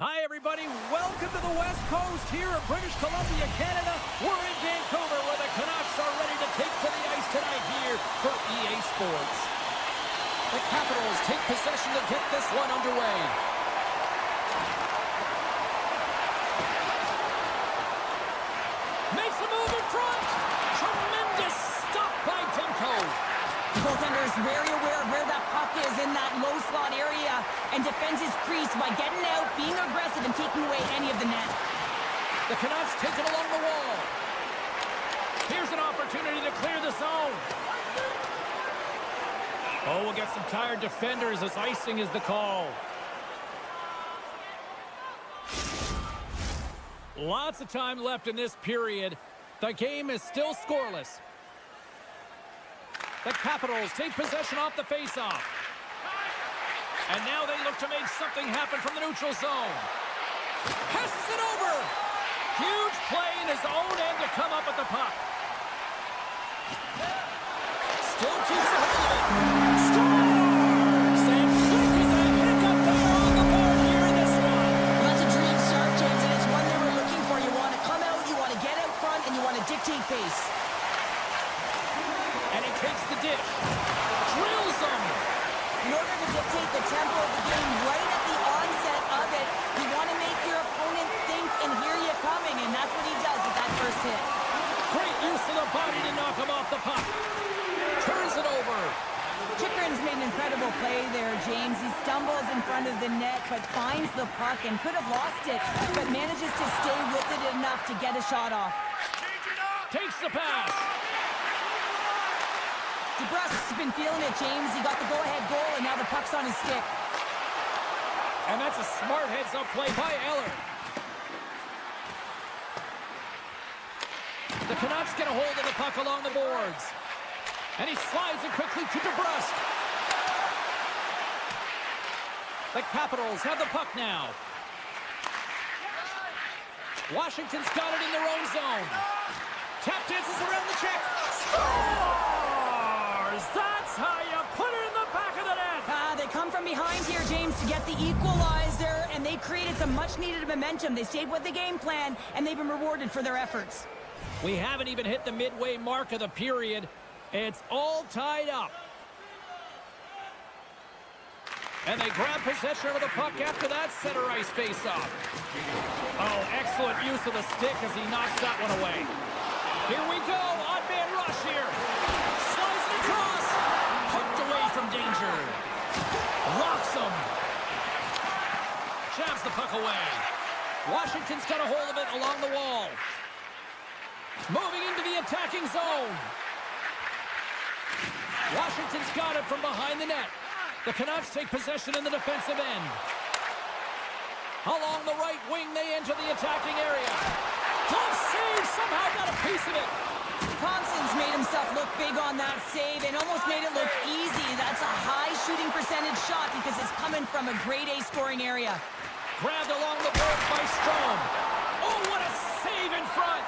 Hi, everybody. Welcome to the West Coast here in British Columbia, Canada. We're in Vancouver where the Canucks are ready to take to the ice tonight here for EA Sports. The Capitals take possession to get this one underway. Makes a move in front. Tremendous stop by Demko. The goaltender is very aware of where that puck is in that low slot area and defends his crease by getting out, being aggressive, and taking away any of the net. The Canucks take it along the wall. Here's an opportunity to clear the zone. Oh, we'll get some tired defenders as icing is the call. Lots of time left in this period. The game is still scoreless. The Capitals take possession off the faceoff. And now they look to make something happen from the neutral zone. Passes it over. Huge play in his own end to come up with the puck. Still keeps the hold of it. Scores! And quick as a hiccup there on the board here in this one. Well, that's a dream start, James, and it's one they were looking for. You want to come out, you want to get out front, and you want to dictate pace. And he takes the dish. Drills them. In order to dictate the tempo of the game right at the onset of it, you want to make your opponent think and hear you coming, and that's what he does with that first hit. Great use of the body to knock him off the puck. Turns it over. Chikrin's made an incredible play there, James. He stumbles in front of the net, but finds the puck and could have lost it, but manages to stay with it enough to get a shot off. Takes the pass. DeBrusk's been feeling it, James. He got the go-ahead goal, and now the puck's on his stick. And that's a smart heads-up play by Eller. The Canucks get a hold of the puck along the boards. And he slides it quickly to DeBrusk. The Capitals have the puck now. Washington's got it in their own zone. Tap dances around the check. Scores! That's how you put it in the back of the net. They come from behind here, James, to get the equalizer, and they created some much-needed momentum. They stayed with the game plan, and they've been rewarded for their efforts. We haven't even hit the midway mark of the period. It's all tied up. And they grab possession of the puck after that center ice face-off. Oh, excellent use of the stick as he knocks that one away. Here we go, odd man rush here. Slides it across. Hooked away from danger. Locks him. Jabs the puck away. Washington's got a hold of it along the wall. Moving into the attacking zone. Washington's got it from behind the net. The Canucks take possession in the defensive end. Along the right wing, they enter the attacking area. Glove save, somehow got a piece of it. Thompson's made himself look big on that save and almost made it look easy. That's a high shooting percentage shot because it's coming from a grade A scoring area. Grabbed along the boards by Strome. Oh, what a save in front.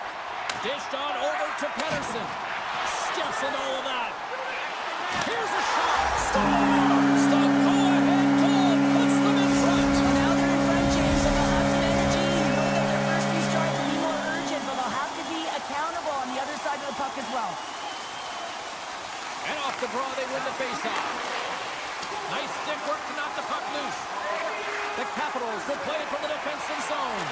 Dished on over to Pettersson. Steps in all of that. Here's a shot. Scores! The go-ahead goal puts them in front. Well, now they're in front, James, and they'll have some energy. You know that their first few strikes will be more urgent, but they'll have to be accountable on the other side of the puck as well. And off the draw, they win the faceoff. Nice stick work to knock the puck loose. The Capitals will play it from the defensive zone.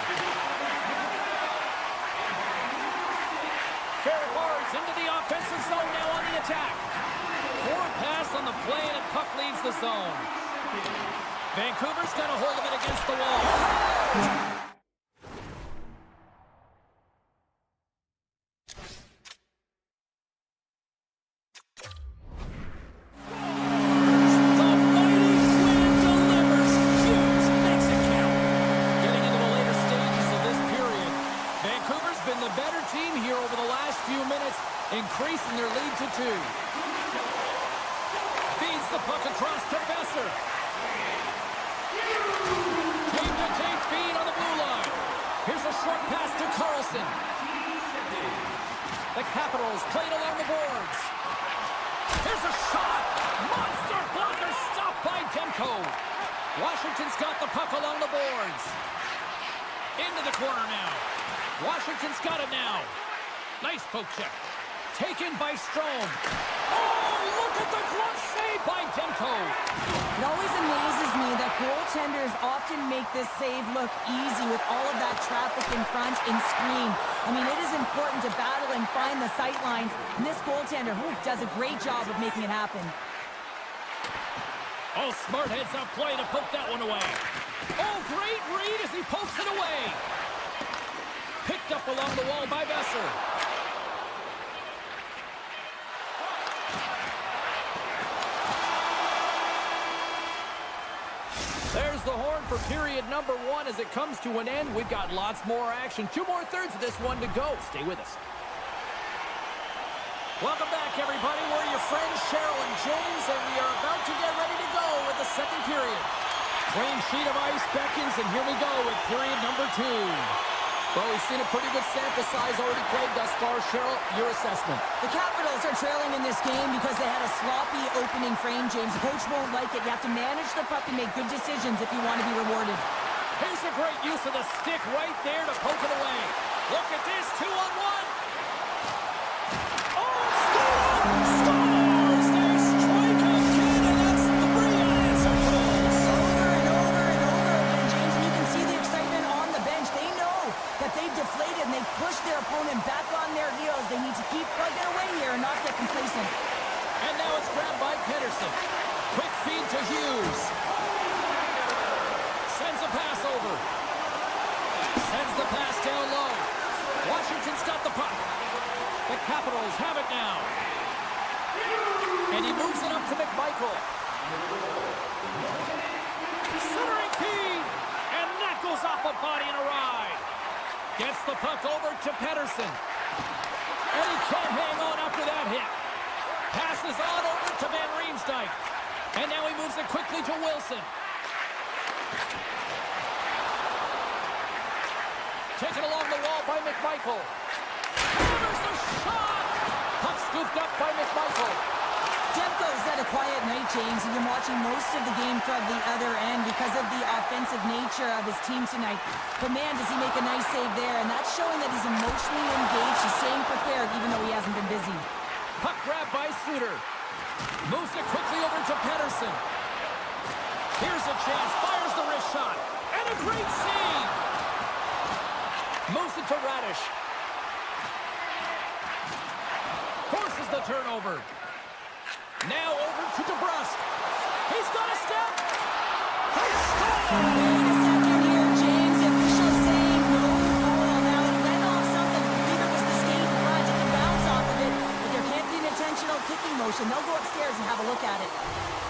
Fair forwards into the offensive zone now on the attack. Poor pass on the play and puck leaves the zone. Vancouver's got a hold of it against the wall. Increasing their lead to 2. Feeds the puck across to Besser. Team-to-team feed on the blue line. Here's a short pass to Carlson. The Capitals played along the boards. Here's a shot. Monster blocker stopped by Demko. Washington's got the puck along the boards. Into the corner now. Washington's got it now. Nice poke check. Taken by Strome. Oh, look at the glove save by Demko. It always amazes me that goaltenders often make this save look easy with all of that traffic in front and screen. I mean, it is important to battle and find the sight lines, and this goaltender does a great job of making it happen. Oh, smart heads-up play to poke that one away. Oh, great read as he pokes it away. Picked up along the wall by Besser. There's the horn for period number 1 as it comes to an end. We've got lots more action. 2 more thirds of this one to go. Stay with us. Welcome back, everybody. We're your friends, Cheryl and James, and we are about to get ready to go with the second period. Clean sheet of ice beckons, and here we go with period number 2. Well, we've seen a pretty good sample size already played thus far. Cheryl, your assessment. The Capitals are trailing in this game because they had a sloppy opening frame, James. The coach won't like it. You have to manage the puck and make good decisions if you want to be rewarded. Here's a great use of the stick right there to poke it away. Look at this, 2-on-1. Oh, it's stolen! Scores! They strike again, and that's 3 unanswered goals. Over and over and over again, James, and you can see the excitement on the bench. They know that they've deflated and they've pushed their opponent back on their heels. They need to keep plugging away here and not get complacent. And now it's grabbed by Pedersen. Quick feed to Hughes. Sends a pass over. Sends the pass down low. Washington's got the puck. The Capitals have it now. And he moves it up to McMichael. Centering feed. And that goes off a body and a ride. Gets the puck over to Pedersen. And he can't hang on after that hit. Passes on over to Van Riemsdyk. And now he moves it quickly to Wilson. Taken along the wall by McMichael. Hammers the shot! Puck scooped up by McMichael. Demko's had a quiet night, James, and you're watching most of the game from the other end because of the offensive nature of his team tonight. But man, does he make a nice save there, and that's showing that he's emotionally engaged. He's staying prepared even though he hasn't been busy. Puck grab by Suter. Moves it quickly over to Pedersen. Here's a chance. Fires the wrist shot. And a great save. Moves it to Radish. Forces the turnover. Now over to DeBrusque. He's got a step. He scores! Wait a second here, James. The official saying no goal. Now he went off something. I believe it was the skate in front. It can bounce off of it, but there can't be an intentional kicking motion. They'll go upstairs and have a look at it.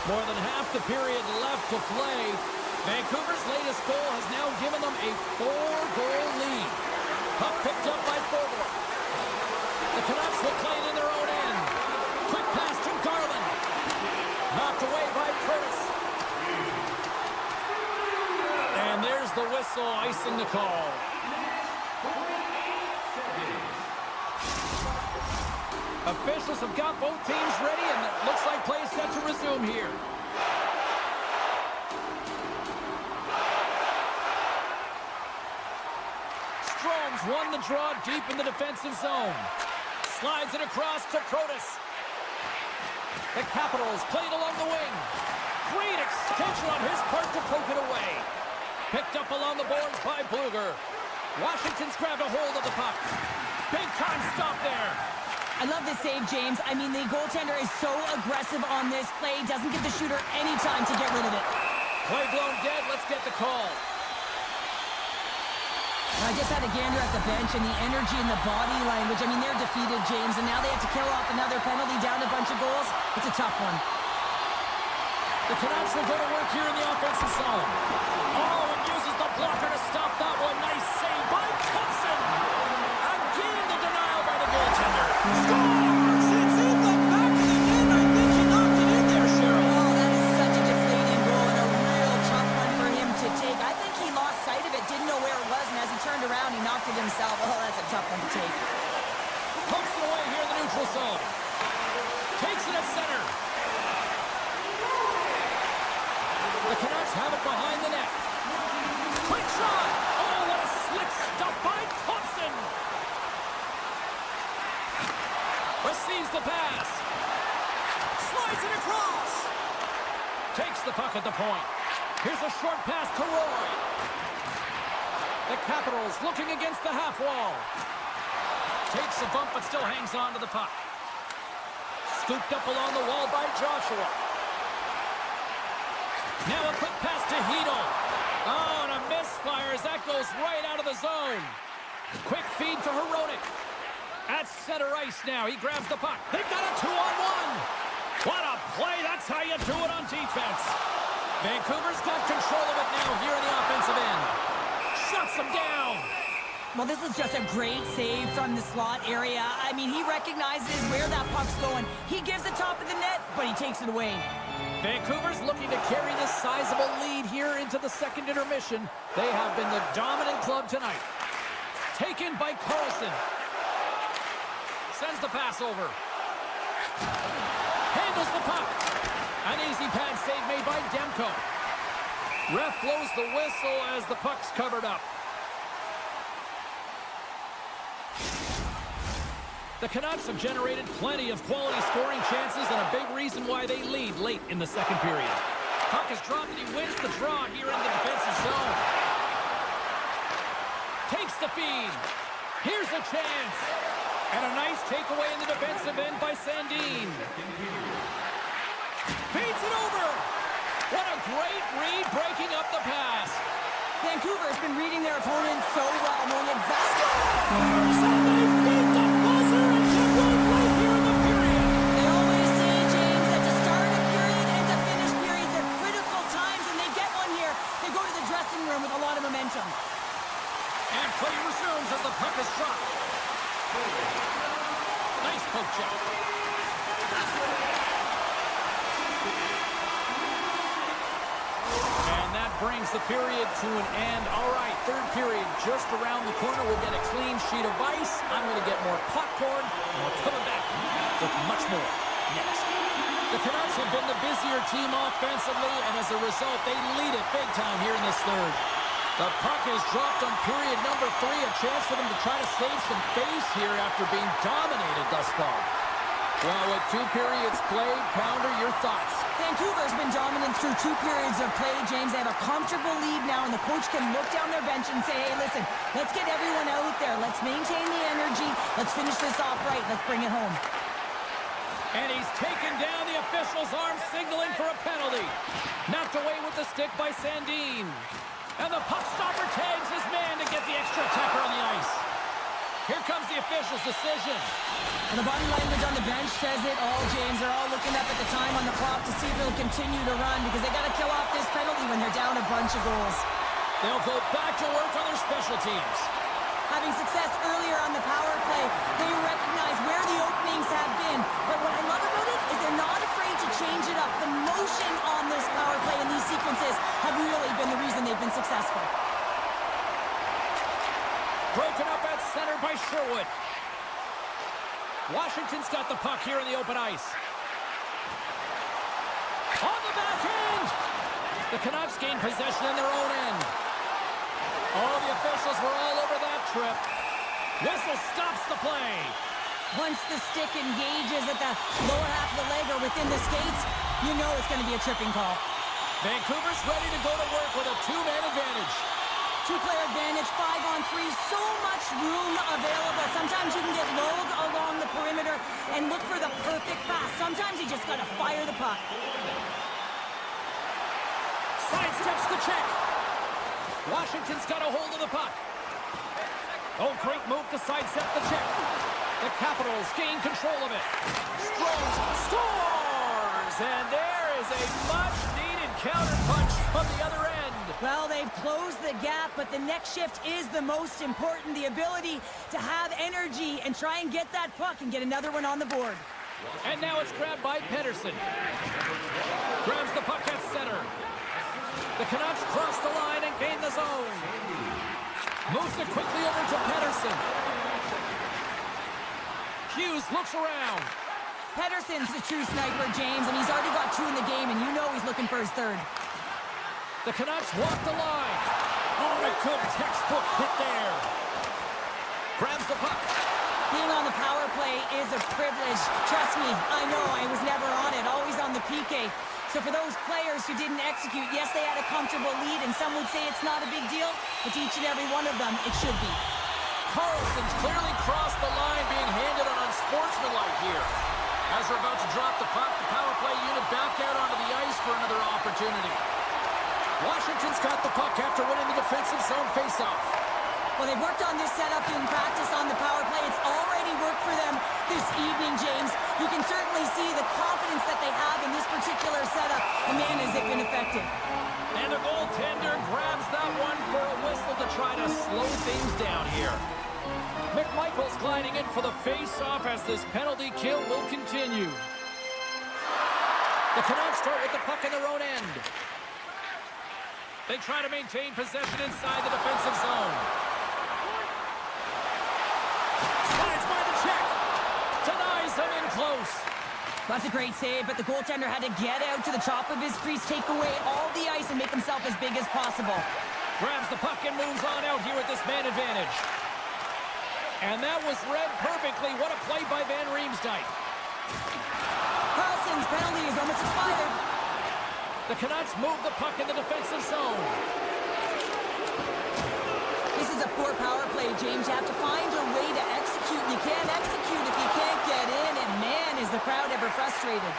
More than half the period left to play. Vancouver's latest goal has now given them a 4-goal lead. Puck picked up by Forbort. The Canucks will play it in their own end. Quick pass to Garland. Knocked away by Curtis. And there's the whistle, icing the call. Officials have got both teams ready, and it looks like play is set to resume here. Strome's won the draw deep in the defensive zone. Slides it across to Kratos. The Capitals played along the wing. Great extension on his part to poke it away. Picked up along the boards by Bluger. Washington's grabbed a hold of the puck. Big time stop there. I love this save, James. I mean, the goaltender is so aggressive on this play. Doesn't give the shooter any time to get rid of it. Play blown dead. Let's get the call. I just had a gander at the bench, and the energy and the body language. I mean, they're defeated, James, and now they have to kill off another penalty, down a bunch of goals. It's a tough one. The Canucks will go to work here in the offensive zone. Oh, and uses the blocker to stop that one. Nice save by Thompson. Again, the denial by the goaltender. Scores! It's in the back of the net. I think he knocked it in there, Cheryl. Oh, that is such a deflating goal and a real tough one for him to take. I think he lost sight of it, didn't know where it was, and as he turned around, he knocked it himself. Oh, that's a tough one to take. Pumps it away here in the neutral zone. Takes it at center. The Canucks have it behind the net. Quick shot! Oh, what a slip the puck at the point. Here's a short pass to Roy. The Capitals looking against the half wall. Takes a bump but still hangs on to the puck. Scooped up along the wall by Joshua. Now a quick pass to Hedel. Oh, and a misfire as that goes right out of the zone. Quick feed to Hronek. At center ice now. He grabs the puck. They've got a 2-on-1. What a play. That's how you do it on defense. Vancouver's got control of it now here in the offensive end. Shuts him down. Well, this is just a great save from the slot area. I mean, he recognizes where that puck's going. He gives the top of the net, but he takes it away. Vancouver's looking to carry this sizable lead here into the second intermission. They have been the dominant club tonight. Taken by Carlson. Sends the pass over. Handles the puck. An easy pad save made by Demko. Ref blows the whistle as the puck's covered up. The Canucks have generated plenty of quality scoring chances and a big reason why they lead late in the second period. Puck is dropped and he wins the draw here in the defensive zone. Takes the feed. Here's a chance. And a nice takeaway in the defensive end by Sandin. Feeds it over. What a great read breaking up the pass. Vancouver has been reading their opponents so well, knowing exactly. They always say, James, that to start a period and to finish periods at critical times, and they get one here. They go to the dressing room with a lot of momentum. And play resumes as the puck is dropped. Nice poke check. And that brings the period to an end. All right, third period just around the corner. We'll get a clean sheet of ice. I'm going to get more popcorn, and we're coming back with much more next. The Canucks have been the busier team offensively, and as a result, they lead it big time here in this third. The puck is dropped on period number 3. A chance for them to try to save some face here after being dominated thus far. Well, with 2 periods played, Pounder, your thoughts? Vancouver's been dominant through 2 periods of play, James. They have a comfortable lead now, and the coach can look down their bench and say, hey, listen, let's get everyone out there. Let's maintain the energy. Let's finish this off right. Let's bring it home. And he's taken down the official's arm, signaling for a penalty. Knocked away with the stick by Sandin. And the puck stopper tags his man to get the extra attacker on the ice. Here comes the official's decision. And the body language on the bench says it all, James. They're all looking up at the time on the clock to see if they'll continue to run because they got to kill off this penalty when they're down a bunch of goals. They'll go back to work on their special teams. Having success earlier on the power play, they recognize where the openings have been. But what I love about it is they're not afraid to change it up. The motion on this power play and these sequences have really been the reason they've been successful. Broken up at center by Sherwood. Washington's got the puck here in the open ice. On the backhand! The Canucks gain possession in their own end. Oh, the officials were all over that trip. Whistle stops the play. Once the stick engages at the lower half of the leg or within the skates, you know it's going to be a tripping call. Vancouver's ready to go to work with a 2-man advantage. 2-player advantage, 5-on-3, so much room available. Sometimes you can get lulled along the perimeter and look for the perfect pass. Sometimes you just got to fire the puck. Sidesteps the check. Washington's got a hold of the puck. Oh, great move to sidestep the check. The Capitals gain control of it. Stromes scores! And there is a much-needed counterpunch from the other end. Well, they've closed the gap, but the next shift is the most important. The ability to have energy and try and get that puck and get another one on the board. And now it's grabbed by Pedersen. Grabs the puck at center. The Canucks cross the line and gain the zone. Moves it quickly over to Pedersen. Hughes looks around. Pedersen's the true sniper, James, and he's already got 2 in the game, and you know he's looking for his third. The Canucks walk the line. Oh, a good textbook hit there. Grabs the puck. Being on the power play is a privilege. Trust me, I know I was never on it, always on the PK. So for those players who didn't execute, yes, they had a comfortable lead, and some would say it's not a big deal, but to each and every one of them, it should be. Carlson's clearly crossed the line, being handed an unsportsmanlike here. As they're about to drop the puck, the power play unit back out onto the ice for another opportunity. Washington's got the puck after winning the defensive zone faceoff. Well, they've worked on this setup in practice on the power play. It's already worked for them this evening, James. You can certainly see the confidence that they have in this particular setup. And man, has it been effective. And the goaltender grabs that one for a whistle to try to slow things down here. McMichael's gliding in for the face-off as this penalty kill will continue. The Canucks start with the puck in their own end. They try to maintain possession inside the defensive zone. Slides by the check. Denies them in close. That's a great save, but the goaltender had to get out to the top of his crease, take away all the ice, and make himself as big as possible. Grabs the puck and moves on out here with this man advantage. And that was read perfectly. What a play by Van Riemsdyk. Carlson's penalty is almost expired. The Canucks move the puck in the defensive zone. This is a poor power play, James. You have to find a way to execute. You can't execute if you can't get in. And man, is the crowd ever frustrated.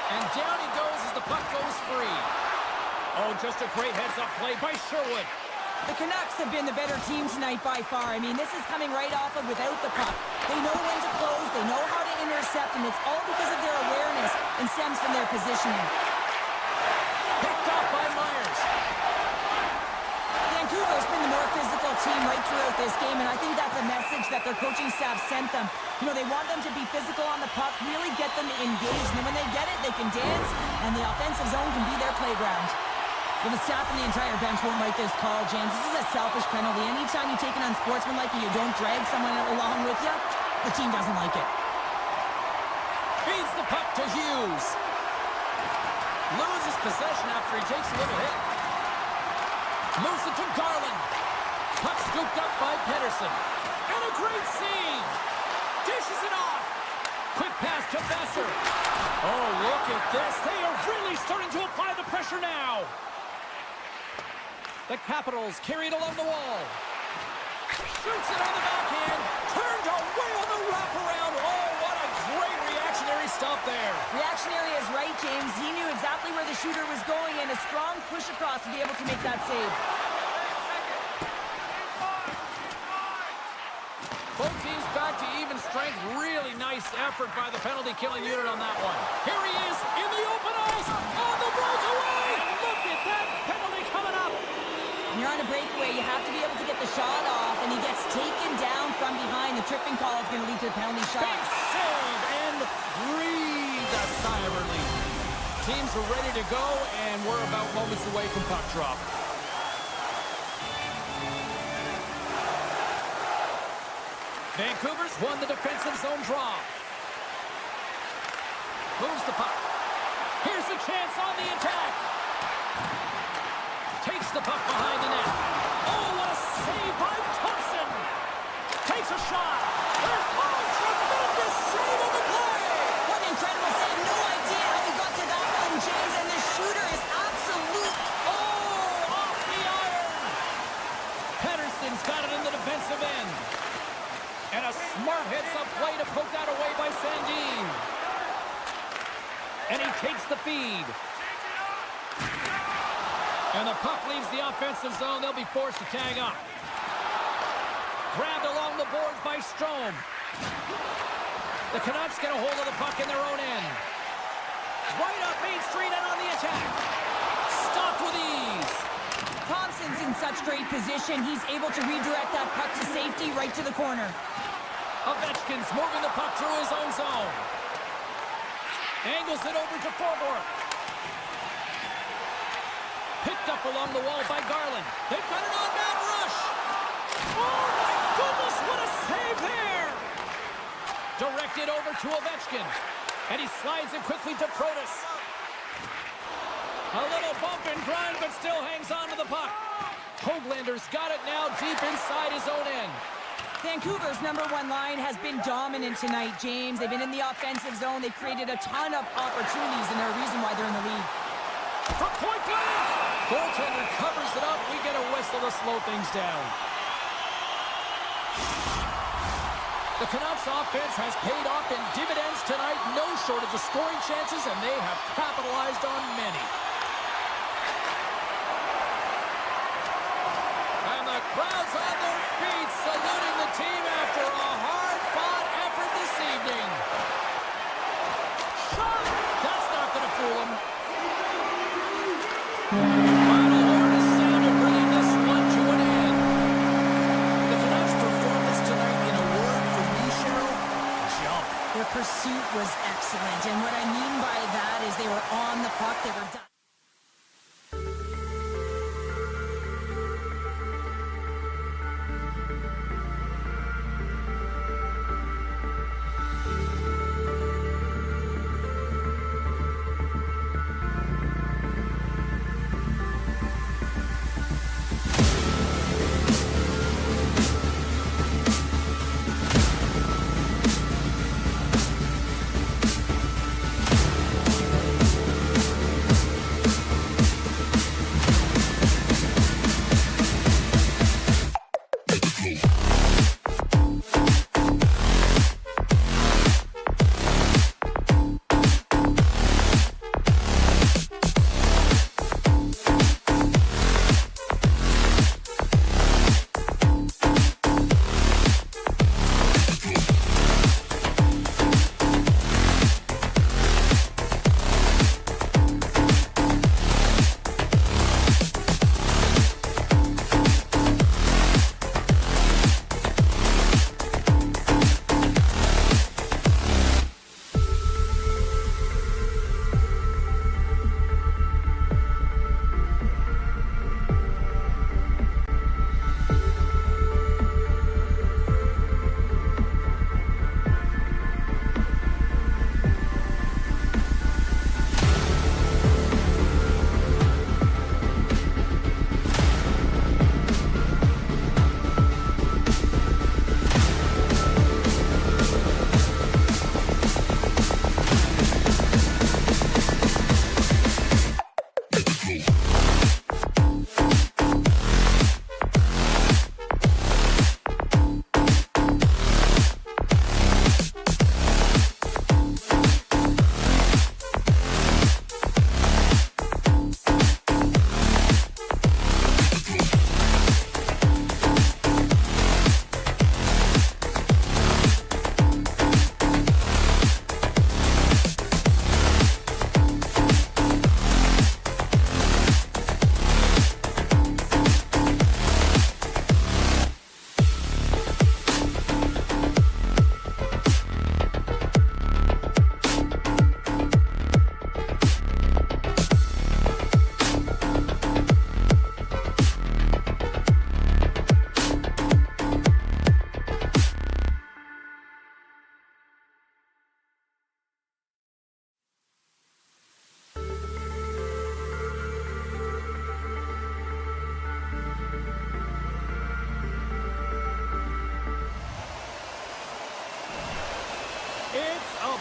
And down he goes as the puck goes free. Oh, just a great heads-up play by Sherwood. The Canucks have been the better team tonight by far. I mean, this is coming right off of without the puck. They know when to close, they know how to intercept, and it's all because of their awareness and stems from their positioning. Picked off by Myers. Vancouver's been the more physical team right throughout this game, and I think that's a message that their coaching staff sent them. You know, they want them to be physical on the puck, really get them engaged, and then when they get it, they can dance, and the offensive zone can be their playground. Well, the staff and the entire bench won't like this call, James. This is a selfish penalty. Anytime you take an unsportsmanlike and you don't drag someone along with you, the team doesn't like it. Feeds the puck to Hughes. Loses possession after he takes a little hit. Moves it to Garland. Puck scooped up by Pedersen. And a great save. Dishes it off. Quick pass to Besser. Oh, look at this. They are really starting to apply the pressure now. The Capitals carry it along the wall. Shoots it on the backhand. Turned away on the wraparound. Oh, what a great reactionary stop there. Reactionary is right, James. He knew exactly where the shooter was going, and a strong push across to be able to make that save. Both teams back to even strength. Really nice effort by the penalty-killing unit on that one. Here he is in the open ice on the breakaway. Look at that penalty coming up. When you're on a breakaway, you have to be able to get the shot off, and he gets taken down from behind. The tripping call is going to lead to a penalty shot. Big save and breathe a sigh of relief. Teams are ready to go, and we're about moments away from puck drop. Vancouver's won the defensive zone draw. Moves the puck. Here's a chance on the attack. Takes the puck behind the net. Oh, what a save by Thompson. Takes a shot. There's tremendous save on the play. What an incredible save. No idea how he got to that one, James, and the shooter is absolute. Oh, off the iron. Pedersen's got it in the defensive end. And a smart heads-up play to poke that away by Sandin. And he takes the feed. And the puck leaves the offensive zone. They'll be forced to tag up. Grabbed along the boards by Strome. The Canucks get a hold of the puck in their own end. Right up Main Street and on the attack. Stopped with ease. Thompson's in such great position. He's able to redirect that puck to safety right to the corner. Ovechkin's moving the puck through his own zone. Angles it over to Forbort. Picked up along the wall by Garland. They've got an on-man rush. Oh, my goodness, what a save there. Directed over to Ovechkin. And he slides it quickly to Kratos. A little bump and grind, but still hangs on to the puck. Hoaglander's got it now deep inside his own end. Vancouver's #1 line has been dominant tonight, James. They've been in the offensive zone. They've created a ton of opportunities, and they're a reason why they're in the lead. From point blank! Goaltender covers it up. We get a whistle to slow things down. The Canucks offense has paid off in dividends tonight. No shortage of scoring chances, and they have capitalized on many. And the crowd's on their feet, saluting the team after a hard-fought effort this evening. Shot! That's not going to fool them. Final horn is sounded, bringing this one to an end. The Canucks' performance tonight, in a word for me, Cheryl, jump. Their pursuit was excellent, and what I mean by that is they were on the puck. They were done.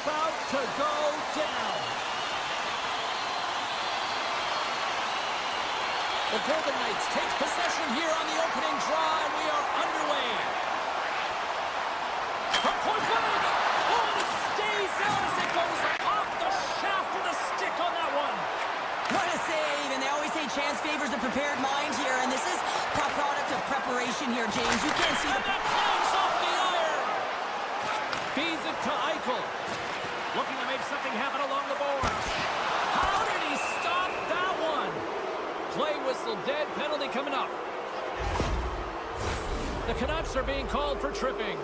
about to go down. The Golden Knights take possession here on the opening draw, and we are underway. From point blank. Oh, and it stays out as it goes off the shaft of the stick on that one. What a save, and they always say chance favors a prepared mind here, and this is a product of preparation here, James. You can't see and the... that climbs off the iron. Feeds it to Eichel. Looking to make something happen along the boards. How did he stop that one? Play whistle dead, penalty coming up. The Canucks are being called for tripping.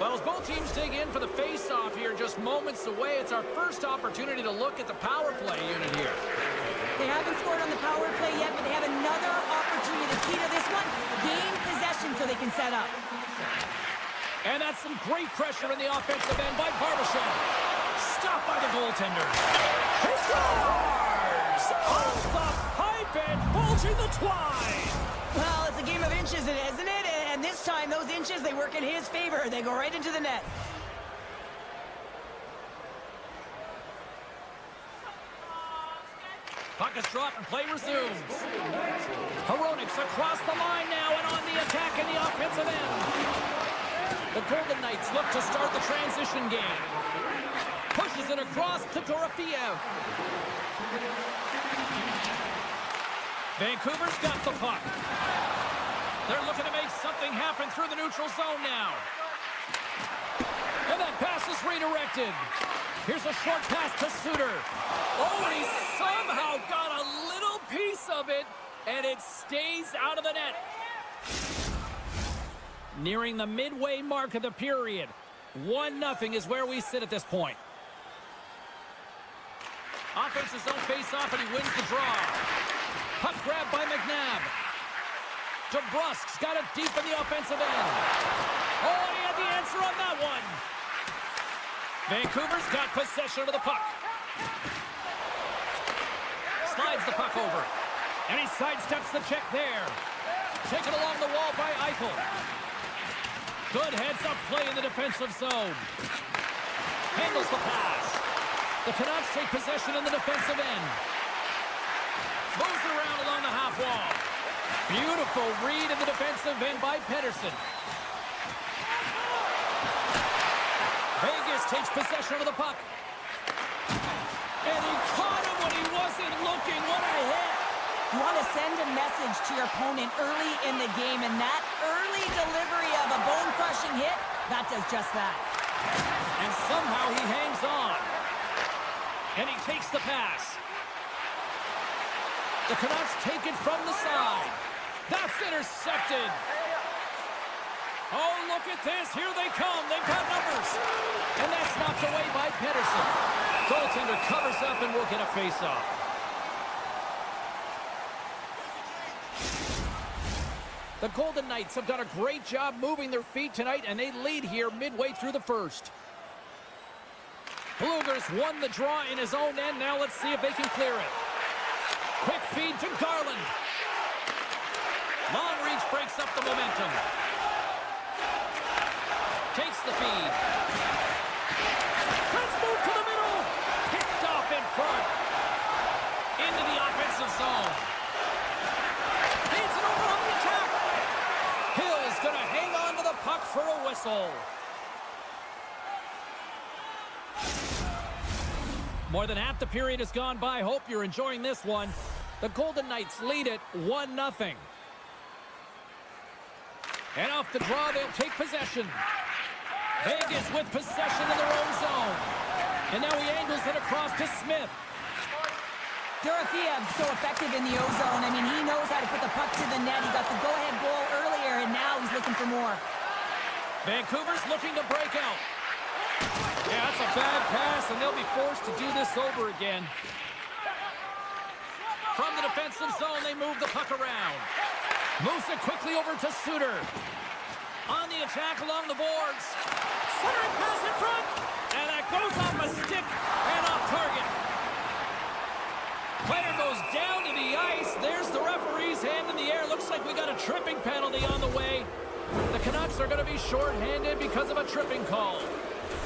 Well, as both teams dig in for the face-off here, just moments away, it's our first opportunity to look at the power play unit here. They haven't scored on the power play yet, but they have another opportunity. The key to this one, gain possession so they can set up. And that's some great pressure in the offensive end by Barbashev. Stopped by the goaltender. He scores! Off the pipe and bulging the twine. Well, it's a game of inches, isn't it? And this this time, those inches, they work in his favor. They go right into the net. Puck is dropped and play resumes. Hronek's across the line now and on the attack in the offensive end. The Golden Knights look to start the transition game. Pushes it across to Dorofeev. Vancouver's got the puck. They're looking to make something happen through the neutral zone now. And that pass is redirected. Here's a short pass to Suter. Oh, and he somehow got a little piece of it, and it stays out of the net. Nearing the midway mark of the period. 1-0 is where we sit at this point. Offensive zone face-off, and he wins the draw. Puck grab by McNabb. DeBrusk's got it deep in the offensive end. Oh, he had the answer on that one. Vancouver's got possession of the puck. Slides the puck over. And he sidesteps the check there. Taken along the wall by Eichel. Good heads-up play in the defensive zone. Handles the pass. The Canucks take possession in the defensive end. Moves it around along the half wall. Beautiful read in the defensive end by Pettersson. Vegas takes possession of the puck. And he caught him when he wasn't looking. What a hit. You want to send a message to your opponent early in the game, and that early delivery of a bone-crushing hit, that does just that. And somehow he hangs on. And he takes the pass. The Canucks take it from the side. That's intercepted. Oh, look at this. Here they come. They've got numbers. And that's knocked away by Pettersson. Goaltender covers up and will get a face-off. The Golden Knights have done a great job moving their feet tonight, and they lead here midway through the first. Blueger's won the draw in his own end. Now let's see if they can clear it. Quick feed to Garland. Long reach breaks up the momentum. Takes the feed. Let's move to the middle. Picked off in front. Into the offensive zone. Feeds it over on the attack. Hill's going to hang on to the puck for a whistle. More than half the period has gone by. Hope you're enjoying this one. The Golden Knights lead it 1-0. And off the draw, they'll take possession. Vegas with possession in their own zone. And now he angles it across to Smith. Dorofeev's so effective in the O-zone. I mean, he knows how to put the puck to the net. He got the go-ahead goal earlier, and now he's looking for more. Vancouver's looking to break out. Yeah, that's a bad pass, and they'll be forced to do this over again. From the defensive zone, they move the puck around. Moves it quickly over to Suter. On the attack along the boards. Centering pass in front. And that goes off a stick and off target. Player goes down to the ice. There's the referee's hand in the air. Looks like we got a tripping penalty on the way. The Canucks are going to be shorthanded because of a tripping call.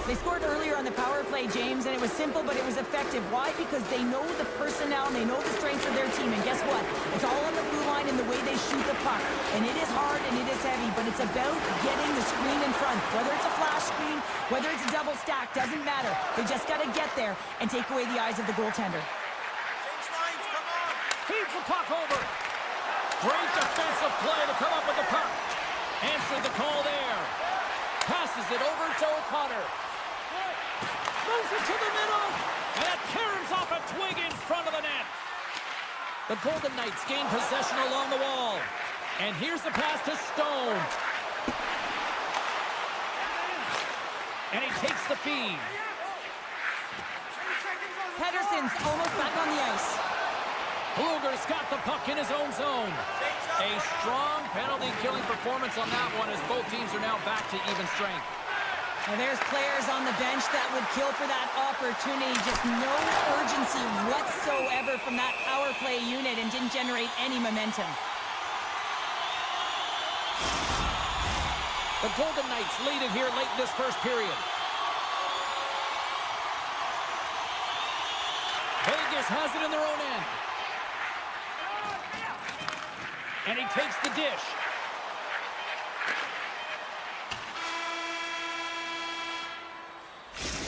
They scored earlier on the power play, James, and it was simple, but it was effective. Why? Because they know the personnel and they know the strengths of their team. And guess what? It's all on the blue line in the way they shoot the puck. And it is hard and it is heavy, but it's about getting the screen in front. Whether it's a flash screen, whether it's a double stack, doesn't matter. They just got to get there and take away the eyes of the goaltender. Feeds the puck over. Great defensive play to come up with the puck. Answered the call there. Passes it over to O'Connor. Moves it to the middle. And it caroms off a twig in front of the net. The Golden Knights gain possession along the wall. And here's the pass to Stone. And he takes the feed. Pettersson's almost back on the ice. Blueger's got the puck in his own zone. A strong penalty-killing performance on that one as both teams are now back to even strength. Now there's players on the bench that would kill for that opportunity. Just no urgency whatsoever from that power play unit and didn't generate any momentum. The Golden Knights lead it here late in this first period. Vegas has it in their own end. And he takes the dish.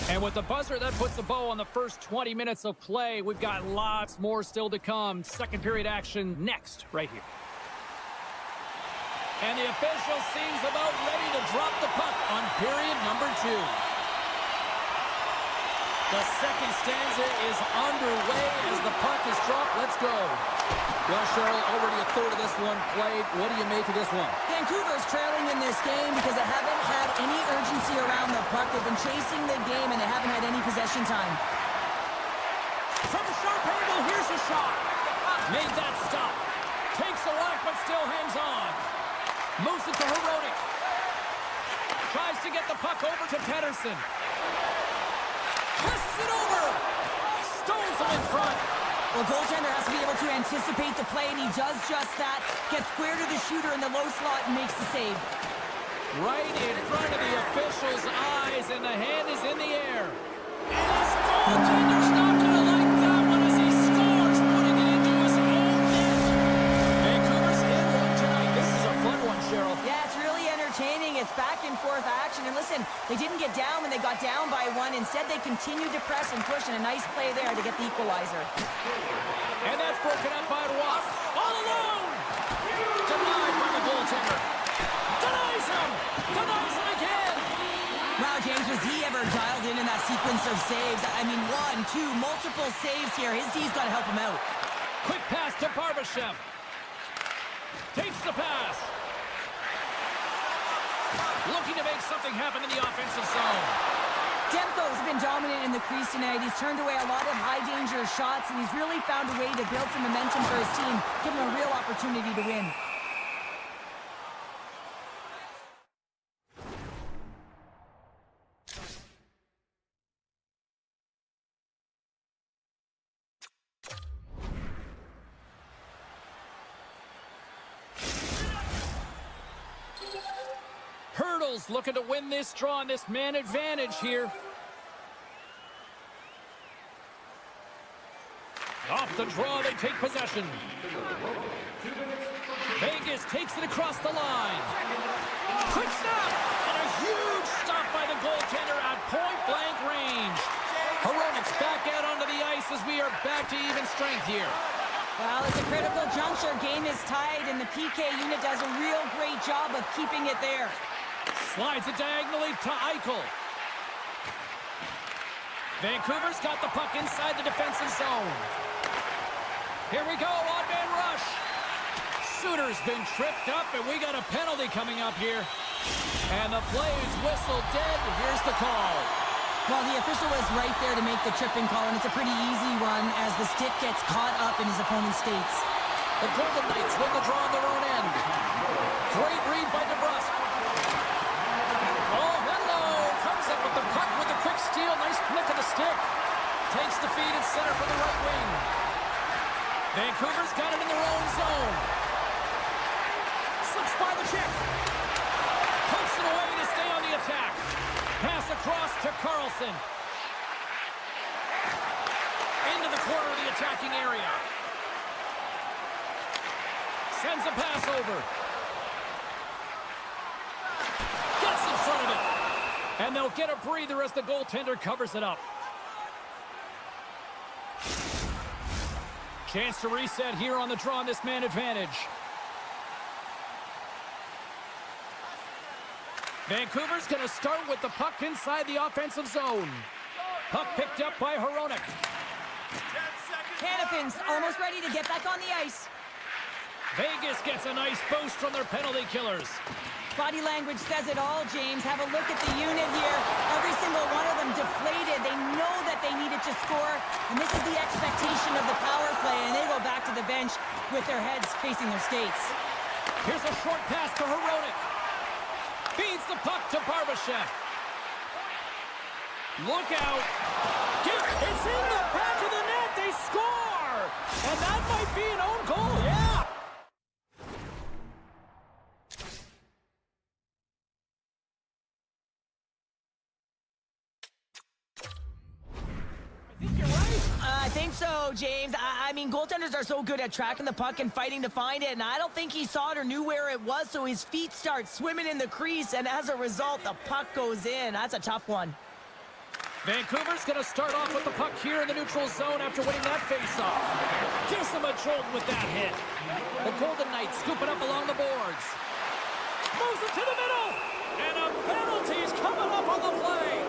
And with the buzzer, that puts a bow on the first 20 minutes of play. We've got lots more still to come. Second period action next, right here. And the official seems about ready to drop the puck on period number 2. The second stanza is underway as the puck is dropped. Let's go. Well, Cheryl, already a third of this one played. What do you make of this one? Vancouver's trailing in this game because they haven't had any urgency around the puck. They've been chasing the game, and they haven't had any possession time. From a sharp angle, here's a shot. Made that stop. Takes a whack, but still hangs on. Moves it to Herodic. Tries to get the puck over to Pedersen. Passes it over. Stones him in front. Well, goaltender has to be able to anticipate the play, and he does just that. Gets square to the shooter in the low slot and makes the save. Right in front of the official's eyes, and the hand is in the air. And his goaltender's not going to like that one as he scores, putting it into his own net. Vancouver's in one tonight. This is a fun one, Cheryl. Yeah, it's really entertaining. It's back and forth action. And listen, they didn't get down when they got down by 1. Instead, they continued to press and push, and a nice play there to get the equalizer. And that's broken up by Ross. All alone! Denied by the goaltender. Denies him! Denies him again! Wow, James, was he ever dialed in that sequence of saves? I mean, 1, 2, multiple saves here. His D's got to help him out. Quick pass to Barbashev. Takes the pass. Looking to make something happen in the offensive zone. Demko's been dominant in the crease tonight. He's turned away a lot of high-danger shots, and he's really found a way to build some momentum for his team, give him a real opportunity to win. Hurdles looking to win this draw on this man advantage here. Off the draw, they take possession. Vegas takes it across the line. Quick snap! And a huge stop by the goaltender at point-blank range. Heronic's back out onto the ice as we are back to even strength here. Well, it's a critical juncture. Game is tied, and the PK unit does a real great job of keeping it there. Slides it diagonally to Eichel. Vancouver's got the puck inside the defensive zone. Here we go, odd-man rush. Suter's been tripped up, and we got a penalty coming up here. And the play is whistled dead. Here's the call. Well, the official was right there to make the tripping call, and it's a pretty easy one as the stick gets caught up in his opponent's skates. The Golden Knights win the draw on their own end. Great read by DeBrusque. Oh, hello. Comes up with the puck with a quick steal. Nice flick of the stick. Takes the feed at center for the right wing. Vancouver's got it in their own zone. Slips by the check. Pumps it away to stay on the attack. Pass across to Carlson. Into the corner of the attacking area. Sends a pass over. Gets in front of it. And they'll get a breather as the goaltender covers it up. Chance to reset here on the draw on this man advantage. Vancouver's going to start with the puck inside the offensive zone. Puck picked up by Heronic. Canafin's almost ready to get back on the ice. Vegas gets a nice boost from their penalty killers. Body language says it all, James. Have a look at the unit here. Every single one of them deflated. They know that they needed to score, and this is the expectation of the power play, and they go back to the bench with their heads facing their skates. Here's a short pass to Heronic. Feeds the puck to Barbashev. Look out. It's in the back of the net. They score. And that might be an own goal. Yeah. think so, James. I mean, goaltenders are so good at tracking the puck and fighting to find it, and I don't think he saw it or knew where it was, so his feet start swimming in the crease, and as a result, the puck goes in. That's a tough one. Vancouver's going to start off with the puck here in the neutral zone after winning that faceoff. Gives him a jolt with that hit. The Golden Knights scoop it up along the boards. Moves it to the middle. And a penalty is coming up on the play.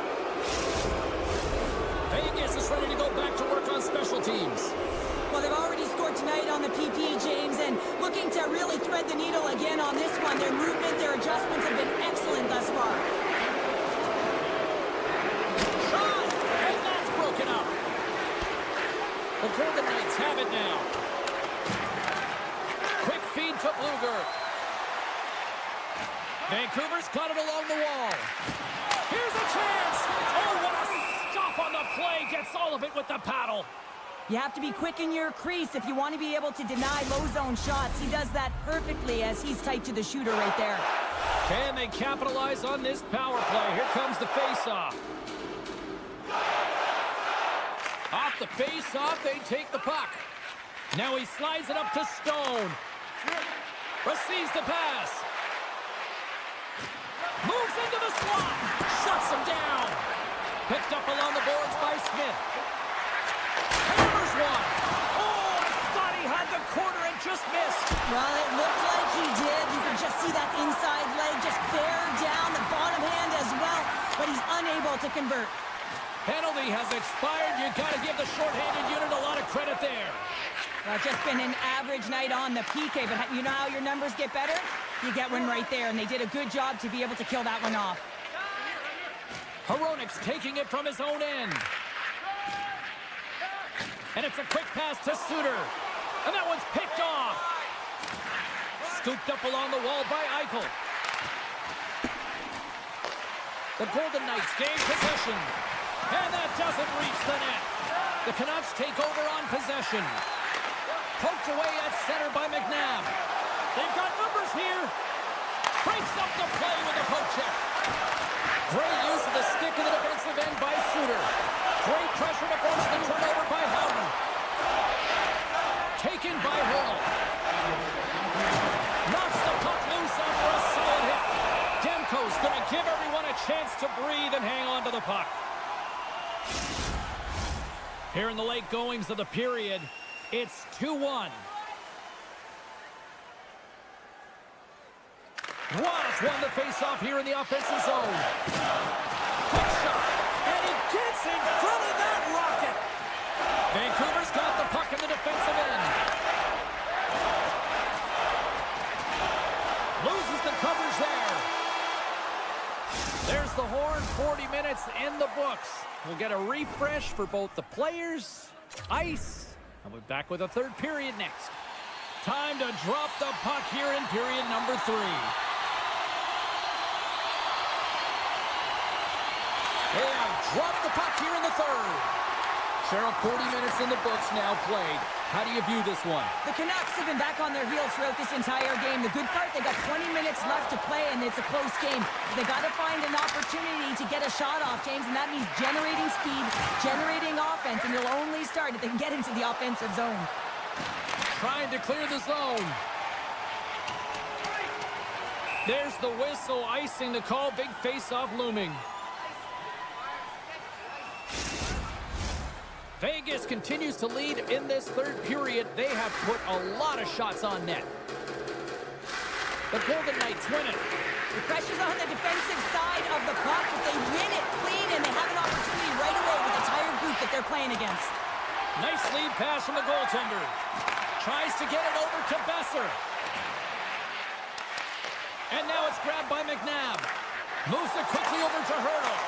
Vegas is ready to go back to work on special teams. Well, they've already scored tonight on the PP, James, and looking to really thread the needle again on this one. Their movement, their adjustments have been excellent thus far. Shot! And that's broken up. The Golden Knights have it now. Quick feed to Bluger. Vancouver's got it along the wall. Here's a chance! Oh, what a stop on the play! Gets all of it with the paddle. You have to be quick in your crease if you want to be able to deny low zone shots. He does that perfectly as he's tight to the shooter right there. Can they capitalize on this power play? Here comes the face-off. Off the face-off, they take the puck. Now he slides it up to Stone. Receives the pass. Moves into the slot. Shuts him down. Picked up along the boards by Smith. Hammers one. Oh, thought he had the corner and just missed. Well, it looked like he did. You can just see that inside leg just bear down the bottom hand as well, but he's unable to convert. Penalty has expired. You got to give the shorthanded unit a lot of credit there. Well, it's just been an average night on the PK, but you know how your numbers get better? You get one right there, and they did a good job to be able to kill that one off. Hronik's taking it from his own end. And it's a quick pass to Suter. And that one's picked off. Scooped up along the wall by Eichel. The Golden Knights gain possession. And that doesn't reach the net. The Canucks take over on possession. Poked away at center by McNabb. They've got numbers here. Breaks up the play with a poke check. Great use of the stick in the defensive end by Suter. Great pressure to force the turnover by Howden. Taken by Hurdle. Knocks the puck loose after a solid hit. Demko's going to give everyone a chance to breathe and hang on to the puck. Here in the late goings of the period, it's 2-1. Ross won the face-off here in the offensive zone. Quick shot, and he gets in front of that rocket. Vancouver's got the puck in the defensive end. Loses the coverage there. There's the horn, 40 minutes in the books. We'll get a refresh for both the players, ice, and we'll be back with a third period next. Time to drop the puck here in period number 3. And dropping the puck here in the third. Cheryl, 40 minutes in the books now played. How do you view this one? The Canucks have been back on their heels throughout this entire game. The good part, they got 20 minutes left to play, and it's a close game. They got to find an opportunity to get a shot off, James, and that means generating speed, generating offense, and they'll only start if they can get into the offensive zone. Trying to clear the zone. There's the whistle, icing the call, big face-off looming. Vegas continues to lead in this third period. They have put a lot of shots on net. The Golden Knights win it. The pressure's on the defensive side of the puck, but they win it clean, and they have an opportunity right away with the tired group that they're playing against. Nice lead pass from the goaltender. Tries to get it over to Besser. And now it's grabbed by McNabb. Moves it quickly over to Hurdle.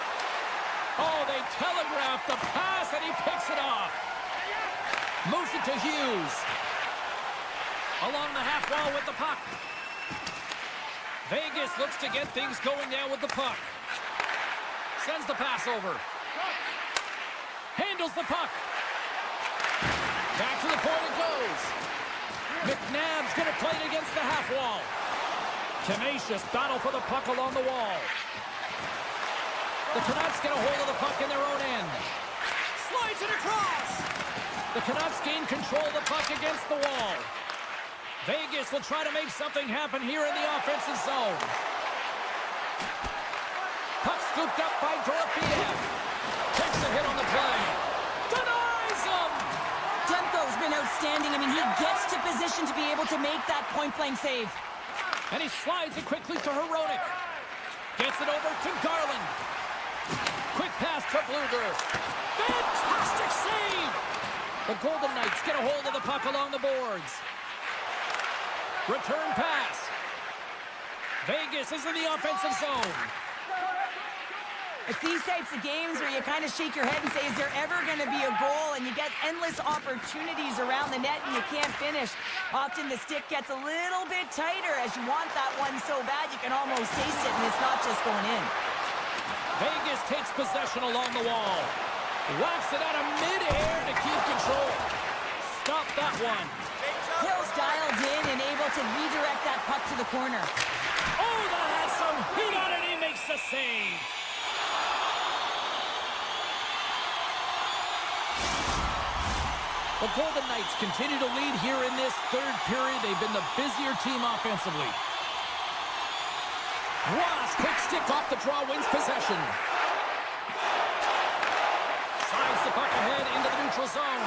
Oh, they telegraphed the pass, and he picks it off. Moves it to Hughes. Along the half wall with the puck. Vegas looks to get things going now with the puck. Sends the pass over. Handles the puck. Back to the point it goes. McNabb's going to play it against the half wall. Tenacious battle for the puck along the wall. The Canucks get a hold of the puck in their own end. Slides it across. The Canucks gain control of the puck against the wall. Vegas will try to make something happen here in the offensive zone. Puck scooped up by Dorofeev. Takes a hit on the play. Denies him. Demko's been outstanding. I mean, he gets to position to be able to make that point-blank save. And he slides it quickly to Hronek. Gets it over to Garland. Quick pass to Bluger. Fantastic save! The Golden Knights get a hold of the puck along the boards. Return pass. Vegas is in the offensive zone. It's these types of games where you kind of shake your head and say, is there ever going to be a goal? And you get endless opportunities around the net and you can't finish. Often the stick gets a little bit tighter as you want that one so bad you can almost taste it and it's not just going in. Vegas takes possession along the wall. Whacks it out of midair to keep control. Stop that one. Hill's dialed in and able to redirect that puck to the corner. Oh, that has some heat on it. He makes the save. The Golden Knights continue to lead here in this third period. They've been the busier team offensively. Ross, quick stick off the draw, wins possession. Slides the puck ahead into the neutral zone.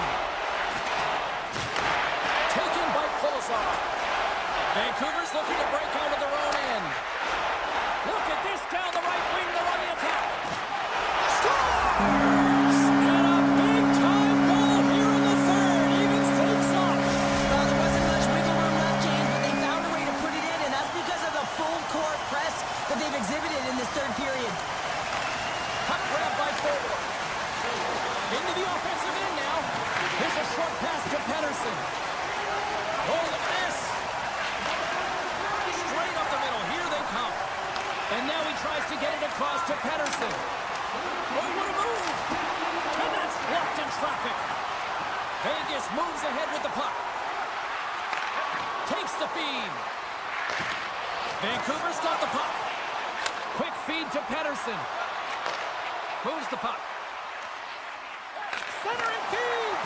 Taken by Kolosov. Vancouver's looking to break out of their own end. Look at this down the right wing. They're on the attack. Scores! And a big-time goal here in the third. Evens things up. Well, there wasn't much wiggle room left, James, but they found a way to put it in, and that's because of the full-court press that they've exhibited in this third period. Puck grab by forward. Into the offensive end now. Here's a short pass to Pettersson. Oh, look at this. Straight up the middle. Here they come. And now he tries to get it across to Pettersson. Oh, what a move. And that's blocked in traffic. Vegas moves ahead with the puck. Takes the feed. Vancouver's got the puck. Quick feed to Pettersson. Moves the puck. Centering feed!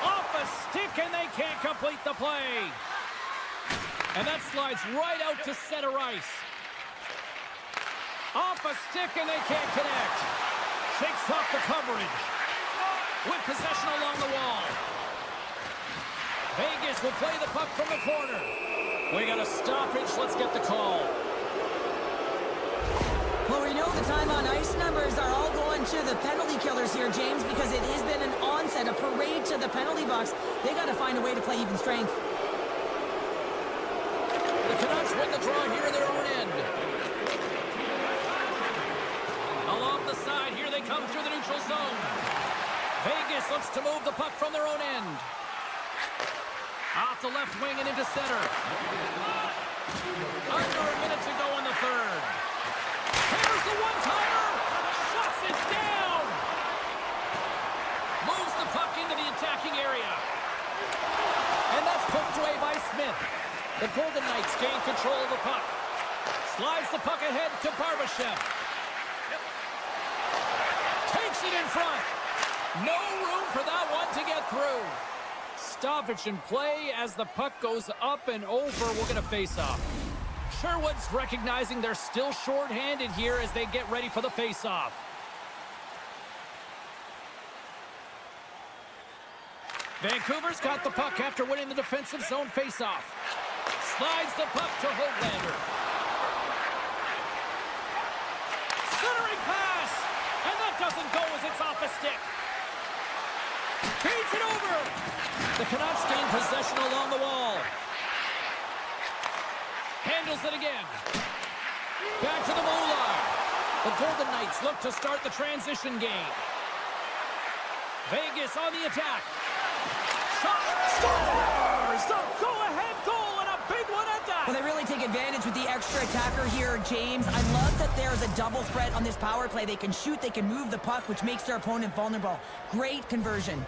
Off a stick and they can't complete the play. And that slides right out to center ice. Off a stick and they can't connect. Shakes off the coverage. With possession along the wall. Vegas will play the puck from the corner. We got a stoppage. Let's get the call. Well, we know the time on ice numbers are all going to the penalty killers here, James, because it has been an onset, a parade to the penalty box. They got to find a way to play even strength. The Canucks win the draw here in their own end. Along the side, here they come through the neutral zone. Vegas looks to move the puck from their own end. Off the left wing and into center. Under a minute to go in the third. Here's the one-timer. Shuts it down. Moves the puck into the attacking area. And that's poked away by Smith. The Golden Knights gain control of the puck. Slides the puck ahead to Barbashev. Takes it in front. No room for that one to get through. Stoppage in play as the puck goes up and over. We're going to face off. Sherwood's recognizing they're still short-handed here as they get ready for the face-off. Vancouver's got the puck after winning the defensive zone face-off. Slides the puck to Höglander. Centering pass! And that doesn't go as it's off a stick. Feeds it over! The Canucks gain possession along the wall. Handles it again. Back to the blue line. The Golden Knights look to start the transition game. Vegas on the attack. Shot. Scores! The go-ahead goal and a big one at that. Well, they really take advantage with the extra attacker here, James. I love that there's a double threat on this power play. They can shoot, they can move the puck, which makes their opponent vulnerable. Great conversion.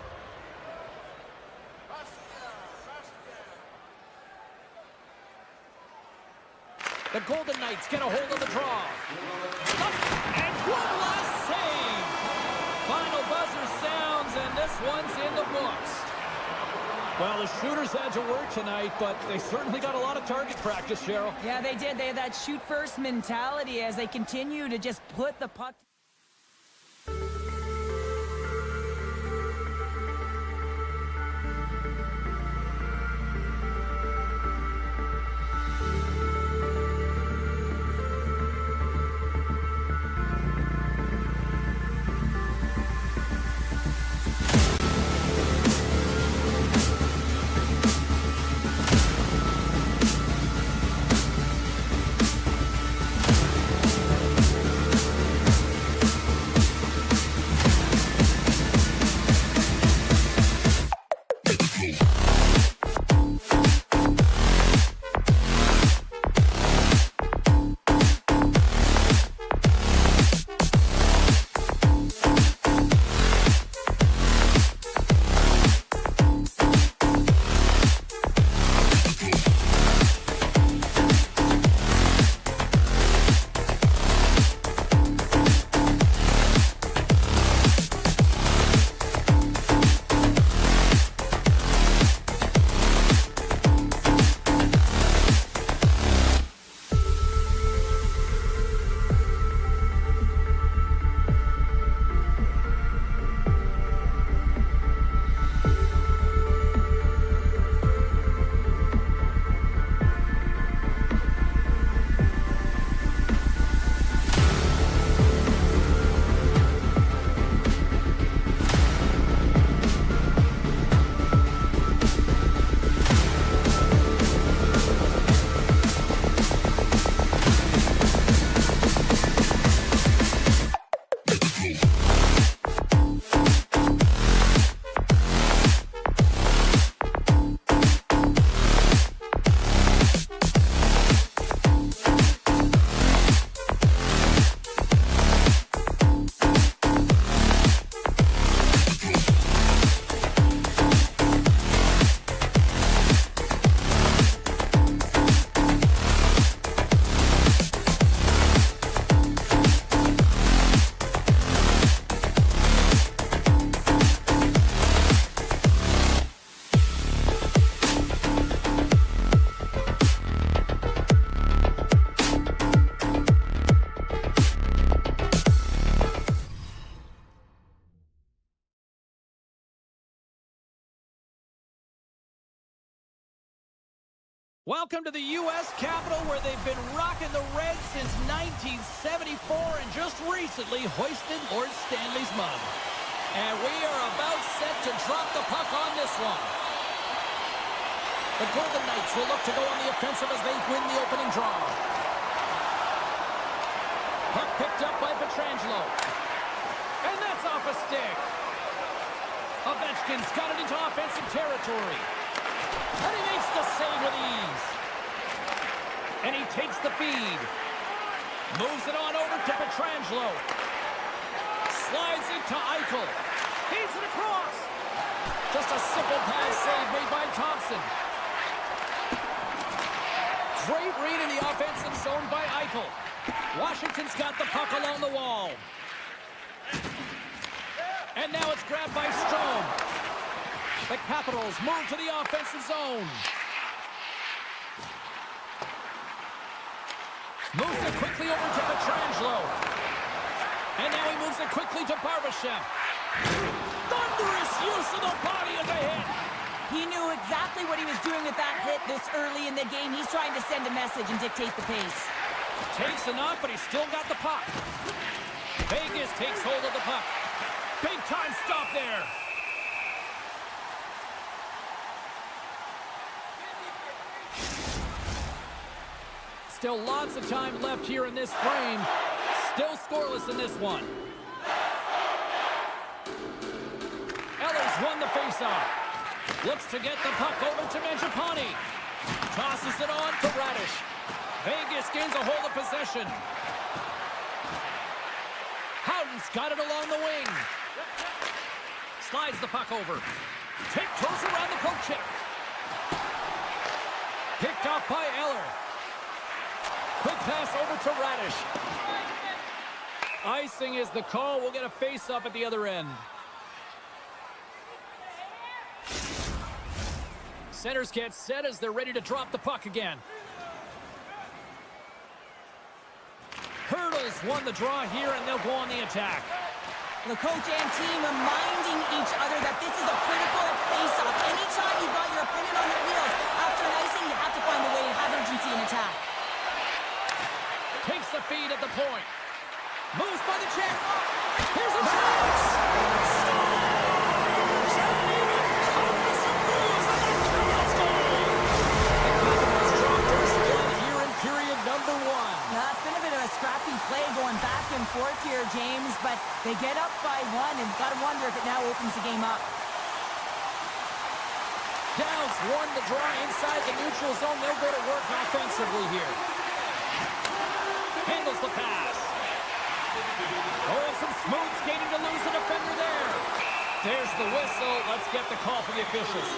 The Golden Knights get a hold of the draw. Up, and one last save. Final buzzer sounds, and this Well, the shooters had to work tonight, but they certainly got a lot of target practice, Cheryl. Yeah, they did. They had that shoot-first mentality as they continue to just put the puck. Welcome to the U.S. Capitol, where they've been rocking the Reds since 1974 and just recently hoisted Lord Stanley's mug. And we are about set to drop the puck on this one. The Golden Knights will look to go on the offensive as they win the opening draw. Puck picked up by Pietrangelo. And that's off a stick. Ovechkin's got it into offensive territory. And he makes the save with ease. And he takes the feed. Moves it on over to Pietrangelo. Slides it to Eichel. Feeds it across. Just a simple pass save made by Thompson. Great read in the offensive zone by Eichel. Washington's got the puck along the wall. And now it's grabbed by Strome. The Capitals move to the offensive zone. Moves it quickly over to Pietrangelo. And now he moves it quickly to Barbashev. Thunderous use of the body of the hit. He knew exactly what he was doing with that hit this early in the game. He's trying to send a message and dictate the pace. Takes a knock, but he's still got the puck. Vegas takes hold of the puck. Big time stop there. Still lots of time left here in this frame. Still scoreless in this one. Eller's won the faceoff. Looks to get the puck over to Mangiapane. Tosses it on to Radish. Vegas gains a hold of possession. Howden's got it along the wing. Slides the puck over. Tiptoes around the poke check. Picked off by Eller. Quick pass over to Radish. Icing is the call. We'll get a face-up at the other end. Centers get set as they're ready to drop the puck again. Hurdles won the draw here, and they'll go on the attack. The coach and team reminding each other that this is a critical face-off. Anytime you've got your opponent on your heels, after an icing, you have to find a way to have urgency in attack. Takes the feed at the point. Moves by the check. Here's a chance! Scores! And even Kratos improves on the Canucks goal! The Capitals drop first blood here in period number 1. Now, it's been a bit of a scrappy play going back and forth here, James, but they get up by 1, and got to wonder if it now opens the game up. Downs won the draw inside the neutral zone. They'll go to work offensively here. Handles the pass. Oh, some smooth skating to lose the defender there. There's the whistle. Let's get the call from the officials.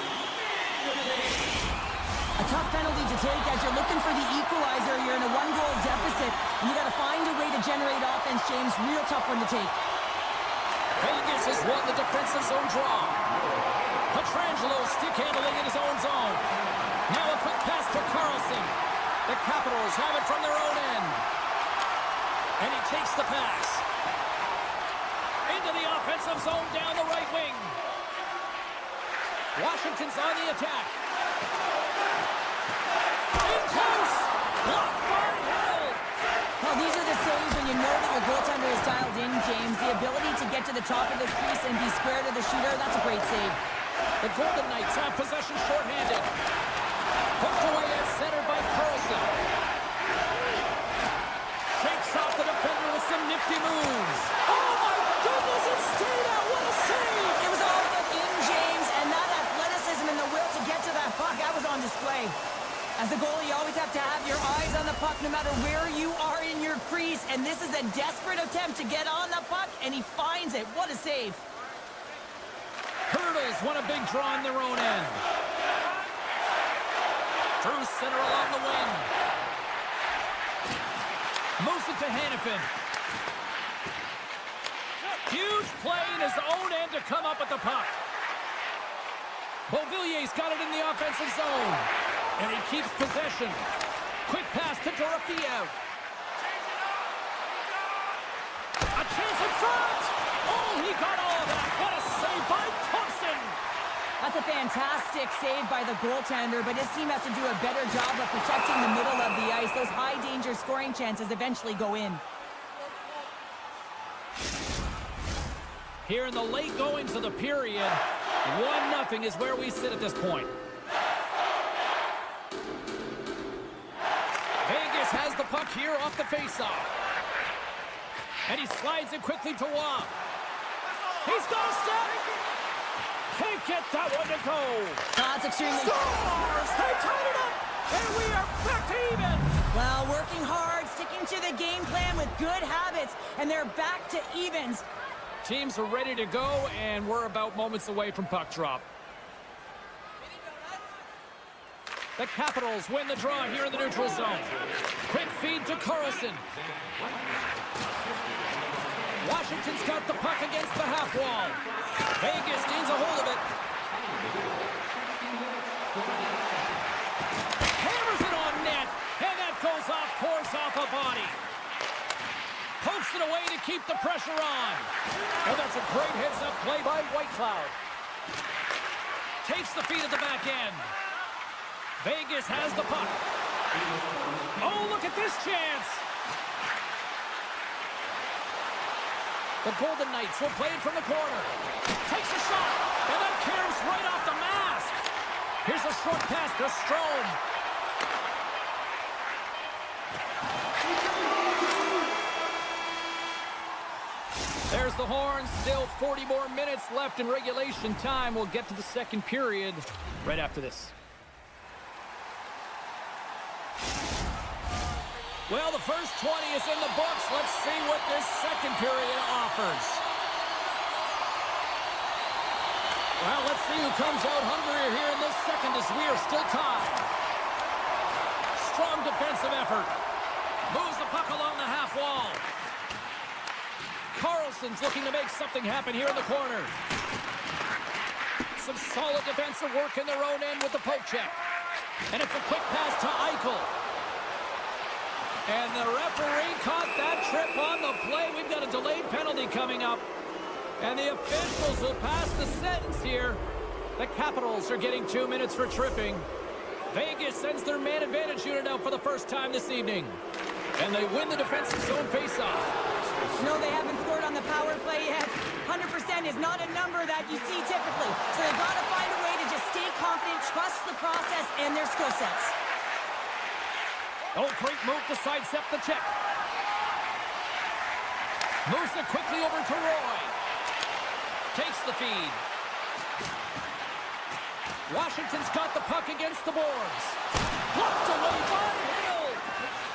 A tough penalty to take as you're looking for the equalizer. You're in a 1-goal deficit, and you got to find a way to generate offense, James. Real tough one to take. Vegas has won the defensive zone draw. Pietrangelo stick handling in his own zone. Now a quick pass to Carlson. The Capitals have it from their own end. And he takes the pass. Into the offensive zone down the right wing. Washington's on the attack. In close. Blocked by Hill. Well, these are the saves when you know that your goaltender is dialed in, James. The ability to get to the top of the crease and be square to the shooter, that's a great save. The Golden Knights have possession shorthanded. Hooked away at center by Carlson. Shakes off the defender with some nifty moves. Oh my goodness, it stayed out. What a save! It was all but in, James, and that athleticism and the will to get to that puck, that was on display. As a goalie, you always have to have your eyes on the puck no matter where you are in your crease, and this is a desperate attempt to get on the puck, and he finds it. What a save. Hurdles won a big draw on their own end. Through center along the wing. Moves it to Hannafin. Huge play in his own end to come up with the puck. Beauvillier's got it in the offensive zone. And he keeps possession. Quick pass to Dorofeev. A chance in front! Oh, he got all of that. What a save by Thompson! That's a fantastic save by the goaltender, but his team has to do a better job of protecting the middle of the ice. Those high-danger scoring chances eventually go in. Here in the late goings of the period, 1-0 is where we sit at this point. Vegas has the puck here off the faceoff. And he slides it quickly to Wong. He's got a step. Can't get that one to go. That's extremely... Scores! They tied it up! And we are back to even! Well, working hard, sticking to the game plan with good habits, and they're back to evens. Teams are ready to go, and we're about moments away from puck drop. The Capitals win the draw here in the neutral zone. Quick feed to Carlson. Washington's got the puck against the half wall. Vegas gains a hold of it. Hammers it on net, and that goes off, pours off a body. Pokes it away to keep the pressure on. And that's a great heads-up play by Whitecloud. Takes the feed at the back end. Vegas has the puck. Oh, look at this chance. The Golden Knights will play it from the corner. Takes a shot, and that caroms right off the mask. Here's a short pass to Strome. There's the horn. Still 40 more minutes left in regulation time. We'll get to the second period right after this. Well, the first 20 is in the books. Let's see what this second period offers. Well, let's see who comes out hungrier here in this second as we are still tied. Strong defensive effort. Moves the puck along the half wall. Carlson's looking to make something happen here in the corner. Some solid defensive work in their own end with the poke check. And it's a quick pass to Eichel. And the referee caught that trip on the play. We've got a delayed penalty coming up. And the officials will pass the sentence here. The Capitals are getting 2 minutes for tripping. Vegas sends their man advantage unit out for the first time this evening. And they win the defensive zone faceoff. No, they haven't scored on the power play yet. 100% is not a number that you see typically. So they've got to find a way to just stay confident, trust the process and their skill sets. Oh, great move to sidestep the check. Moves it quickly over to Roy. Takes the feed. Washington's got the puck against the boards. Blocked away by Hill.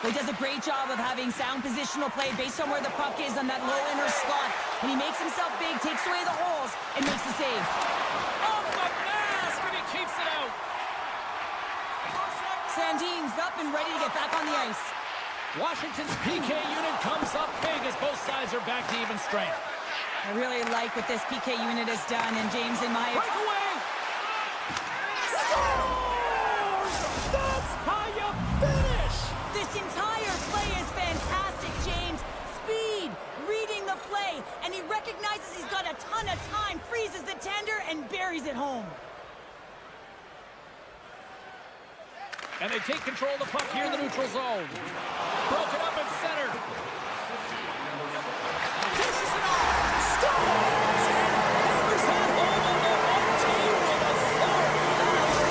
He does a great job of having sound positional play based on where the puck is on that low inner slot. And he makes himself big, takes away the holes, and makes the save. Off the mask, and he keeps it out. Sandin's up and ready to get back on the ice. Washington's PK unit comes up big as both sides are back to even strength. I really like what this PK unit has done, and James, in my... Breakaway! Scores! That's how you finish! This entire play is fantastic, James. Speed, reading the play, and he recognizes he's got a ton of time, freezes the tender, and buries it home. And they take control of the puck here in the neutral zone. Broken up and centered. Dishes it off. Scores! Hammers that home on the one team with authority.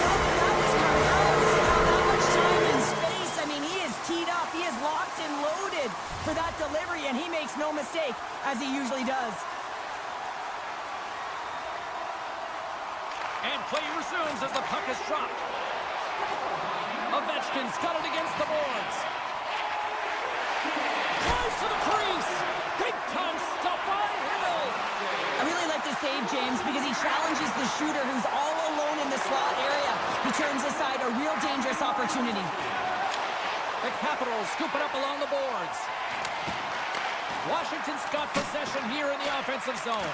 That was Kratos. He had that much time and space. I mean, he is teed up. He is locked and loaded for that delivery, and he makes no mistake, as he usually does. And play resumes as the puck is dropped. Ovechkin's got it against the boards. Drives to the crease. Big time stuff by Hill. I really like this save, James, because he challenges the shooter who's all alone in the slot area. He turns aside a real dangerous opportunity. The Capitals scoop it up along the boards. Washington's got possession here in the offensive zone.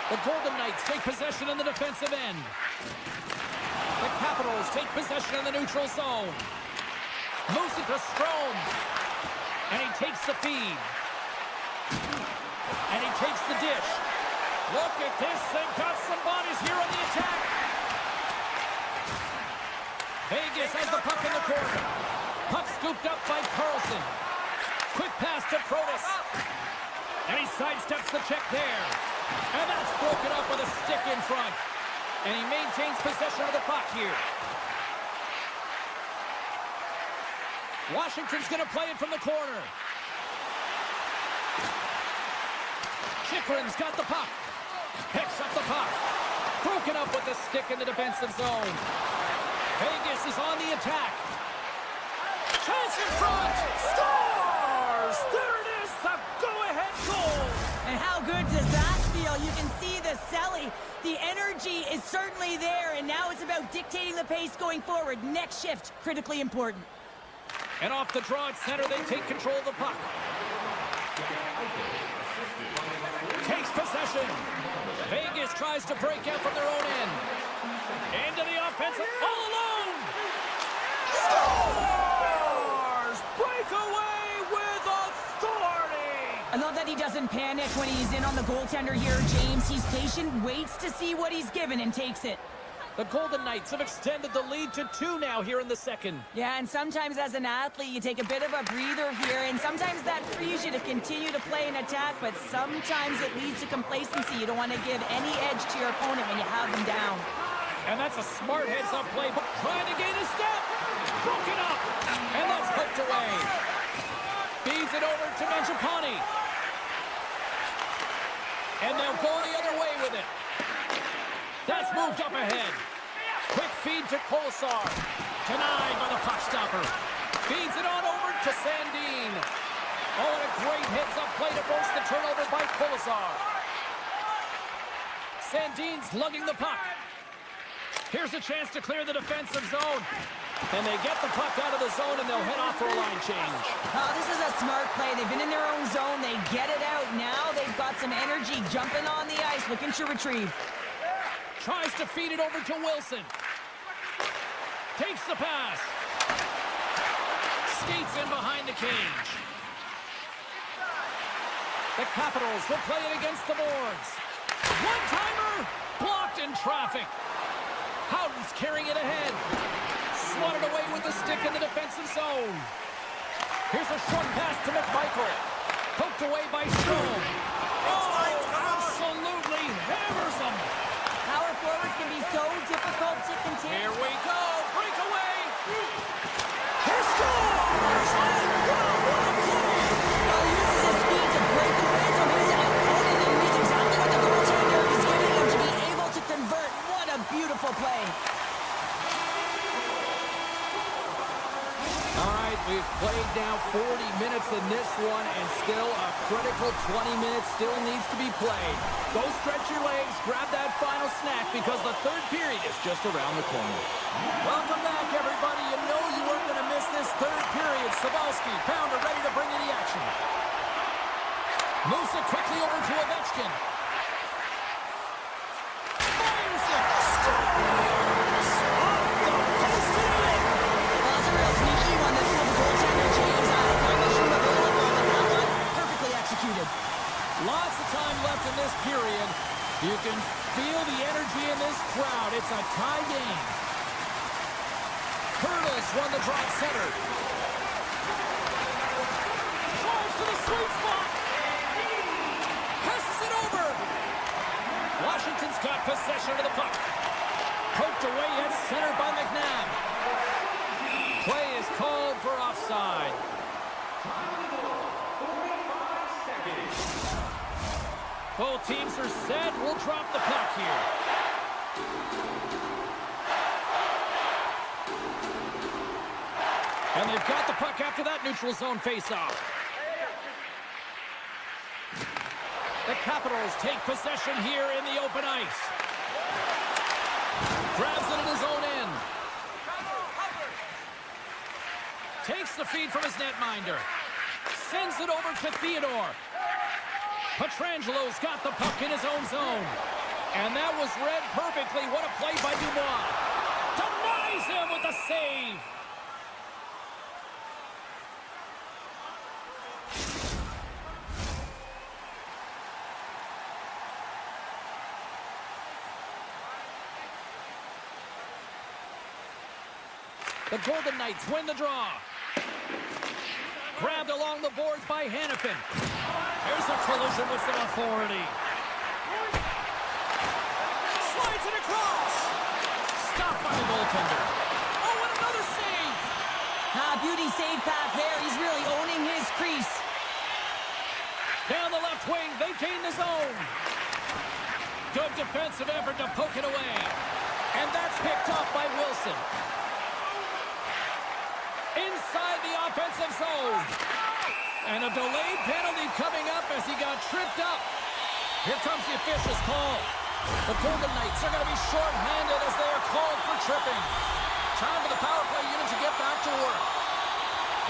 The Golden Knights take possession in the defensive end. The Capitals take possession in the neutral zone. Moves it to Strome. And he takes the feed. And he takes the dish. Look at this. They've got some bodies here on the attack. Vegas has the puck in the corner. Puck scooped up by Carlson. Quick pass to Kratos. And he sidesteps the check there. And that's broken up with a stick in front. And he maintains possession of the puck here. Washington's going to play it from the corner. Chychrun's got the puck. Picks up the puck. Broken up with the stick in the defensive zone. Vegas is on the attack. Chance in front. Scores! There it is, the go-ahead goal. And how good does that feel? You can see the celly. The energy is certainly there, and now it's about dictating the pace going forward. Next shift, critically important. And off the draw at center, they take control of the puck. Takes possession. Vegas tries to break out from their own end. Into the offensive, all alone. Scores! Breakaway with authority. I love that he doesn't panic when he's in on the goaltender here, James. He's patient, waits to see what he's given, and takes it. The Golden Knights have extended the lead to 2 now here in the second. Yeah, and sometimes as an athlete, you take a bit of a breather here, and sometimes that frees you to continue to play and attack, but sometimes it leads to complacency. You don't want to give any edge to your opponent when you have them down. And that's a smart heads-up play, but trying to gain a step. Broken up, and that's hooked away. Feeds it over to Mangiapane. And they'll go the other way with it. That's moved up ahead. Quick feed to Kolesar. Denied by the puck stopper. Feeds it on over to Sandin. Oh, and a great heads-up play to force the turnover by Kolesar. Sandin's lugging the puck. Here's a chance to clear the defensive zone. And they get the puck out of the zone, and they'll head off for a line change. Oh, this is a smart play. They've been in their own zone. They get it out. Now they've got some energy jumping on the ice, looking to retrieve. tries to feed it over to Wilson. Takes the pass. Skates in behind the cage. The Capitals will play it against the boards. One-timer, blocked in traffic. Howden's carrying it ahead. Swatted away with the stick in the defensive zone. Here's a short pass to McMichael. Poked away by Strom. Oh, absolutely hammers him. Power forwards can be so difficult to contain. Here we go. Breakaway. He scores! Oh, what a play! Well, he uses his speed to break away from his opponent and reads exactly what the goaltender is giving him to be able to convert. What a beautiful play. All right, we've played now 40 minutes in this one, and still a critical 20 minutes still needs to be played. Go stretch your legs, grab that final snack, because the third period is just around the corner. Welcome back, everybody. You know you weren't going to miss this third period. Sabalski, Pounder, ready to bring in the action. Moves it quickly over to Ovechkin. Fires it. Scores! Off the post and in. Well, it's a real sneaky one. This was the goaltender, James. I'm not sure what they're looking on that one. Perfectly executed. Lots of time left in this period. You can feel the energy in this crowd. It's a tie game. Hurdles won the drop center. Drives to the sweet spot. Passes it over. Washington's got possession of the puck. Poked away at center by McNabb. Play is called for offside. Both teams are set. We'll drop the puck here. And they've got the puck after that neutral zone faceoff. The Capitals take possession here in the open ice. Grabs it in his own end. Takes the feed from his netminder. Sends it over to Theodore. Petrangelo's got the puck in his own zone. And that was read perfectly. What a play by Dubois. Denies him with the save. The Golden Knights win the draw. Grabbed along the boards by Hannafin. There's a collision with some authority. Slides it across. Stopped by the goaltender. Oh, and another save. Beauty save path there. He's really owning his crease. Down the left wing, they gain the zone. Good defensive effort to poke it away. And that's picked up by Wilson. Inside the offensive zone. And a delayed penalty coming up as he got tripped up. Here comes the official's call. The Golden Knights are going to be short-handed as they are called for tripping. Time for the power play unit to get back to work.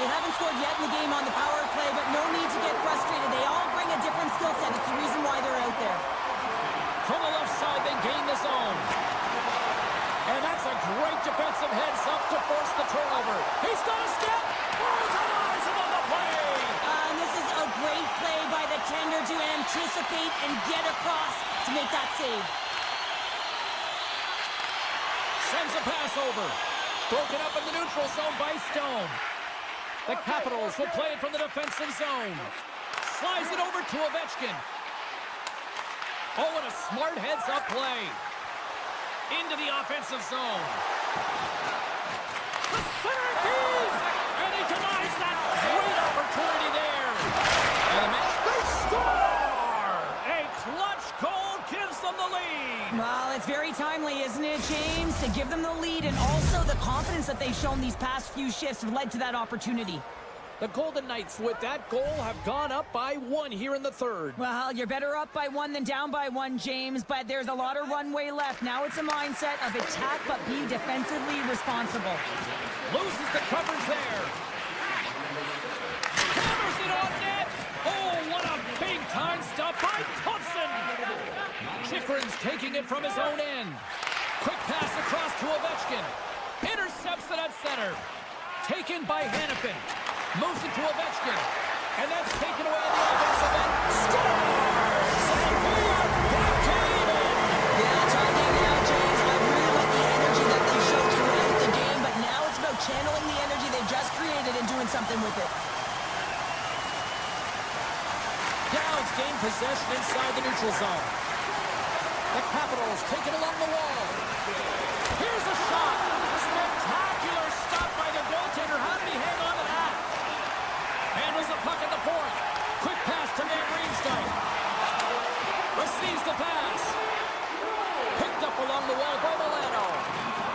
They haven't scored yet in the game on the power play, but no need to get frustrated. They all bring a different skill set. It's the reason why they're out there. From the left side, they gain the zone. And that's a great defensive heads-up to force the turnover. He's got a step. Oh, denies him on the play. And this is a great play by the tender to anticipate and get across to make that save. Sends a pass over. Broken up in the neutral zone by Stone. The Capitals will play it from the defensive zone. Slides it over to Ovechkin. Oh, what a smart heads-up play. Into the offensive zone. The center feed! And he denies that great opportunity there. And the match, they score! A clutch goal gives them the lead. Well, it's very timely, isn't it, James? To give them the lead, and also the confidence that they've shown these past few shifts have led to that opportunity. The Golden Knights, with that goal, have gone up by 1 here in the third. Well, you're better up by 1 than down by 1, James, but there's a lot of runway left. Now it's a mindset of attack, but be defensively responsible. Loses the coverage there. Hammers it on net. Oh, what a big-time stop by Thompson. Chipped Lindgren's taking it from his own end. Quick pass across to Ovechkin. Intercepts it at center. Taken by Hannafin. Moves it to Ovechkin. And that's taken away in the offensive end. Scores! And we are back to even! Yeah, talking now, James. I really like the energy that they showed throughout the game, but now it's about channeling the energy they just created and doing something with it. Downs gain possession inside the neutral zone. The Capitals take it along the wall. Here's a shot. Spectacular stop by the goaltender. How did he hang on to that? Handles the puck at the point. Quick pass to Van Riemsdyk. Receives the pass. Picked up along the wall by Milano.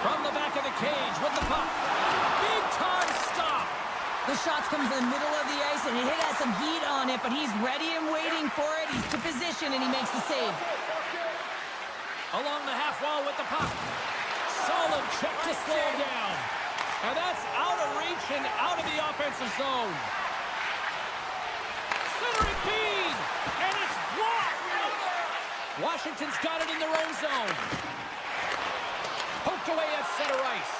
From the back of the cage with the puck. Big time stop. The shot comes in the middle of the ice, and it has some heat on it, but he's ready and waiting for it. He's to position, and he makes the save. Along the half wall with the puck. Solid check to slow him down. And that's out of reach and out of the offensive zone. Centering feed, and it's blocked. Washington's got it in their own zone. Poked away at center ice.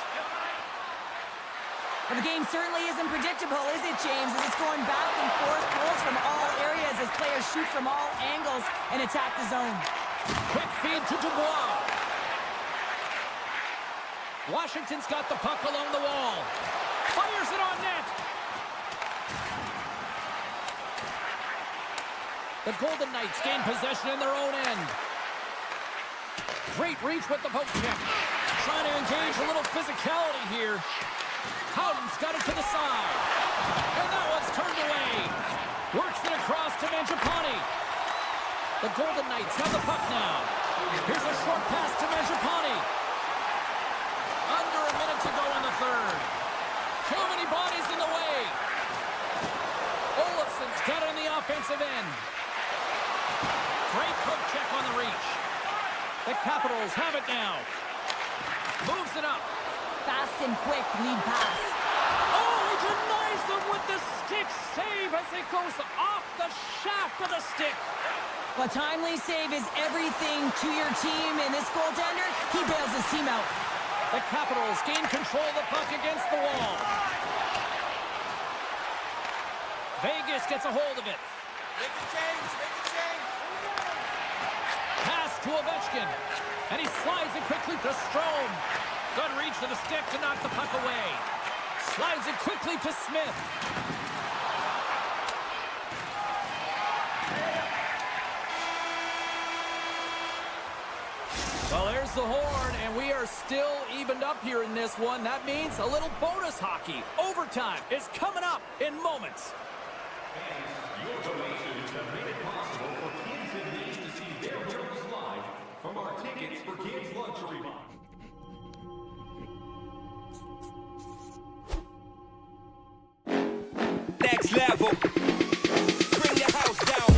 Well, the game certainly isn't predictable, is it, James? As it's going back and forth, goals from all areas as players shoot from all angles and attack the zone. Quick feed to Dubois. Washington's got the puck along the wall. Fires it on net. The Golden Knights gain possession in their own end. Great reach with the poke check. Trying to engage a little physicality here. Howden's got it to the side. And that one's turned away. Works it across to Mangiapane. The Golden Knights have the puck now. Here's a short pass to Mangiapane. Under a minute to go in the third. Too many bodies in the way. Olofsson's got it in the offensive end. Great poke check on the reach. The Capitals have it now. Moves it up. Fast and quick lead pass. Oh, he denies them with the stick save as it goes off the shaft of the stick. A timely save is everything to your team, and this goaltender, he bails his team out. The Capitals gain control of the puck against the wall. Vegas gets a hold of it. Make a change, make a change. Pass to Ovechkin. And he slides it quickly to Strome. Good reach to the stick to knock the puck away. Slides it quickly to Smith. Well, there's the horn, and we are still evened up here in this one. That means a little bonus hockey. Overtime is coming up in moments. Your donations have made it possible for kids in need to see their heroes live from our Tickets for Kids luxury box. Next level. Bring the house down.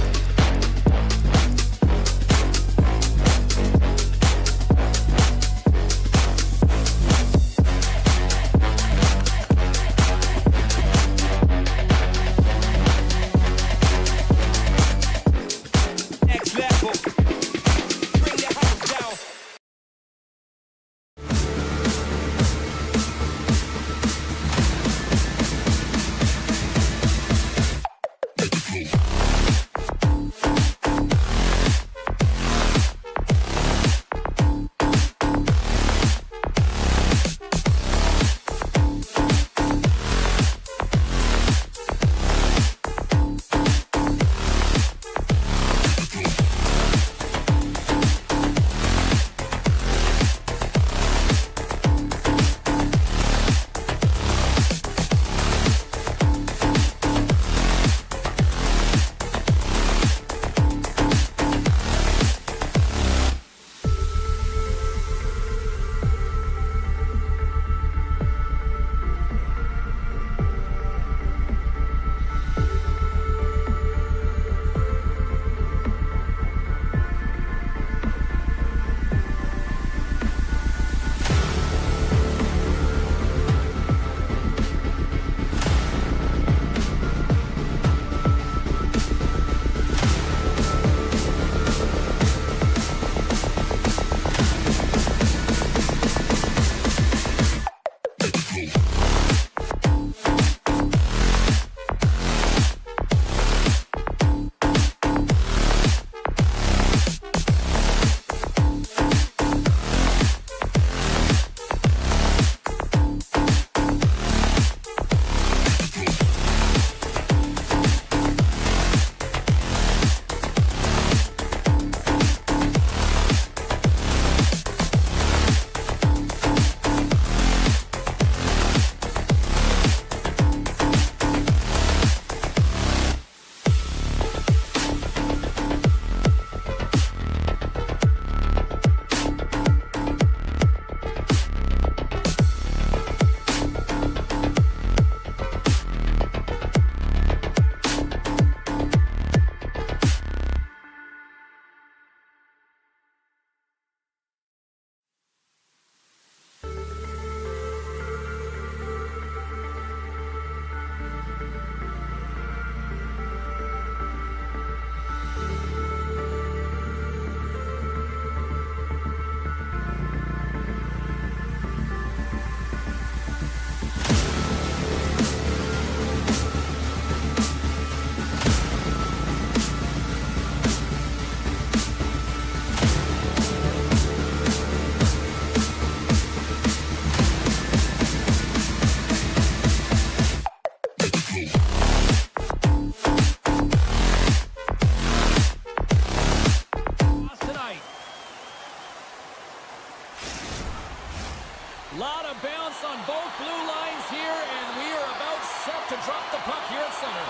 on both blue lines here, and we are about set to drop the puck here at center.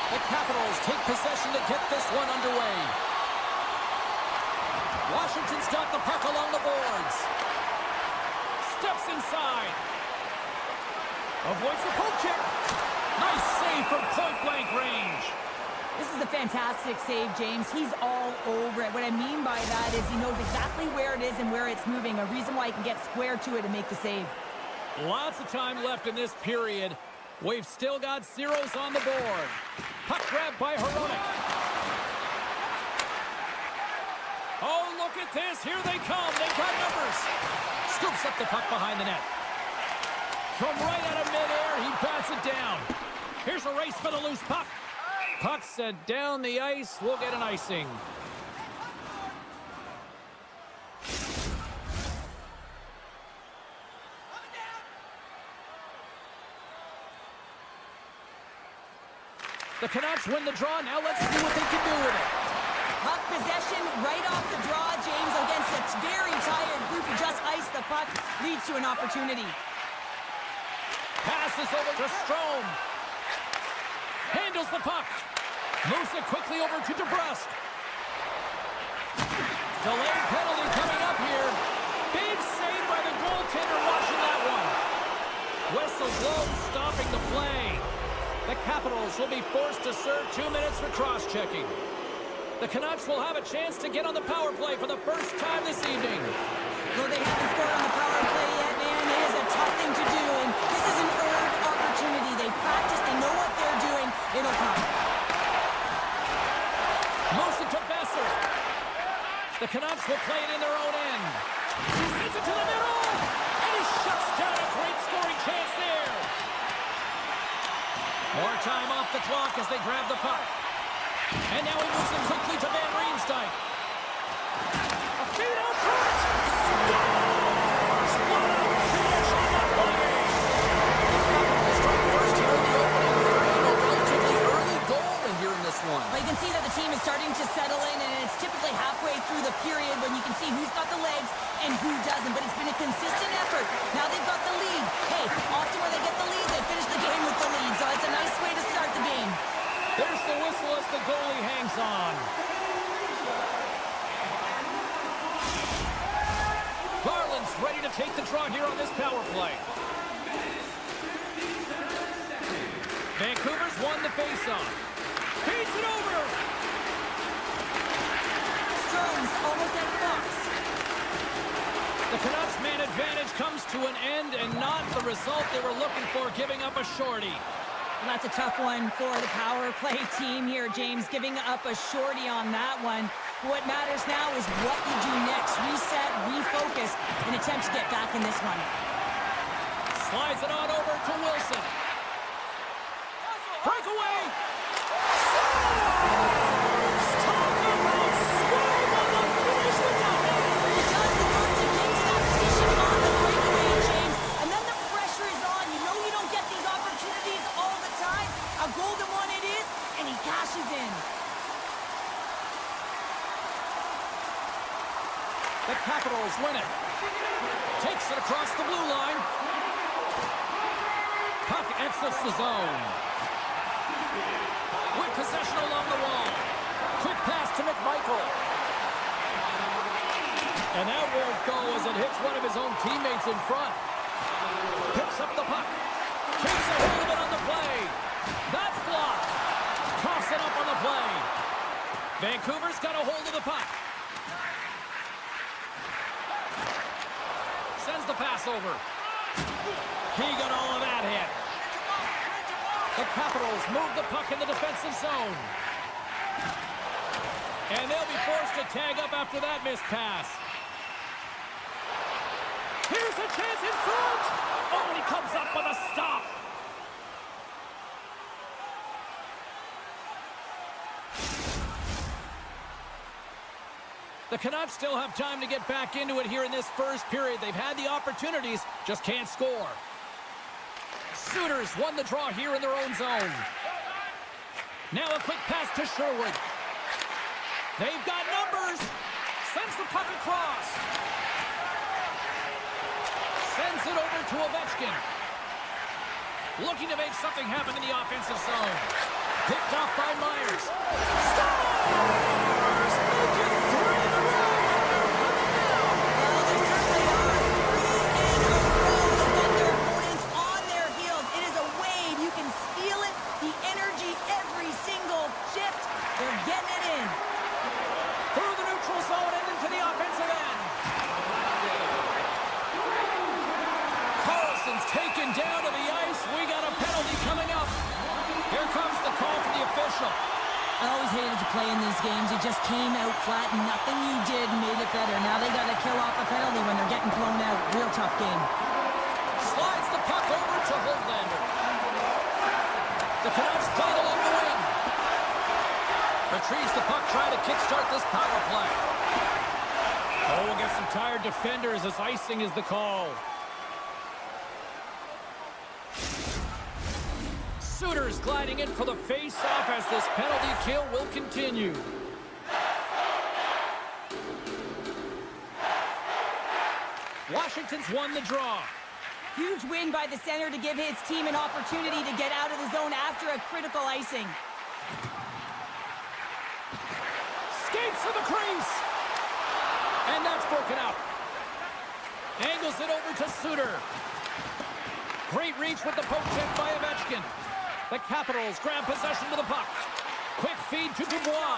The Capitals take possession to get this one underway. Washington's got the puck along the boards. Steps inside. Avoids the poke check. Nice save from point-blank range. This is a fantastic save, James. He's all over it. What I mean by that is he knows exactly where it is and where it's moving. A reason why he can get square to it and make the save. Lots of time left in this period. We've still got zeros on the board. Puck grab by Hronek. Oh, look at this. Here they come. They've got numbers. Scoops up the puck behind the net. From right out of midair, he bats it down. Here's a race for the loose puck. Puck sent down the ice. We'll get an icing. The Canucks win the draw. Now let's see what they can do with it. Puck possession right off the draw, James, against a very tired group who just iced the puck, leads to an opportunity. Passes over to Strome. Handles the puck. Moves it quickly over to DeBrusque. Delayed penalty coming up here. Big save by the goaltender watching that one. Whistle blows, stopping the play. The Capitals will be forced to serve 2 minutes for cross-checking. The Canucks will have a chance to get on the power play for the first time this evening. Well, they haven't scored on the power play yet, man. It is a tough thing to do, and this is an earned opportunity. They practice, they know what they're doing. It'll come. Moves it to Besser. The Canucks will play it in their own end. He sends it to the middle, and he shuts down a great scoring chance there. More time off the clock as they grab the puck. And now he moves it quickly to Van Riemsdyk. A feed out front. Scores! What a finish on the play! Strike first here in the opening frame. A relatively early goal here in this one. Well, you can see that the team is starting to settle in, and it's typically halfway through the period when you can see who's got the legs and who doesn't. But it's been a consistent effort. Now they've got the lead. Hey, often when they get the lead, they finish the game with the lead. So it's a nice way to start the game. There's the whistle as the goalie hangs on. Garland's ready to take the draw here on this power play. Vancouver's won the faceoff. Feeds it over. Strome's almost at box. The Canucks man advantage comes to an end and not the result they were looking for, giving up a shorty. Well, that's a tough one for the power play team here, James, giving up a shorty on that one. What matters now is what you do next. Reset, refocus, and attempt to get back in this one. Slides it on over to Wilson. Breakaway! Scores! Talk about swing on the finish with that one! He does the work to get to that position on the breakaway, James, and then the pressure is on. You know you don't get these opportunities all the time. A golden one it is, and he cashes in. The Capitals win it. Takes it across the blue line. Puck exits the zone. With possession along the wall. Quick pass to McMichael. And that won't go as it hits one of his own teammates in front. Picks up the puck. Takes a hold of it on the play. That's blocked. Coughs it up on the play. Vancouver's got a hold of the puck. Sends the pass over. He got all of that hit. The Capitals move the puck in the defensive zone. And they'll be forced to tag up after that missed pass. Here's a chance in front. Oh, and he comes up with a stop. The Canucks still have time to get back into it here in this first period. They've had the opportunities, just can't score. Sooners won the draw here in their own zone. Now a quick pass to Sherwood. They've got numbers. Sends the puck across. Sends it over to Ovechkin. Looking to make something happen in the offensive zone. Picked off by Myers. Stars! Make it 3 in a row. Well, they certainly are. 3 in a row. They've got their opponents on their heels. It is a wave. You can feel it. The energy every single shift. They're getting it in. Through the neutral zone and into the offensive end. Carlson's taken down to the ice. We got a penalty coming up. Here comes the call from the official. I always hated to play in these games. You just came out flat and nothing you did made it better. Now they got to kill off a penalty when they're getting blown out. Real tough game. Slides the puck over to Holtlander. The Canucks played along the wing. Retrieves the puck, trying to kickstart this power play. Oh, we'll get some tired defenders as icing is the call. Suter's gliding in for the face-off as this penalty kill will continue. Washington's won the draw. Huge win by the center to give his team an opportunity to get out of the zone after a critical icing. Skates to the crease. And that's broken up. Angles it over to Suter. Great reach with the poke check by Ovechkin. The Capitals grab possession with the puck. Quick feed to Dubois.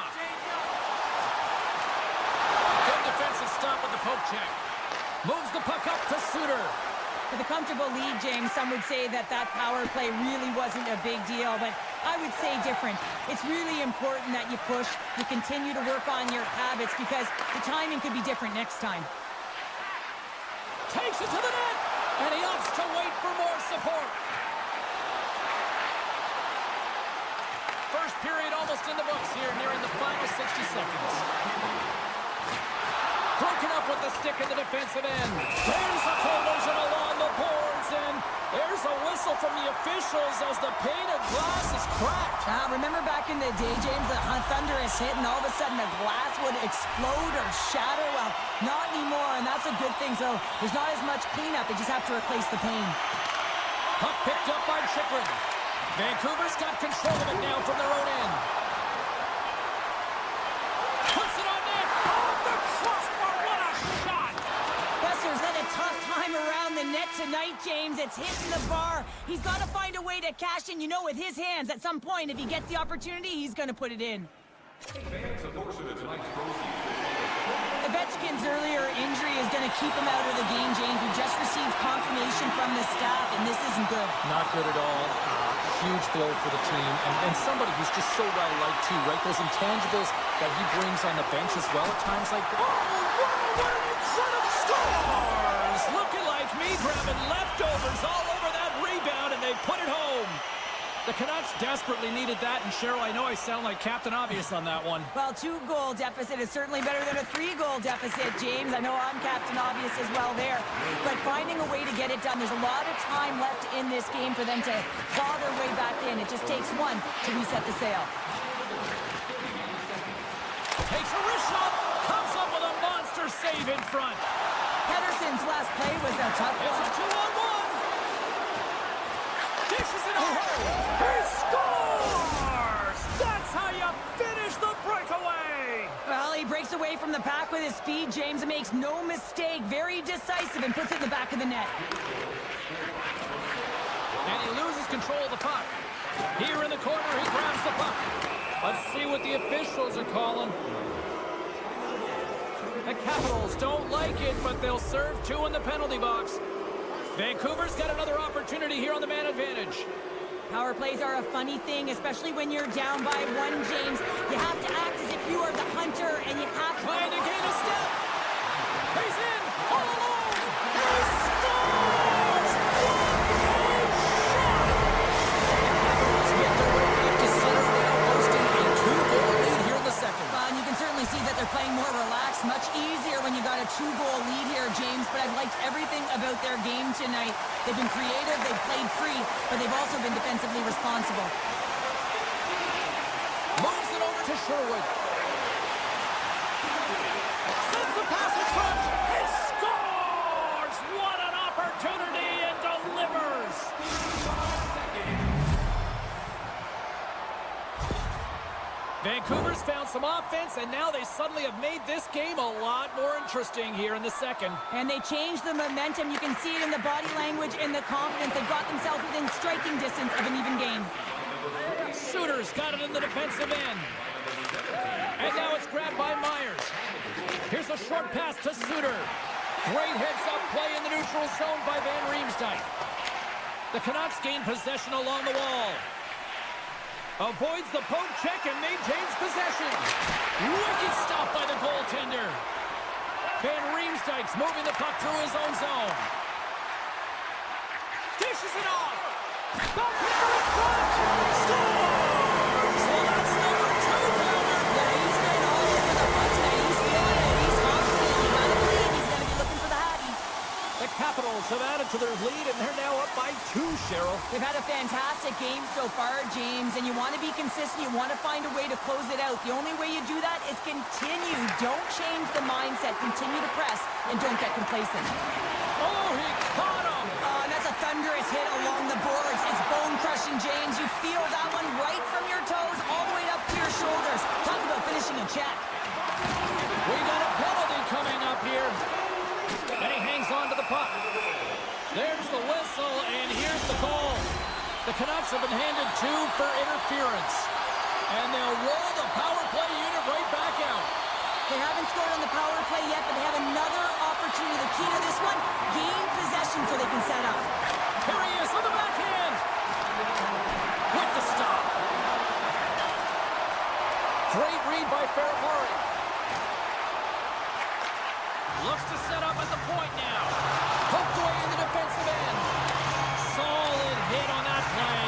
Good defensive stop with the poke check. Moves the puck up to Suter. With a comfortable lead, James, some would say that power play really wasn't a big deal, but I would say different. It's really important that you push, you continue to work on your habits because the timing could be different next time. Takes it to the net, and he opts to wait for more support. First period almost in the books here, nearing the final 60 seconds. Broken up with the stick in the defensive end. There's a collision along the boards, and there's a whistle from the officials as the pane of glass is cracked. Remember back in the day, James, the thunderous hit and all of a sudden the glass would explode or shatter? Well, not anymore, and that's a good thing. So there's not as much cleanup. They just have to replace the pane. Puck picked up by Chychrun. Vancouver's got control of it now from their own end. Puts it on net. Oh, the crossbar. What a shot. Besser's had a tough time around the net tonight, James. It's hitting the bar. He's got to find a way to cash in, you know, with his hands. At some point, if he gets the opportunity, he's going to put it in. Fans, a portion of tonight's proceeds. Ovechkin's earlier injury is going to keep him out of the game, James. We just received confirmation from the staff, and this isn't good. Not good at all. Huge blow for the team, and somebody who's just so well-liked too, right? Those intangibles that he brings on the bench as well at times like that. Oh, wow, what an incredible Stars! Looking like me, grabbing leftovers all over that rebound, and they put it home. The Canucks desperately needed that, and Cheryl, I know I sound like Captain Obvious on that one. Well, 2-goal deficit is certainly better than a 3-goal deficit, James. I know I'm Captain Obvious as well there. But finding a way to get it done, there's a lot of time left in this game for them to claw their way back in. It just takes one to reset the sail. Takes a wrist shot, comes up with a monster save in front. Pedersen's last play was a tough one. It's a 2-on-1. Dishes it over. He scores! That's how you finish the breakaway. Well, he breaks away from the pack with his speed, James, and makes no mistake. Very decisive and puts it in the back of the net. And he loses control of the puck. Here in the corner, he grabs the puck. Let's see what the officials are calling. The Capitals don't like it, but they'll serve 2 in the penalty box. Vancouver's got another opportunity here on the man advantage. Power plays are a funny thing, especially when you're down by 1, James. You have to act as if you are the hunter, and you have to... Trying to gain a step. He's in, all alone. He scores! Capitals make their way back to center now, posting a 2-goal lead here in the second. And you can certainly see that they're playing more relaxed, much easier when you got a 2-goal lead here, James. But I've liked everything about their game tonight. They've been creative, they've played free, but they've also been defensively responsible. Moves it over to Sherwood. Sends the pass in front. He scores! What an opportunity! some offense, and now they suddenly have made this game a lot more interesting here in the second. And they changed the momentum. You can see it in the body language and the confidence. They've got themselves within striking distance of an even game. Suter's got it in the defensive end. And now it's grabbed by Myers. Here's a short pass to Suter. Great heads-up play in the neutral zone by Van Riemsdyk. The Canucks gain possession along the wall. Avoids the poke check and maintains possession. Wicked stop by the goaltender. Van Riemsdyk's moving the puck through his own zone. Dishes it off. Vancouver in front. Scores! Well, that's number 2, Pounder. Yeah, he's been all over the puck tonight. He's feeling it. He's confident. You gotta believe he's gonna be looking for the Hattie. The Capitals have added to their lead, and they're now up by 2, Cheryl. They've had a fantastic game so far, James, and you want to be consistent. You want to find a way to close it out. The only way you do that is continue. Don't change the mindset. Continue to press, and don't get complacent. Oh, he caught him! And that's a thunderous hit along the boards. It's bone-crushing, James. You feel that one right from your toes all the way up to your shoulders. Talk about finishing a check. We got a penalty coming up here. And he hangs on to the puck. There's the whistle, and here's the call. The Canucks have been handed 2 for interference. And they'll roll the power play unit right back out. They haven't scored on the power play yet, but they have another opportunity. The key to this one, gain possession so they can set up. Here he is on the backhand. With the stop. Great read by Ferrari. Looks to set up at the point now. Poked away in the defensive end. Solid hit on that play.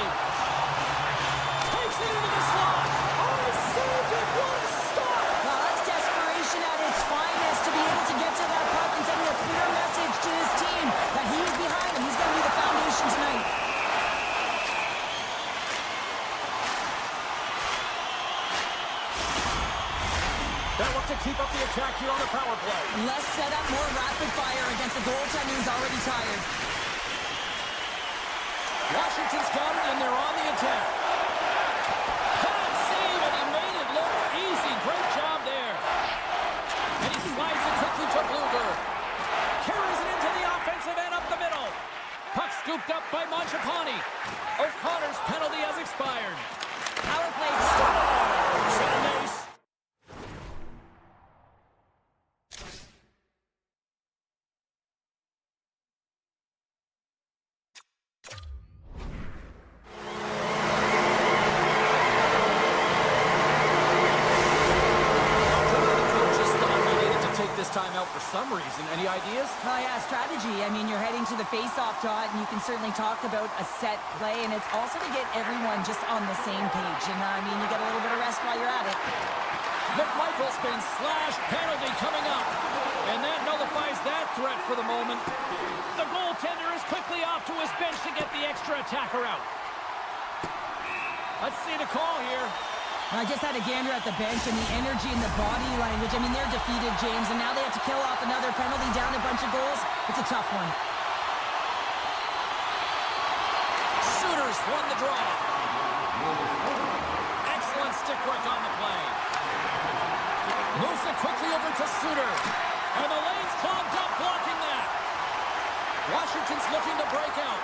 Takes it into the slot. Oh, he saved it. What a stop. Well, that's desperation at its finest to be able to get to that puck and send a clear message to his team that he's behind him. He's going to be the foundation tonight. They'll look to keep up the attack here on the power play. Less setup, more rapid fire against a goaltender who's already tired. Washington's got it, and they're on the attack. Bad save, and he made it look easy. Great job there. And he slides it quickly to Blueberg. Carries it into the offensive end up the middle. Puck scooped up by Mangiapane. O'Connor's penalty has expired. Power play. Scores! And they time out for some reason. Any ideas? Oh, yeah, strategy. I mean, you're heading to the face-off dot, and you can certainly talk about a set play, and it's also to get everyone just on the same page. And, I mean, you get a little bit of rest while you're at it. McMichael's been slashed. Penalty coming up. And that nullifies that threat for the moment. The goaltender is quickly off to his bench to get the extra attacker out. Let's see the call here. I just had a gander at the bench, and the energy and the body language. I mean, they're defeated, James, and now they have to kill off another penalty, down a bunch of goals. It's a tough one. Suter's won the draw. Excellent stick work on the play. Moves it quickly over to Suter. And the lane's clogged up, blocking that. Washington's looking to break out.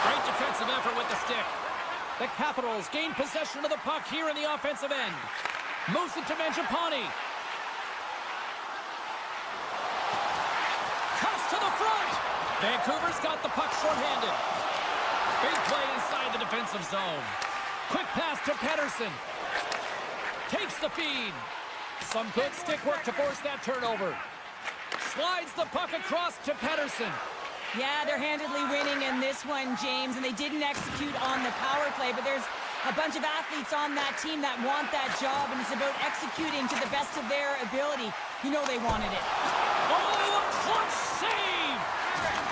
Great defensive effort with the stick. The Capitals gain possession of the puck here in the offensive end. Moves it to Mangiapane. Cuts to the front. Vancouver's got the puck shorthanded. Big play inside the defensive zone. Quick pass to Pettersson. Takes the feed. Some good stick work to force that turnover. Slides the puck across to Pettersson. Yeah, they're handedly winning in this one, James, and they didn't execute on the power play, but there's a bunch of athletes on that team that want that job, and it's about executing to the best of their ability. You know they wanted it. Oh, a clutch save!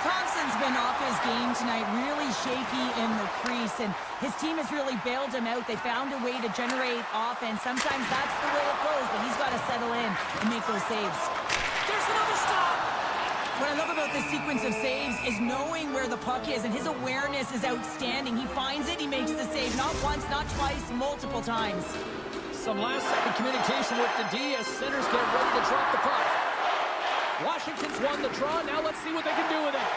Thompson's been off his game tonight, really shaky in the crease, and his team has really bailed him out. They found a way to generate offense. Sometimes that's the way it goes, but he's got to settle in and make those saves. There's another stop! What I love about this sequence of saves is knowing where the puck is, and his awareness is outstanding. He finds it, he makes the save. Not once, not twice, multiple times. Some last-second communication with the D as centers get ready to drop the puck. Washington's won the draw. Now let's see what they can do with it.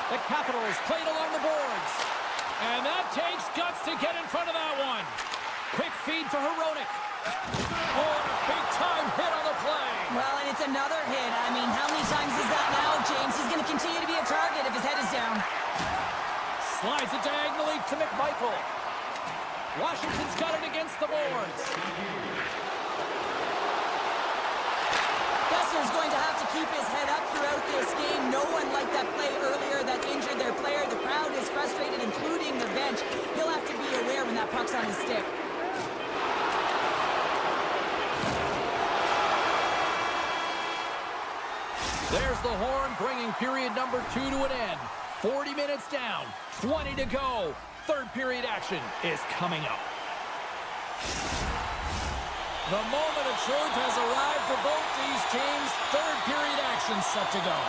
The Capitals played along the boards. And that takes guts to get in front of that one. Quick feed for Hronek. Oh, and a big-time hit on the play. Well, and it's another hit. I mean, how many times is that now, James? He's going to continue to be a target if his head is down. Slides it diagonally to McMichael. Washington's got it against the boards. Besser's going to have to keep his head up throughout this game. No one liked that play earlier that injured their player. The crowd is frustrated, including the bench. He'll have to be aware when that puck's on his stick. There's the horn, bringing period number 2 to an end. 40 minutes down, 20 to go. Third period action is coming up. The moment of truth has arrived for both these teams. Third period action set to go.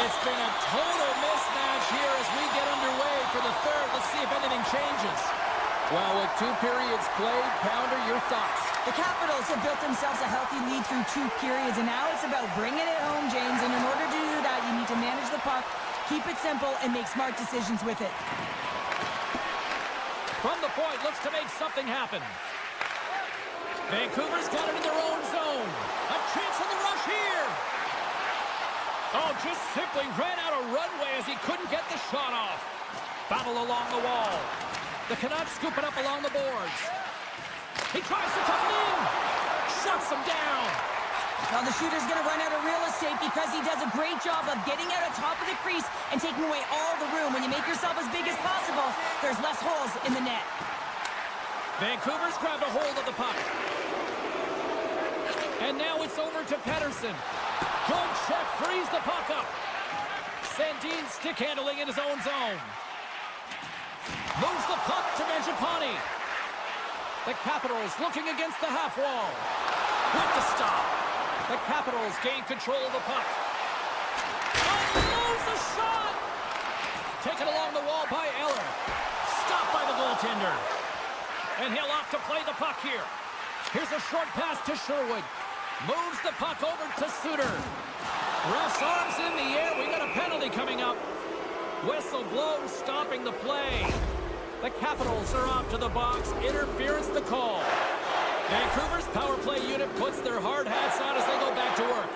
It's been a total mismatch here as we get underway for the third. Let's see if anything changes. Well, with 2 periods played, Pounder, your thoughts? The Capitals have built themselves a healthy lead through 2 periods, and now it's about bringing it home, James. And in order to do that, you need to manage the puck, keep it simple, and make smart decisions with it. From the point, looks to make something happen. Vancouver's got it in their own zone. A chance on the rush here. Oh, just simply ran out of runway as he couldn't get the shot off. Battle along the wall. The Canucks scoop it up along the boards. He tries to tuck it in. Shuts him down. Well, the shooter's going to run out of real estate because he does a great job of getting out on top of the crease and taking away all the room. When you make yourself as big as possible, there's less holes in the net. Vancouver's grabbed a hold of the puck. And now it's over to Pettersson. Good check, frees the puck up. Sandin stick handling in his own zone. Moves the puck to Mangiapane. The Capitals looking against the half wall. With the stop. The Capitals gain control of the puck. Unloads the shot! Taken along the wall by Eller. Stopped by the goaltender. And he'll opt to play the puck here. Here's a short pass to Sherwood. Moves the puck over to Suter. Ref's arms in the air. We got a penalty coming up. Whistle blown, stopping the play. The Capitals are off to the box. Interference the call. Vancouver's power play unit puts their hard hats on as they go back to work.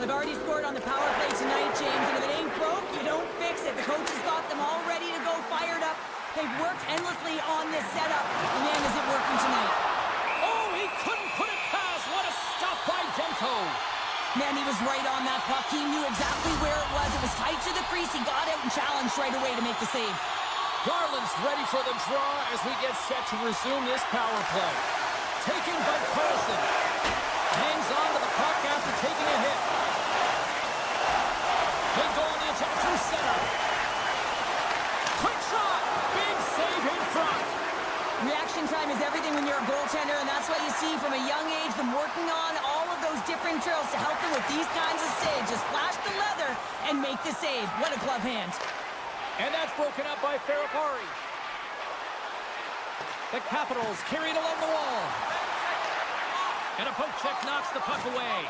They've already scored on the power play tonight, James, and if it ain't broke, you don't fix it. The coach has got them all ready to go, fired up. They've worked endlessly on this setup, and man, is it working tonight. Oh, he couldn't put it past. What a stop by Demko. Man, he was right on that puck. He knew exactly where it was. It was tight to the crease. He got out and challenged right away to make the save. Garland's ready for the draw as we get set to resume this power play. Taken by Carlson. Hangs on to the puck after taking a hit. They go on the attack through center. Quick shot. Big save in front. Reaction time is everything when you're a goaltender, and that's why you see from a young age them working on all of those different drills to help them with these kinds of saves. Just flash the leather and make the save. What a glove hand. And that's broken up by Ferrapari. The Capitals carried along the wall. And a poke check knocks the puck away.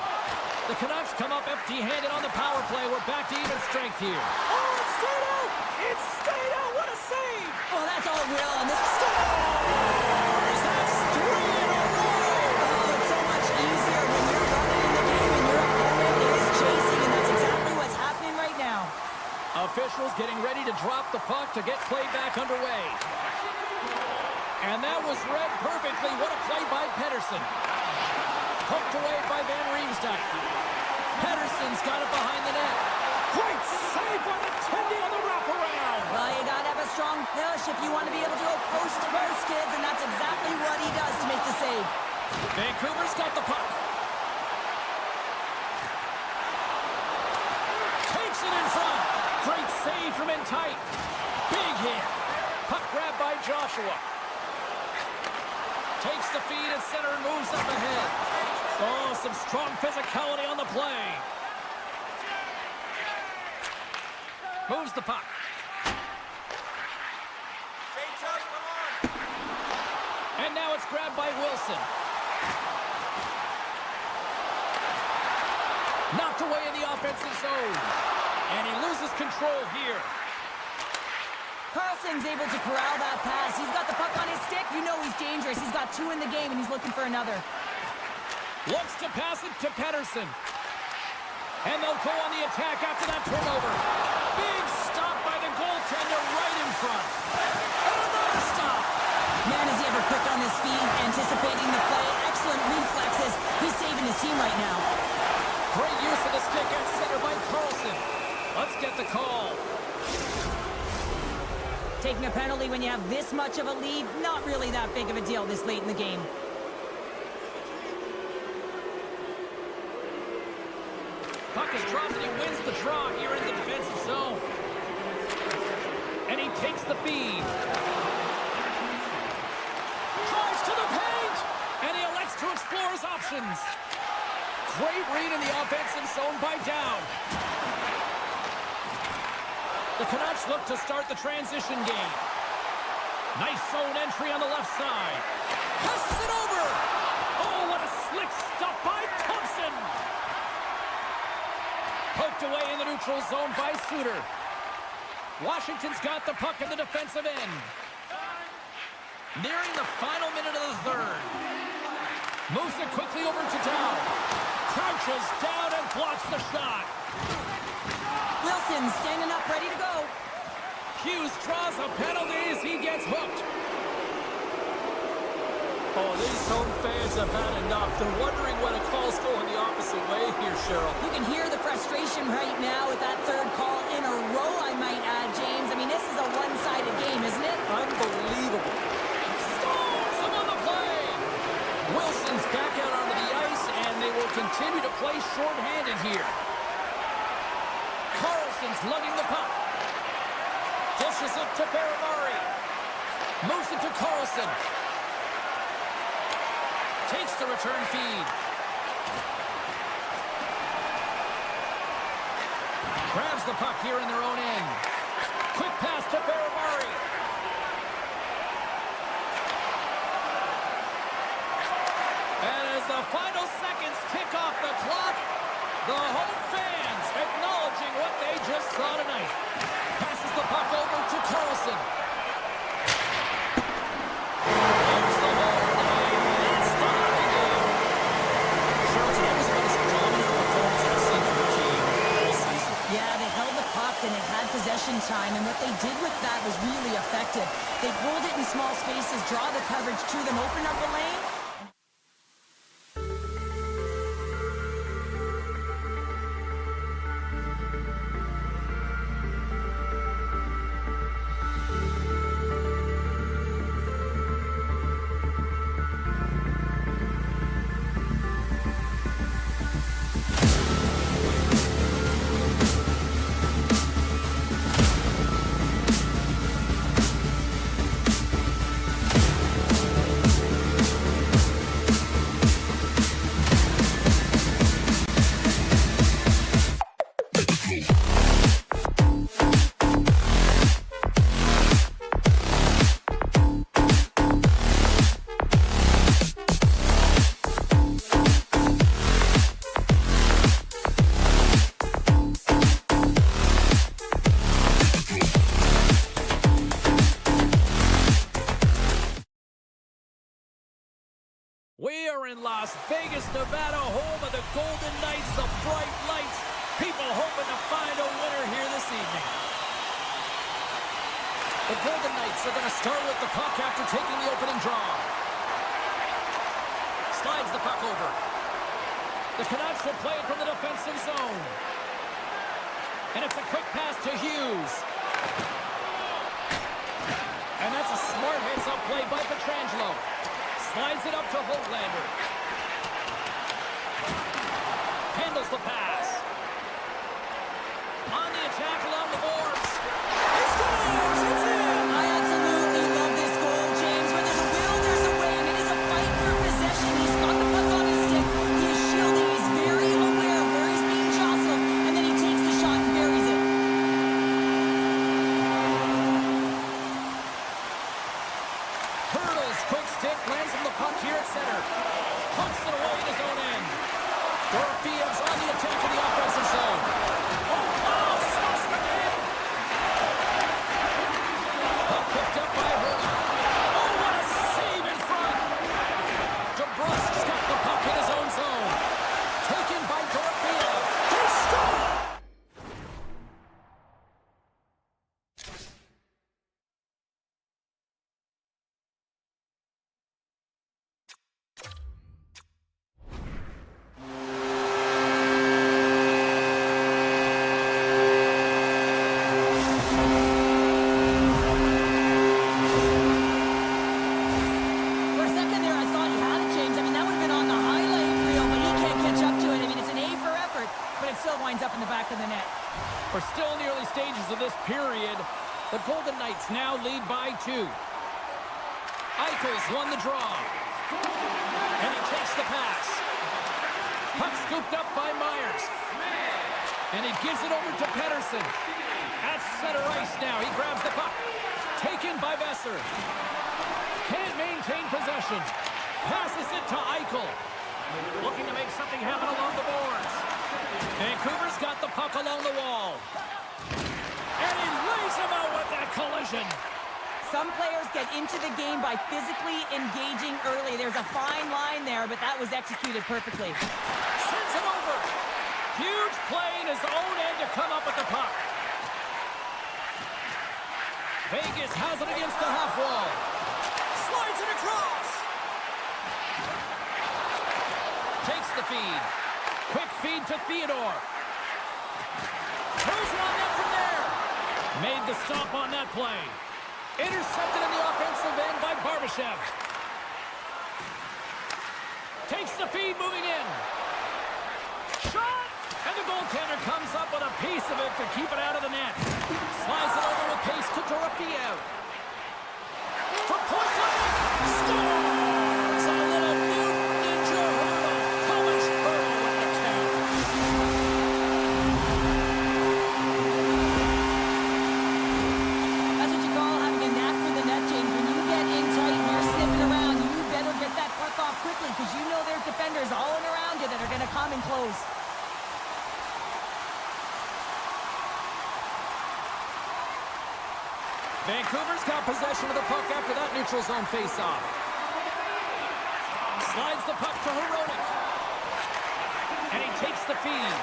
The Canucks come up empty-handed on the power play. We're back to even strength here. Oh, it stayed out! It stayed out! What a save! Oh, that's all real, and this Scores! That's 3 in a row! Oh, it's so much easier when you're running in the game and your opponent is chasing, and that's exactly what's happening right now. Officials getting ready to drop the puck to get play back underway. And that was read perfectly. What a play by Pettersson. Poked away by Van Riemsdyk. Pettersson's got it behind the net. Great save by the Tendy on the wraparound. Well, you got to have a strong push if you want to be able to go post-to-post, kids, and that's exactly what he does to make the save. Vancouver's got the puck. Takes it in front. Great save from in tight. Big hit. Puck grabbed by Joshua. Takes the feed at center and moves up ahead. Oh, some strong physicality on the play. Moves the puck. And now it's grabbed by Wilson. Knocked away in the offensive zone. And he loses control here. Carlson's able to corral that pass. He's got the puck on his stick. You know he's dangerous. He's got 2 in the game, and he's looking for another. Looks to pass it to Pettersson. And they'll go on the attack after that turnover. Big stop by the goaltender right in front. And another stop. Man, is he ever quick on his feet, anticipating the play. Excellent reflexes. He's saving his team right now. Great use of the stick at center by Carlson. Let's get the call. Taking a penalty when you have this much of a lead, not really that big of a deal this late in the game. Puck is dropped and he wins the draw here in the defensive zone. And he takes the feed. Drives to the paint! And he elects to explore his options. Great read in the offensive zone by Down. The Canucks look to start the transition game. Nice zone entry on the left side. Passes it over! Oh, what a slick stop by Thompson! Poked away in the neutral zone by Suter. Washington's got the puck in the defensive end. Nearing the final minute of the third. Moves it quickly over to Down. Crouches down and blocks the shot. Wilson standing up, ready to go. Hughes draws a penalty as he gets hooked. Oh, these home fans have had enough. They're wondering when a call's going the opposite way here, Cheryl. You can hear the frustration right now with that third call in a row, I might add, James. I mean, this is a one-sided game, isn't it? Unbelievable. Stones him on the play. Wilson's back out onto the ice, and they will continue to play shorthanded here. Carlson's lugging the puck. Dishes it to Baramari. Moves it to Carlson. Takes the return feed. Grabs the puck here in their own end. Quick pass to Baramari. And as the final seconds tick off the clock, the home fans acknowledging what they just saw tonight. Passes the puck over to Carlson. There's the horn, and it's the hockey game. Charles, that was the most dominant performance I've seen from the team all season. Yeah, they held the puck and it had possession time, and what they did with that was really effective. They pulled it in small spaces, draw the coverage to them, open up a lane. We are in Las Vegas, Nevada, home of the Golden Knights, the bright lights. People hoping to find a winner here this evening. The Golden Knights are going to start with the puck after taking the opening draw. Slides the puck over. The Canucks will play it from the defensive zone. And it's a quick pass to Hughes. And that's a smart heads-up play by Pietrangelo. Slides it up to Hoglander. Handles the pass. On the attack along the boards. He scores! It's in! I absolutely love this goal, James. Where there's a will, there's a way, and it is a up in the back of the net. We're still in the early stages of this period. The Golden Knights now lead by 2. Eichel's won the draw. And he takes the pass. Puck scooped up by Myers. And he gives it over to Pettersson. At center ice now. He grabs the puck. Taken by Besser. Can't maintain possession. Passes it to Eichel. Looking to make something happen along the boards. Vancouver's got the puck along the wall. And he lays him out with that collision. Some players get into the game by physically engaging early. There's a fine line there, but that was executed perfectly. Sends it over. Huge play in his own end to come up with the puck. Vegas has it against the half wall. Slides it across. Takes the feed. Quick feed to Theodore. Throws it on net from there. Made the stop on that play. Intercepted in the offensive end by Barbashev. Takes the feed, moving in. Shot! And the goaltender comes up with a piece of it to keep it out of the net. Slides it over with pace to Dorofeev. For point blank! Scores! A little Newton Ninja Hurdle. Thomas Hurdle with the count. That's what you call having a knack for the net, James. When you get in tight and you're sniffing around, you better get that puck off quickly because you know there's defenders all in around you that are going to come and close. Vancouver's got possession of the puck after that neutral zone faceoff. Slides the puck to Hronek. And he takes the feed.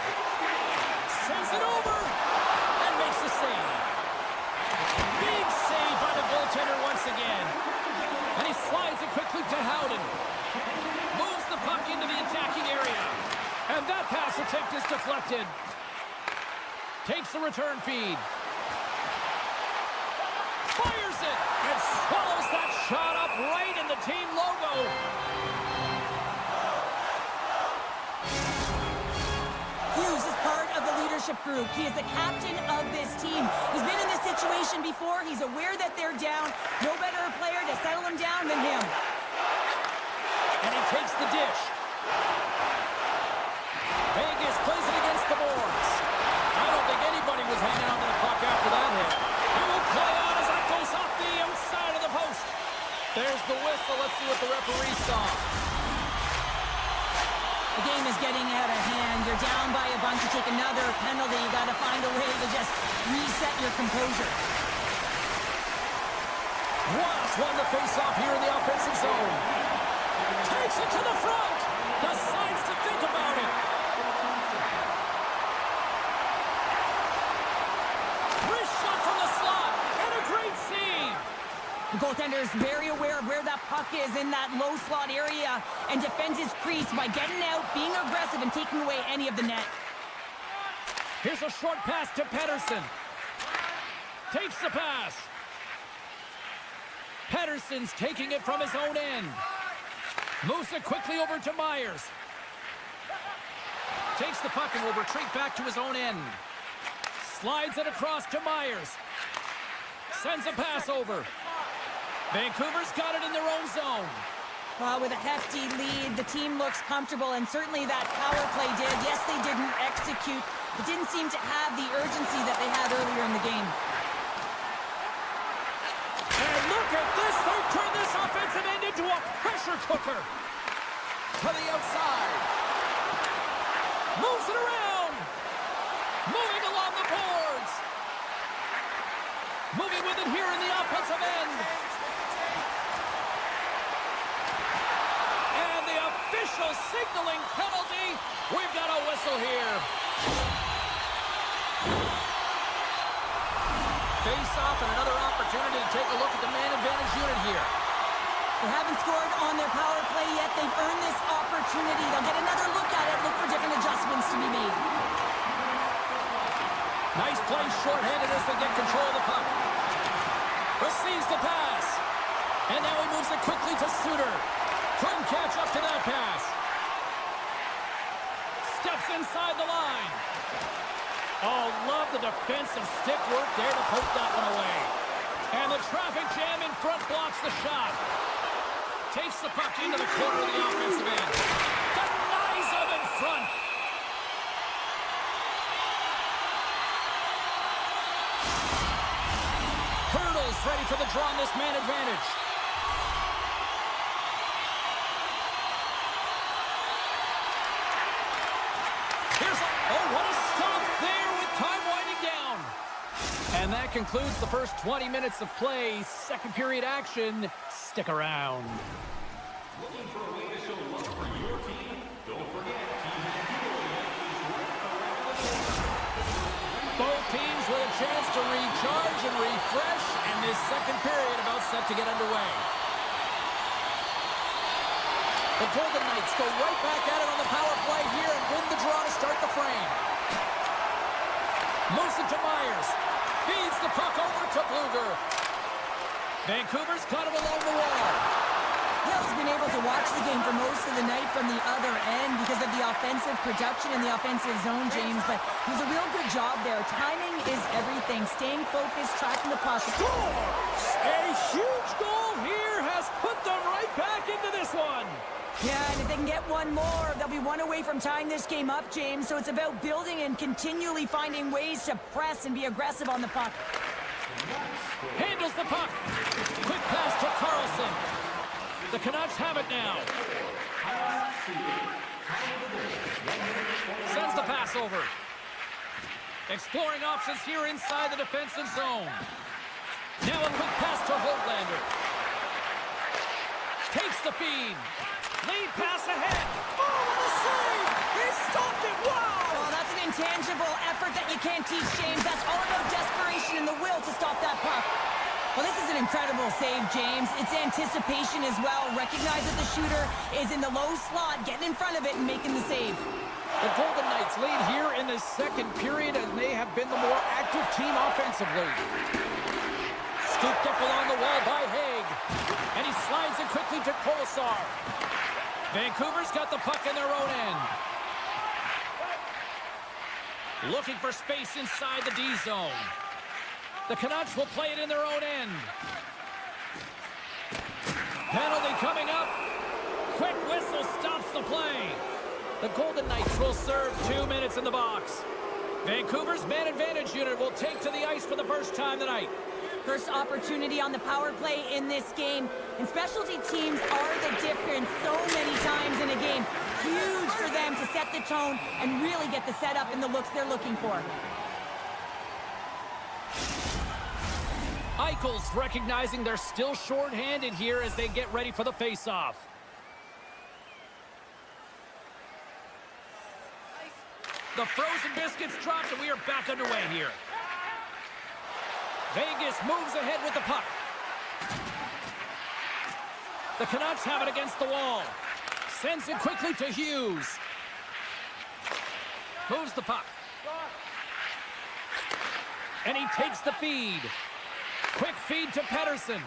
Sends it over. And makes the save. Big save by the goaltender once again. And he slides it quickly to Howden. Moves the puck into the attacking area. And that pass attempt is deflected. Takes the return feed. Fires it and swallows that shot up right in the team logo. Hughes is part of the leadership group. He is the captain of this team. He's been in this situation before. He's aware that they're down. No better player to settle them down than him. And he takes the dish. Vegas plays it against the boards. I don't think anybody was hanging on to the puck after that hit. He will play on as that goes off the outside of the post. There's the whistle. Let's see what the referee saw. The game is getting out of hand. You're down by a bunch. You take another penalty. You got to find a way to just reset your composure. Ross won the face-off here in the offensive zone. Takes it to the front. Decides to think about it. Wrist shot from the slot. And a great save. The goaltender is very aware of where that puck is in that low slot area and defends his crease by getting out, being aggressive, and taking away any of the net. Here's a short pass to Pettersson. Takes the pass. Pettersson's taking it from his own end. Moves it quickly over to Myers. Takes the puck and will retreat back to his own end. Slides it across to Myers. Sends a pass over. Vancouver's got it in their own zone. Well, with a hefty lead, the team looks comfortable, and certainly that power play did. Yes, they didn't execute. It didn't seem to have the urgency that they had earlier in the game. And look at this. They've turned this offensive end into a pressure cooker. To the outside. Moves it around. Moving along the boards. Moving with it here in the offensive end. And the official signaling penalty. We've got a whistle here. Face-off and another opportunity to take a look at the man advantage unit here. They haven't scored on their power play yet. They've earned this opportunity. They'll get another look at it, look for different adjustments to be made. Nice play shorthanded as they get control of the puck. Receives the pass. And now he moves it quickly to Suter. Couldn't catch up to that pass. Steps inside the line. Oh, love the defensive stick work there to poke that one away. And the traffic jam in front blocks the shot. Takes the puck into the corner of the offensive end. Denies him in front. Hurdles ready for the draw on this man advantage. What a stop there with time winding down. And that concludes the first 20 minutes of play. Second period action. Stick around. Looking for a way to show love for your team? Don't forget, Team Vancouver is Both teams with a chance to recharge and refresh, and this second period about set to get underway. The Golden Knights go right back at it on the power play here and win the draw to start the frame. Moves it to Myers. Feeds the puck over to Bluger. Vancouver's got him along the wall. Hill's been able to watch the game for most of the night from the other end because of the offensive production in the offensive zone, James, but he's a real good job there. Timing is everything. Staying focused, tracking the puck. Scores! A huge goal here has put them right back into this one. Yeah, and if they can get one more, they'll be one away from tying this game up, James. So it's about building and continually finding ways to press and be aggressive on the puck. Handles the puck. Quick pass to Carlson. The Canucks have it now. Sends the pass over. Exploring options here inside the defensive zone. Now a quick pass to Holtlander. Takes the feed. Lead pass ahead. Oh, what a save! He stopped it. Wow! Oh, that's an intangible effort that you can't teach, James. That's all about desperation and the will to stop that puck. Well, this is an incredible save, James. It's anticipation as well. Recognize that the shooter is in the low slot, getting in front of it and making the save. The Golden Knights lead here in the second period, and they have been the more active team offensively. Scooped up along the wall by Haig. And he slides it quickly to Kolesar. Vancouver's got the puck in their own end. Looking for space inside the D zone. The Canucks will play it in their own end. Penalty coming up. Quick whistle stops the play. The Golden Knights will serve 2 minutes in the box. Vancouver's man advantage unit will take to the ice for the first time tonight. First opportunity on the power play in this game. And specialty teams are the difference so many times in a game. Huge for them to set the tone and really get the setup and the looks they're looking for. Eichel's recognizing they're still short-handed here as they get ready for the face-off. The frozen biscuits dropped and we are back underway here. Vegas moves ahead with the puck. The Canucks have it against the wall. Sends it quickly to Hughes. Moves the puck. And he takes the feed. Quick feed to Pettersson.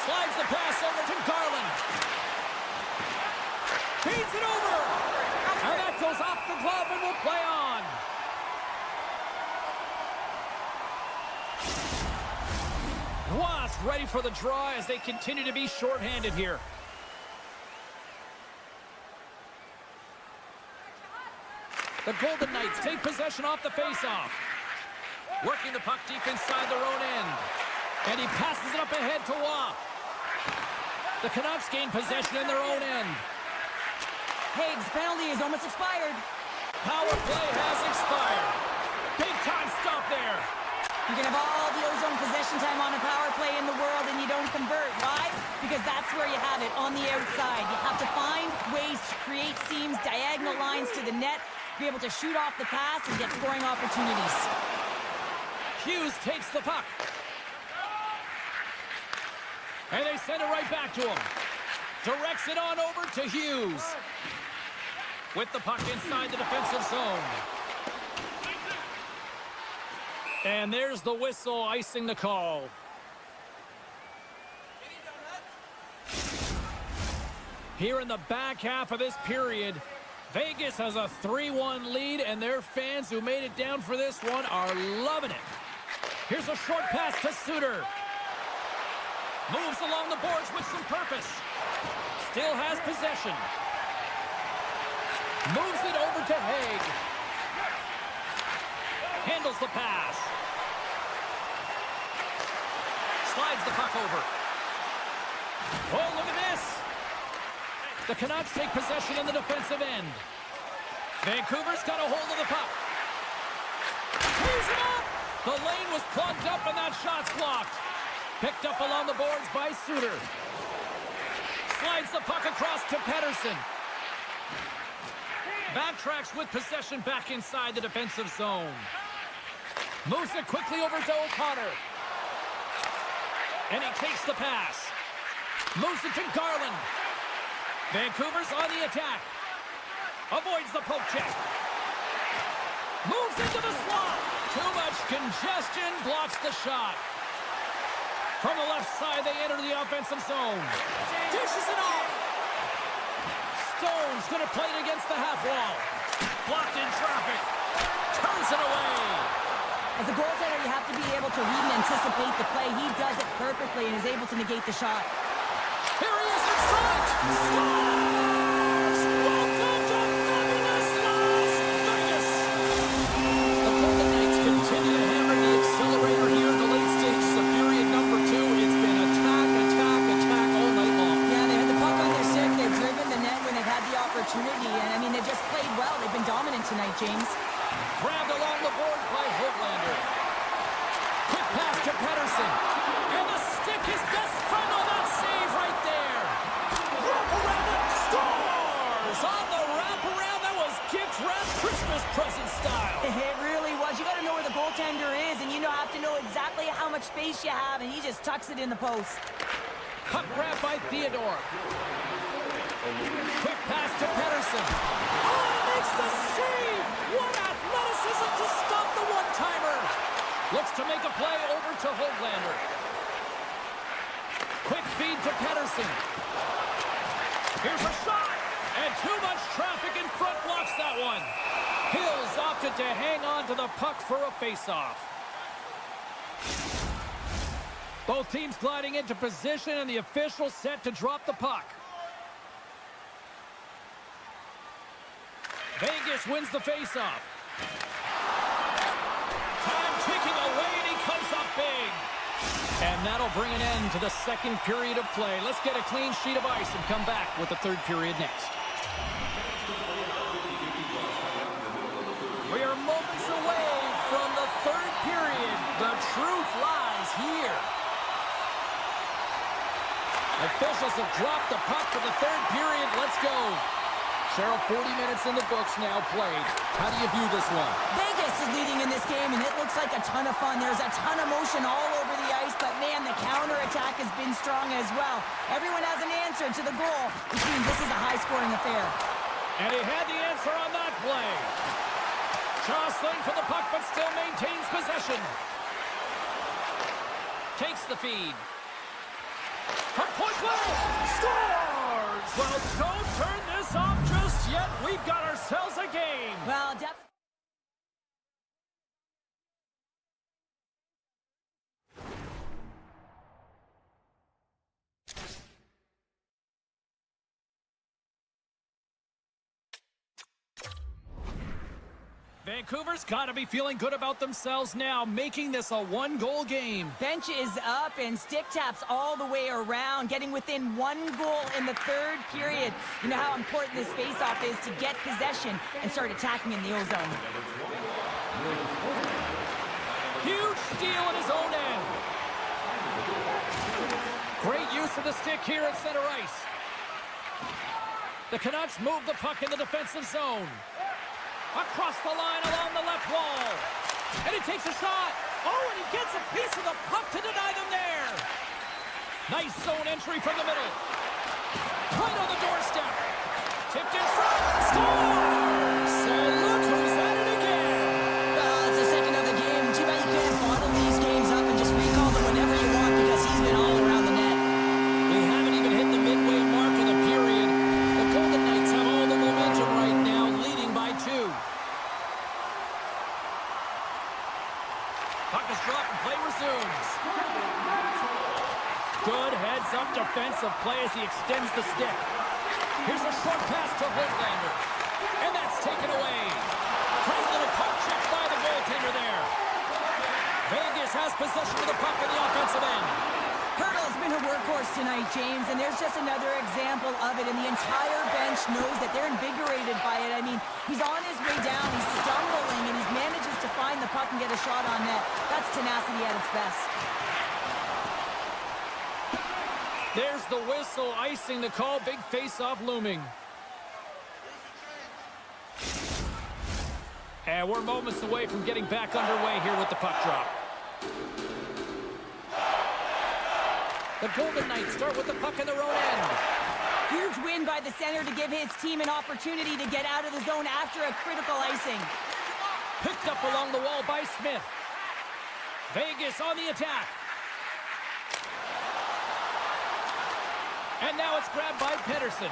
Slides the pass over to Garland. Feeds it over. And that goes off the glove and will play on. Wasp ready for the draw as they continue to be shorthanded here. The Golden Knights take possession off the faceoff. Working the puck deep inside their own end. And he passes it up ahead to Waugh. The Canucks gain possession in their own end. Haig's penalty is almost expired. Power play has expired. Big time stop there. You can have all the ozone possession time on a power play in the world and you don't convert. Why? Because that's where you have it, on the outside. You have to find ways to create seams, diagonal lines to the net, be able to shoot off the pass and get scoring opportunities. Hughes takes the puck. And they send it right back to him. Directs it on over to Hughes. With the puck inside the defensive zone. And there's the whistle icing the call. Here in the back half of this period, Vegas has a 3-1 lead, and their fans who made it down for this one are loving it. Here's a short pass to Suter. Moves along the boards with some purpose. Still has possession. Moves it over to Haig. Handles the pass. Slides the puck over. Oh, look at this. The Canucks take possession in the defensive end. Vancouver's got a hold of the puck. Tees it up! The lane was plugged up and that shot's blocked. Picked up along the boards by Suter. Slides the puck across to Pettersson. Backtracks with possession back inside the defensive zone. Moves it quickly over to O'Connor. And he takes the pass. Moves it to Garland. Vancouver's on the attack. Avoids the poke check. Moves into the slot. Too much congestion. Blocks the shot. From the left side, they enter the offensive zone. Dishes it off. Stone's going to play it against the half wall. Blocked in traffic. Turns it away. As a goaltender, you have to be able to read and anticipate the play. He does it perfectly and is able to negate the shot. Here he is in front. Scores! Welcome to fabulous Las Vegas. The Golden Knights continue to hammer the accelerator here in the late stages of period number 2. It's been attack, attack, attack all night long. Yeah, they had the puck on their stick. They've driven the net when they've had the opportunity. And, I mean, they've just played well. They've been dominant tonight, James. Grabbed along the boards by Hoglander. Quick pass to Pettersson. And the stick is best friend on that save right there. Wraparound it. Scores! On the wraparound. That was gift wrap Christmas present style. It really was. You got to know where the goaltender is, and you have to know exactly how much space you have, and he just tucks it in the post. Puck grab by Theodore. Quick pass to Pettersson. Oh, and makes the save! What athleticism to stop the one-timer! Looks to make a play over to Hoglander. Quick feed to Pettersson. Here's a shot! And too much traffic in front blocks that one. Hills opted to hang on to the puck for a face-off. Both teams gliding into position, and the official set to drop the puck. Vegas wins the face-off. Time ticking away, and he comes up big. And that'll bring an end to the second period of play. Let's get a clean sheet of ice and come back with the third period next. We are moments away from the third period. The truth lies here. Officials have dropped the puck for the third period. Let's go. Cheryl, 40 minutes in the books now played. How do you view this one? Vegas is leading in this game, and it looks like a ton of fun. There's a ton of motion all over the ice, but, man, the counterattack has been strong as well. Everyone has an answer to the goal, which means this is a high-scoring affair. And he had the answer on that play. Jostling for the puck, but still maintains possession. Takes the feed. From point blank, scores! Well, don't turn this off just yet. We've got ourselves a game. Well, definitely. Vancouver's got to be feeling good about themselves now, making this a one-goal game. Bench is up and stick taps all the way around, getting within 1 goal in the third period. You know how important this face-off is to get possession and start attacking in the O-zone. Huge steal in his own end. Great use of the stick here at center ice. The Canucks move the puck in the defensive zone. Across the line along the left wall. And he takes a shot. Oh, and he gets a piece of the puck to deny them there. Nice zone entry from the middle. Right on the doorstep. Tipped in front. Scores! And look who's at it again. It's the second of the game. Too bad you can't bottle these games up and just recall them whenever you want, because he's been all around the net. We haven't even hit the midway mark of the period. The Golden Knights have all the momentum right now. Puck is dropped and play resumes. Good heads-up defensive play as he extends the stick. Here's a short pass to Hoaglander. And that's taken away. Great little puck check by the goaltender there. Vegas has possession of the puck in the offensive end. Hurdle's been a workhorse tonight, James, and there's just another example of it, and the entire bench knows that they're invigorated by it. I mean, he's on his way down, he's stumbling, and he manages to find the puck and get a shot on net. That's tenacity at its best. There's the whistle, icing the call, big face-off looming. And we're moments away from getting back underway here with the puck drop. The Golden Knights start with the puck in their own end. Huge win by the center to give his team an opportunity to get out of the zone after a critical icing. Picked up along the wall by Smith. Vegas on the attack. And now it's grabbed by Pettersson.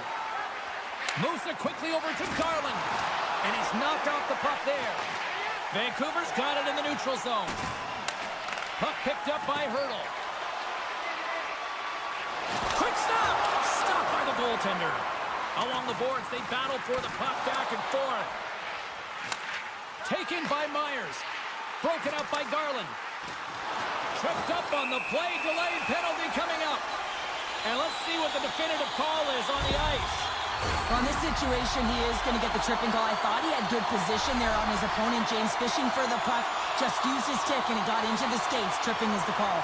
Moves it quickly over to Garland. And he's knocked off the puck there. Vancouver's got it in the neutral zone. Puck picked up by Hurdle. Quick stop! Stopped by the goaltender. Along the boards, they battle for the puck back and forth. Taken by Myers. Broken up by Garland. Tripped up on the play. Delayed penalty coming up. And let's see what the definitive call is on the ice. Well, in this situation, he is going to get the tripping call. I thought he had good position there on his opponent. James fishing for the puck. Just used his stick, and it got into the skates. Tripping is the call.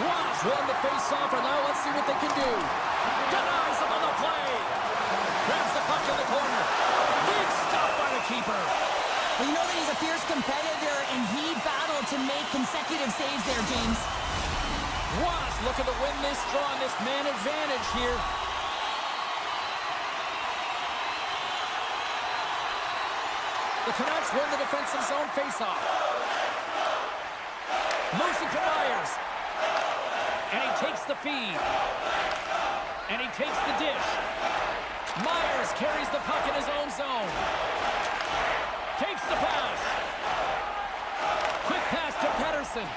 Ross won the face-off, and now let's see what they can do. Denies him on the play. Grabs the puck in the corner. Big stop by the keeper. Well, you know that he's a fierce competitor, and he battled to make consecutive saves there, James. Ross looking to win this draw on this man advantage here. The Canucks win the defensive zone face-off. Moves it to Myers. And he takes the feed. And he takes the dish. Myers carries the puck in his own zone. Takes the pass. Quick pass to Pettersson.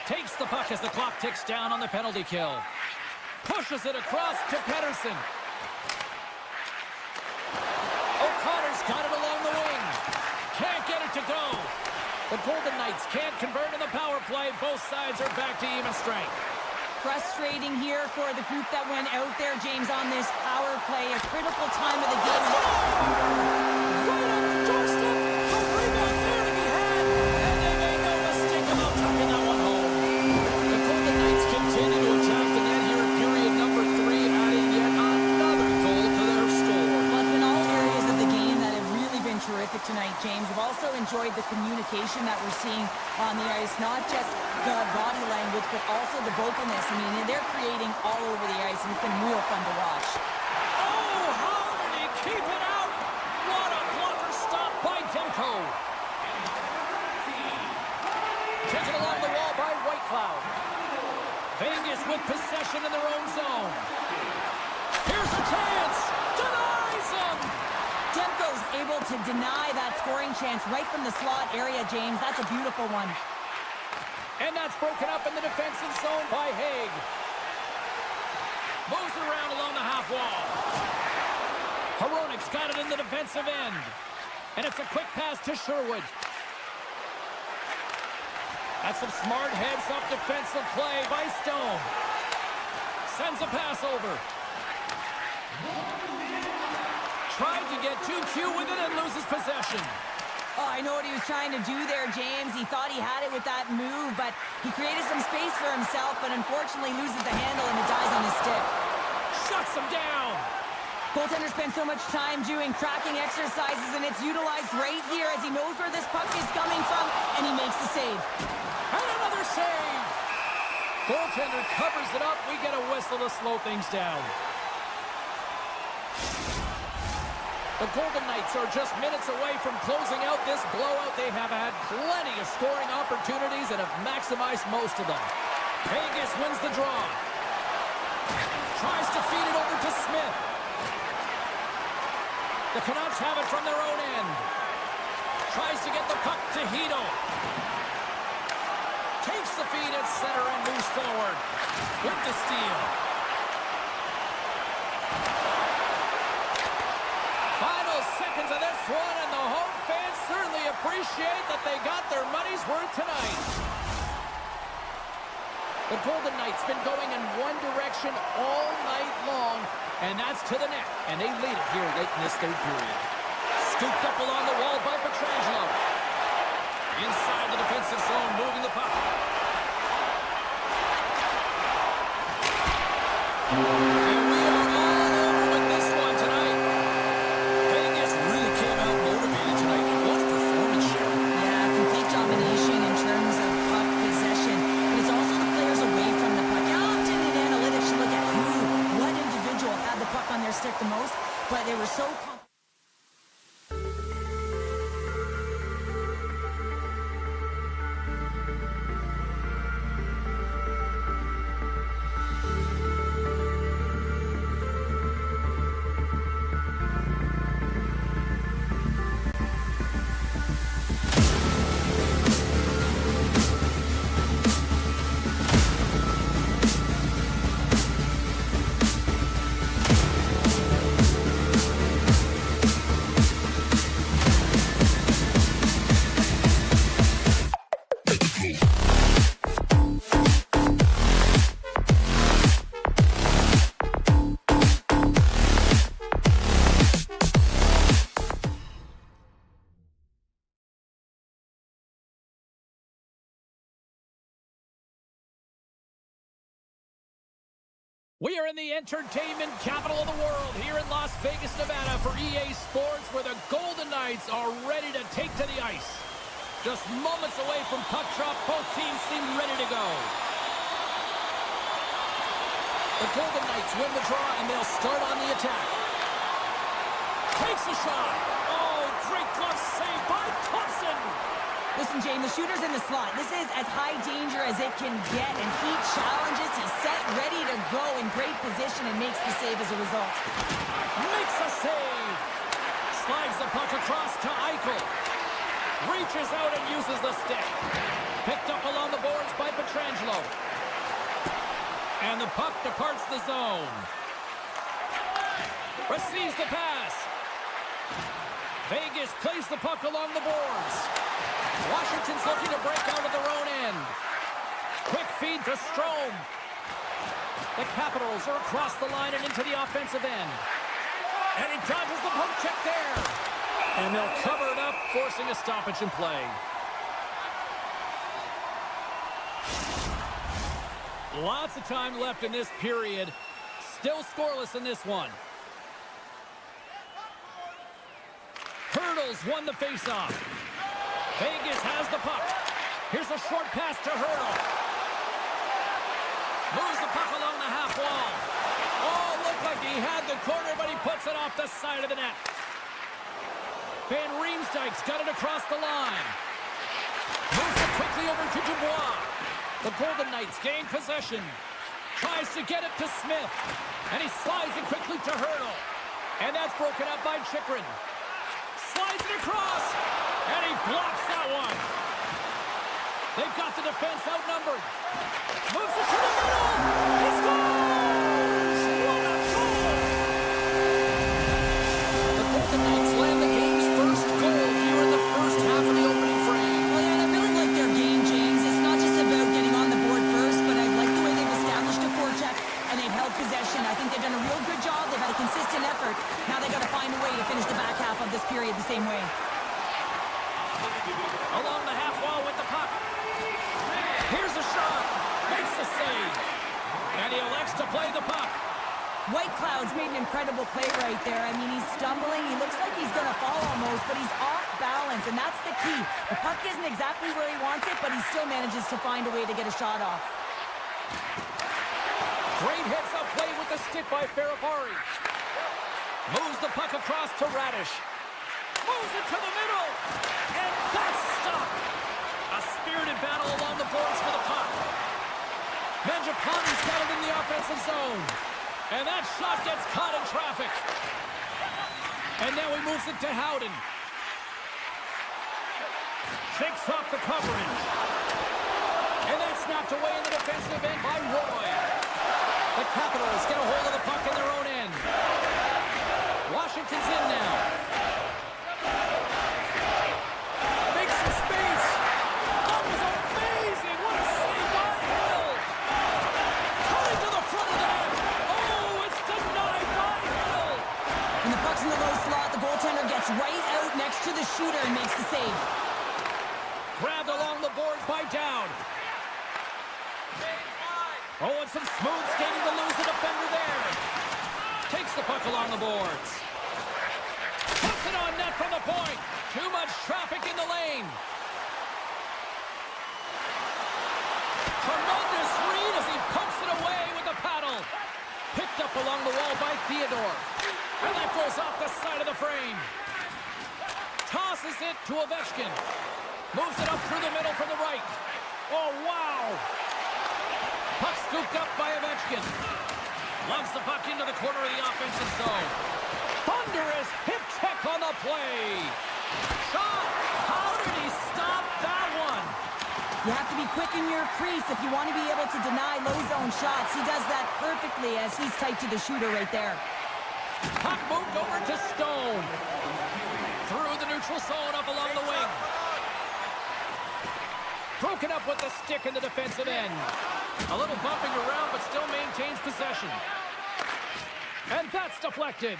Takes the puck as the clock ticks down on the penalty kill. Pushes it across to Pettersson. O'Connor's got it along the wing. Can't get it to go. The Golden Knights can't convert in the power play. Both sides are back to even strength. Frustrating here for the group that went out there, James, on this power play. A critical time of the game. Right on the doorstep. A rebound there to be had. And they made no mistake about tucking that one home. The Golden Knights continue to attack the net here in period number 3, adding yet another goal to their score. Well, it's been all areas of the game that have really been terrific tonight, James. We've also enjoyed the communication that we're seeing on the ice, not just the body language, but also the vocalness. I mean, they're creating all over the ice, and it's been real fun to watch. Oh, how did he keep it out? What a blocker stop by Demko. Taken along the wall by Whitecloud. Vegas with possession in their own zone. Here's a chance. Denies him. Demko's able to deny that scoring chance right from the slot area, James. That's a beautiful one. And that's broken up in the defensive zone by Haig. Moves it around along the half wall. Hronik's got it in the defensive end. And it's a quick pass to Sherwood. That's some smart heads-up defensive play by Stone. Sends a pass over. Tried to get too cute with it and loses possession. Oh, I know what he was trying to do there, James. He thought he had it with that move, but he created some space for himself, but unfortunately loses the handle and it dies on his stick. Shuts him down. Goaltender spends so much time doing tracking exercises, and it's utilized right here as he knows where this puck is coming from, and he makes the save. And another save. Goaltender covers it up. We get a whistle to slow things down. The Golden Knights are just minutes away from closing out this blowout. They have had plenty of scoring opportunities and have maximized most of them. Vegas wins the draw. Tries to feed it over to Smith. The Canucks have it from their own end. Tries to get the puck to Hito. Takes the feed at center and moves forward with the steal. Final seconds of this one, and the home fans certainly appreciate that they got their money's worth tonight. The Golden Knights been going in one direction all night long, and that's to the net, and they lead it here late in this third period. Scooped up along the wall by Pietrangelo. Inside the defensive zone, moving the puck. And we are all over with this one tonight. Vegas really came out motivated tonight. What a performance, Sharon. Yeah, complete domination in terms of puck possession. But it's also the players away from the puck. Now, often in analytics, you look at what individual had the puck on their stick the most, but they were so confident. We are in the entertainment capital of the world here in Las Vegas, Nevada for EA Sports, where the Golden Knights are ready to take to the ice. Just moments away from puck drop, both teams seem ready to go. The Golden Knights win the draw, and they'll start on the attack. Takes a shot. Oh, great glove save by Thompson. Listen, Jane, the shooter's in the slot. This is as high danger as it can get, and he challenges. He's set, ready to go, in great position, and makes the save as a result. Makes a save. Slides the puck across to Eichel. Reaches out and uses the stick. Picked up along the boards by Pietrangelo. And the puck departs the zone. Receives the pass. Vegas plays the puck along the boards. Washington's looking to break out of their own end. Quick feed to Strome. The Capitals are across the line and into the offensive end. And he dodges the poke check there. And they'll cover it up, forcing a stoppage in play. Lots of time left in this period. Still scoreless in this one. Hurdles won the faceoff. Vegas has the puck. Here's a short pass to Hurdle. Moves the puck along the half wall. Oh, looked like he had the corner, but he puts it off the side of the net. Van Riemsdyk's got it across the line. Moves it quickly over to Dubois. The Golden Knights gain possession. Tries to get it to Smith. And he slides it quickly to Hurdle. And that's broken up by Chychrun. Slides it across. And he blocks that one. They've got the defense outnumbered. Moves it to the middle. He scores! What a goal! The Golden Knights land the game's first goal here in the first half of the opening frame. Well, yeah, I really like their game, James. It's not just about getting on the board first, but I like the way they've established a forecheck and they've held possession. I think they've done a real good job. They've had a consistent effort. Now they've got to find a way to finish the back half of this period the same way. Along the half wall with the puck. Here's a shot. Makes the save. And he elects to play the puck. White Cloud's made an incredible play right there. I mean, he's stumbling. He looks like he's going to fall almost, but he's off balance, and that's the key. The puck isn't exactly where he wants it, but he still manages to find a way to get a shot off. Great heads-up play with the stick by Ferrapari. Moves the puck across to Radish. Moves it to the middle. And that's stopped. A spirited battle along the boards for the puck. Mangiapane's got it in the offensive zone. And that shot gets caught in traffic. And now he moves it to Howden. Shakes off the coverage. And that's knocked away in the defensive end by Roy. The Capitals get a hold of the puck in their own end. Washington's in now. Makes some space. That was amazing. What a save by Hill. Coming to the front of the net. Oh, it's denied by Hill. When the puck's in the low slot, the goaltender gets right out next to the shooter and makes the save. Grabbed along the boards by Dowd. Oh, and some smooth skating to lose the defender there. Takes the puck along the boards. Puts it on net from the point. Too much traffic in the lane. Tremendous read as he pumps it away with the paddle. Picked up along the wall by Theodore. And that goes off the side of the frame. Tosses it to Ovechkin. Moves it up through the middle from the right. Oh, wow. Puck scooped up by Ovechkin. Lugs the puck into the corner of the offensive zone. Thunderous hip check on the play. Shot. How did he stop that one? You have to be quick in your crease if you want to be able to deny low zone shots. He does that perfectly as he's tight to the shooter right there. Puck moved over to Stone. Through the neutral zone up along the wing. Broken up with the stick in the defensive end. A little bumping around, but still maintains possession. And that's deflected.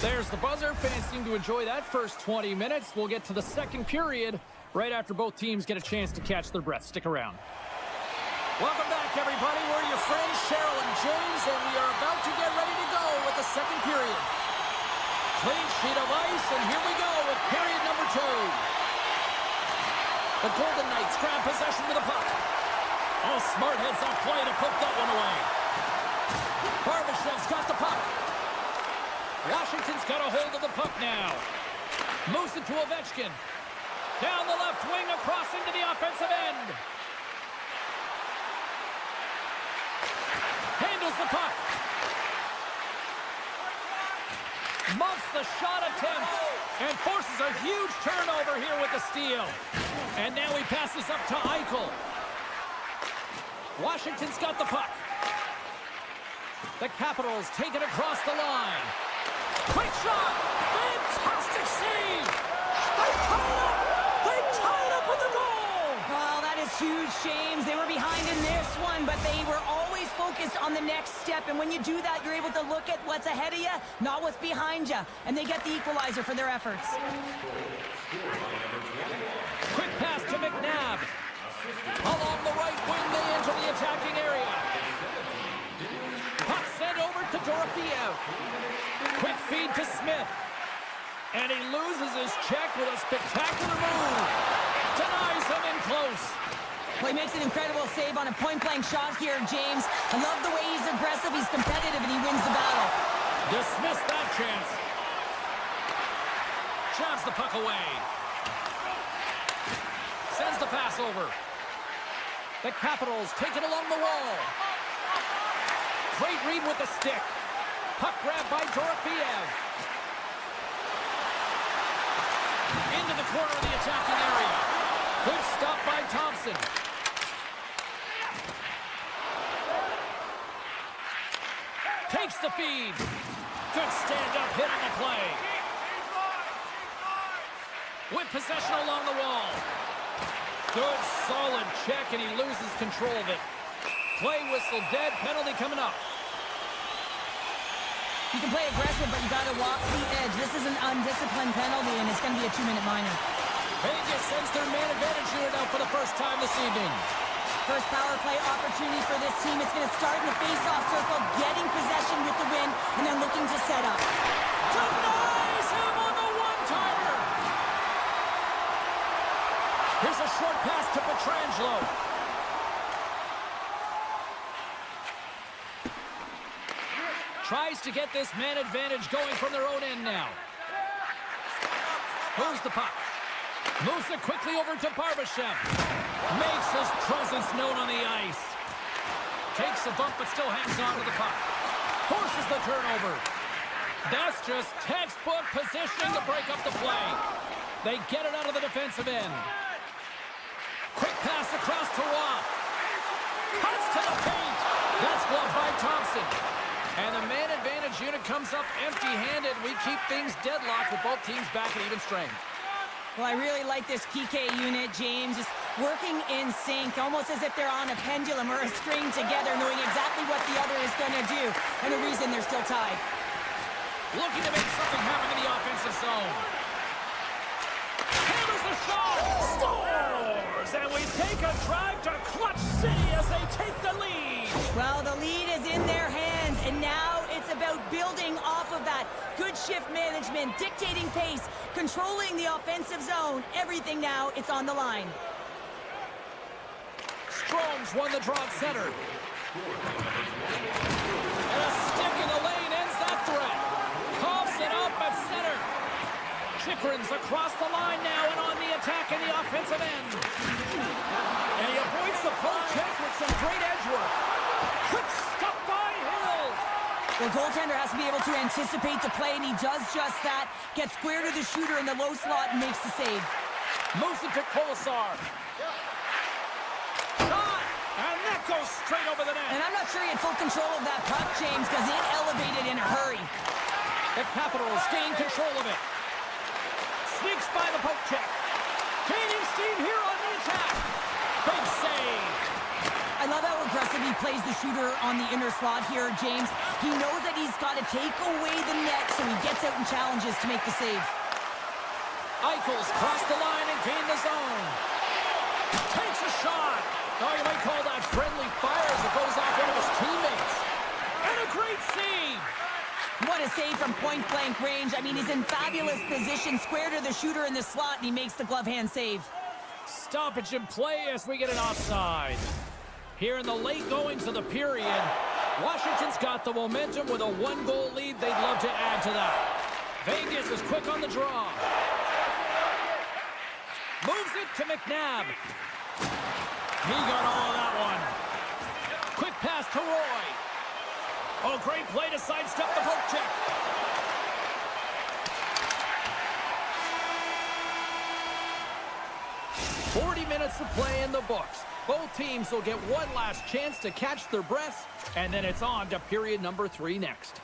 There's the buzzer. Fans seem to enjoy that first 20 minutes. We'll get to the second period right after both teams get a chance to catch their breath. Stick around. Welcome back, everybody. We're your friends, Cheryl and James, and we are about to get ready to go with the second period. Clean sheet of ice, and here we go with period number 2. The Golden Knights grab possession with the puck. Oh, smart heads on play to poke that one away. Barbashev's got the puck. Washington's got a hold of the puck now. Moves it to Ovechkin. Down the left wing, across into the offensive end. Handles the puck. Muffs the shot attempt and forces a huge turnover here with the steal. And now he passes up to Eichel. Washington's got the puck. The Capitals take it across the line. Quick shot! Fantastic save! They tied up with the goal! Well, that is huge, James. They were behind in this one, but they were always focused on the next step. And when you do that, you're able to look at what's ahead of you, not what's behind you. And they get the equalizer for their efforts. Quick pass to McNabb. Along the right wing, they enter the attacking area. Puck sent over to Dorofeev. Quick feed to Smith. And he loses his check with a spectacular move. Denies him in close. Well, he makes an incredible save on a point-blank shot here, James. I love the way he's aggressive, he's competitive, and he wins the battle. Dismiss that chance. Jabs the puck away. Sends the pass over. The Capitals take it along the wall. Great read with the stick. Puck grab by Dorofeev. Into the corner of the attacking area. Good stop by Thompson. Takes the feed. Good stand-up hit on the play. With possession along the wall. Good, solid check, and he loses control of it. Play whistle dead. Penalty coming up. You can play aggressive, but you got to walk the edge. This is an undisciplined penalty, and it's going to be a 2-minute minor. Vegas sends their man advantage unit out for the first time this evening. First power play opportunity for this team. It's going to start in the face-off circle, getting possession with the win, and then looking to set up. Denies him on the one-timer. Here's a short pass to Pietrangelo. Tries to get this man advantage going from their own end now. Moves the puck. Moves it quickly over to Barbashev. Makes his presence known on the ice. Takes a bump, but still hangs on to the puck. Forces the turnover. That's just textbook positioning to break up the play. They get it out of the defensive end. Quick pass across to Roy. Cuts to the paint. That's gloved by Thompson. And the man advantage unit comes up empty-handed. We keep things deadlocked with both teams back at even strength. Well, I really like this PK unit, James. Just working in sync, almost as if they're on a pendulum or a string together, knowing exactly what the other is going to do, and the reason they're still tied. Looking to make something happen in the offensive zone. Hammers the shot! Scores! And we take a drive to Clutch City as they take the lead. Well, the lead is in their hands, and now it's about building off of that. Good shift management, dictating pace, controlling the offensive zone. Everything now, it's on the line. Strome's won the draw at center. And a stick in the lane ends that threat. Coughs it up at center. Chikrin's across the line now and on the attack in the offensive end. And he avoids the poke check with some great edge work. Quick stop by Hill. The goaltender has to be able to anticipate the play, and he does just that. Gets square to the shooter in the low slot and makes the save. Moves it to Colasar. Shot! And that goes straight over the net. And I'm not sure he had full control of that puck, James, because it elevated in a hurry. The Capitals gain control of it. Sneaks by the poke check. Gaining steam here on the attack. Big save. I love how aggressive he plays the shooter on the inner slot here, James. He knows that he's got to take away the net, so he gets out and challenges to make the save. Eichels cross the line and gain the zone. Takes a shot. Oh, you might call that friendly fire as it goes off one of his teammates. And a great save. What a save from point-blank range. I mean, he's in fabulous position, square to the shooter in the slot, and he makes the glove hand save. Stoppage in play as we get an offside. Here in the late goings of the period, Washington's got the momentum with a one-goal lead. They'd love to add to that. Vegas is quick on the draw. Moves it to McNabb. He got all of that one. Quick pass to Roy. Oh, great play to sidestep the poke check. "40 minutes of play in the books. Both teams will get one last chance to catch their breaths, and then it's on to period number 3 next.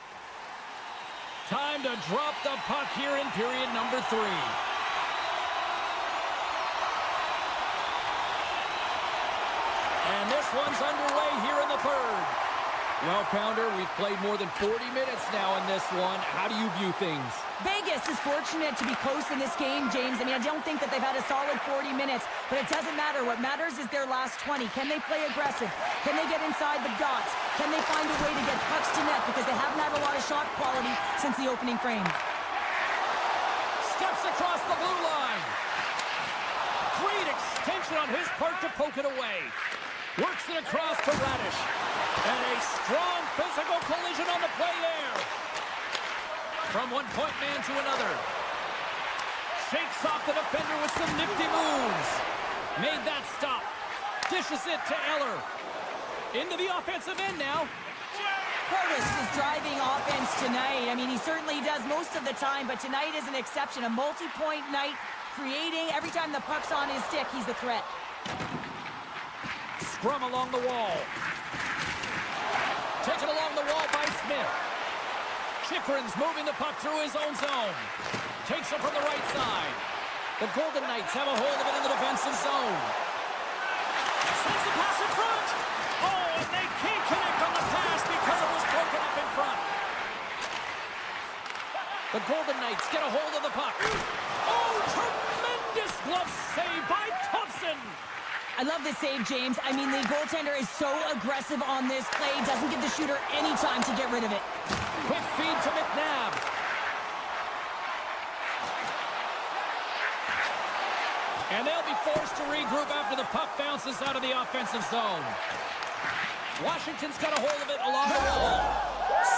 Time to drop the puck here in period number 3. And this one's underway here in the 3rd. Well, Pounder, we've played more than 40 minutes now in this one. How do you view things? Vegas is fortunate to be close in this game, James. I mean, I don't think that they've had a solid 40 minutes, but it doesn't matter. What matters is their last 20. Can they play aggressive? Can they get inside the dots? Can they find a way to get pucks to net? Because they haven't had a lot of shot quality since the opening frame. Steps across the blue line. Great extension on his part to poke it away. Works it across to Radish. And a strong physical collision on the play there. From one point man to another. Shakes off the defender with some nifty moves. Made that stop. Dishes it to Eller. Into the offensive end now. Kratos is driving offense tonight. I mean, he certainly does most of the time, but tonight is an exception. A multi-point night, creating. Every time the puck's on his stick, he's the threat. Scrum along the wall. Taken along the wall by Smith. Chikrin's moving the puck through his own zone. Takes it from the right side. The Golden Knights have a hold of it in the defensive zone. Sends the pass in front. Oh, and they can't connect on the pass because it was broken up in front. The Golden Knights get a hold of the puck. Oh, tremendous glove save by Thompson. I love this save, James. I mean, the goaltender is so aggressive on this play. Doesn't give the shooter any time to get rid of it. Quick feed to McNabb. And they'll be forced to regroup after the puck bounces out of the offensive zone. Washington's got a hold of it along the wall.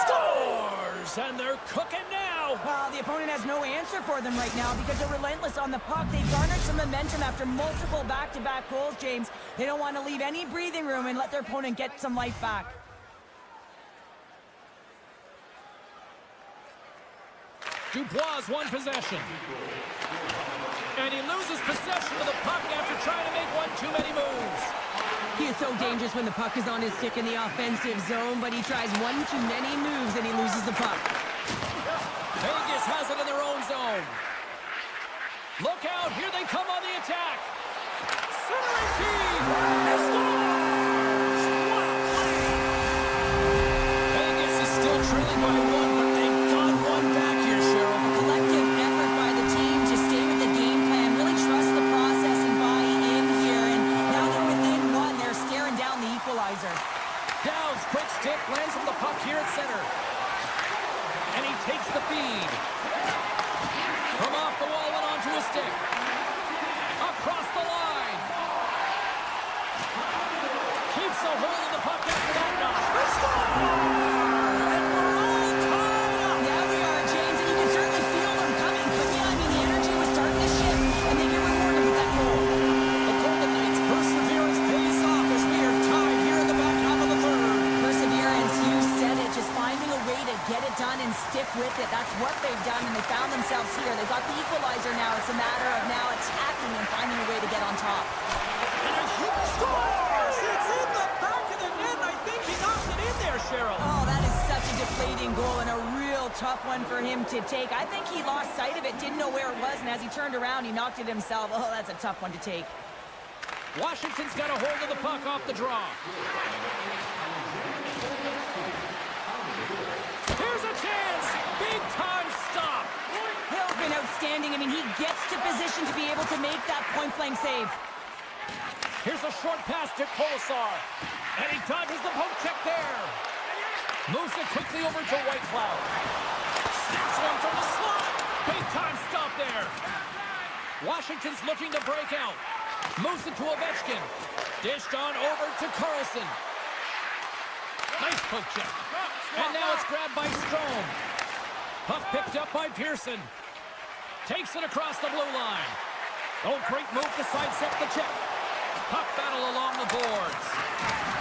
Scores! moves, and they're cooking now. Well, the opponent has no answer for them right now because they're relentless on the puck. They've garnered some momentum after multiple back-to-back goals, James. They don't want to leave any breathing room and let their opponent get some life back. Dubois, one possession. And he loses possession of the puck after trying to make one too many moves. He is so dangerous when the puck is on his stick in the offensive zone, but he tries one too many moves and he loses the puck. Vegas has it in their own zone. Look out, here they come on the attack. Centering feed. He scores! Vegas is still trailing by one, but they've got one back here, Cheryl. Collective effort by the team to stay with the game plan, really trust the process and buy in here, and now they're within one. They're staring down the equalizer. Downs, quick stick, lands on the puck here at center. And he takes the feed. From off the wall and onto his stick. Across the line. Keeps a hold of the puck after that knock. And we're all tied up. Yeah, we are, James, and you can certainly feel them coming. I mean, the energy was starting to shift, and they get rewarded with that goal. The Golden Knights' perseverance pays off as we are tied here in the back half of the third. Perseverance, you said it, just finding a way to get it done and stick with it. That's what they've done, and they found themselves here. They've got the equalizer now. It's a matter of now attacking and finding a way to get on top. And a huge scores! It's in the back of the net. I think he knocked it in there, Cheryl. Oh, that is such a deflating goal and a real tough one for him to take. I think he lost sight of it, didn't know where it was, and as he turned around, he knocked it himself. Oh, that's a tough one to take. Washington's got a hold of the puck off the draw. Here's a chance! Big time stop! Hill's been outstanding. I mean, he gets to position to be able to make that point-blank save. Here's a short pass to Kolesar. And he dodges the poke check there. Moves it quickly over to Whitecloud. Snaps one from the slot. Big time stop there. Washington's looking to break out. Moves it to Ovechkin. Dished on over to Carlson. Nice poke check. And now it's grabbed by Strome. Puck picked up by Pearson. Takes it across the blue line. Oh, great move to sidestep the check. Puck battle along the boards.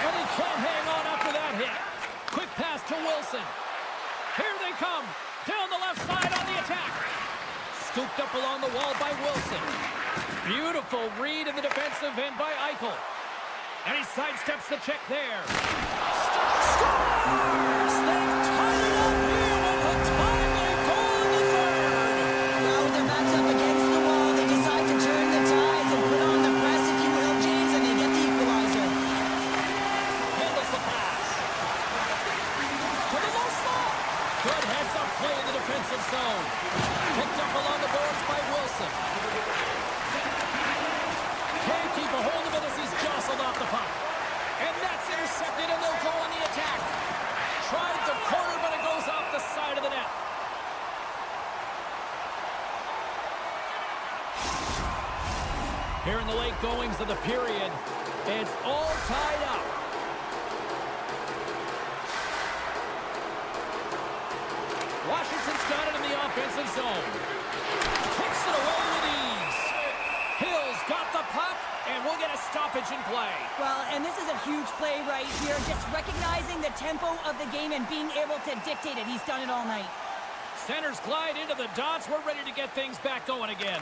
And he can't hang on after that hit. Quick pass to Wilson. Here they come. Down the left side on the attack. Scooped up along the wall by Wilson. Beautiful read in the defensive end by Eichel. And he sidesteps the check there. Scores! They've tied it up here with a timely goal in the third. Well, with their backs up against the wall, they decide to turn the tides and put on the press, if you will, James, and they get the equalizer. Handles the pass. To the low slot. Good heads-up play in the defensive zone. Picked up along the boards by Wilson. Can't keep a hold of it as he's jostled off the puck. And that's intercepted, and they'll go on the attack. Tried the corner, but it goes off the side of the net. Here in the late goings of the period, it's all tied up. Washington's got it in the offensive zone. Kicks it away with ease. Hill's got the puck, and we'll get a stoppage in play. Well, and this is a huge play right here, just recognizing the tempo of the game and being able to dictate it. He's done it all night. Centers glide into the dots. We're ready to get things back going again.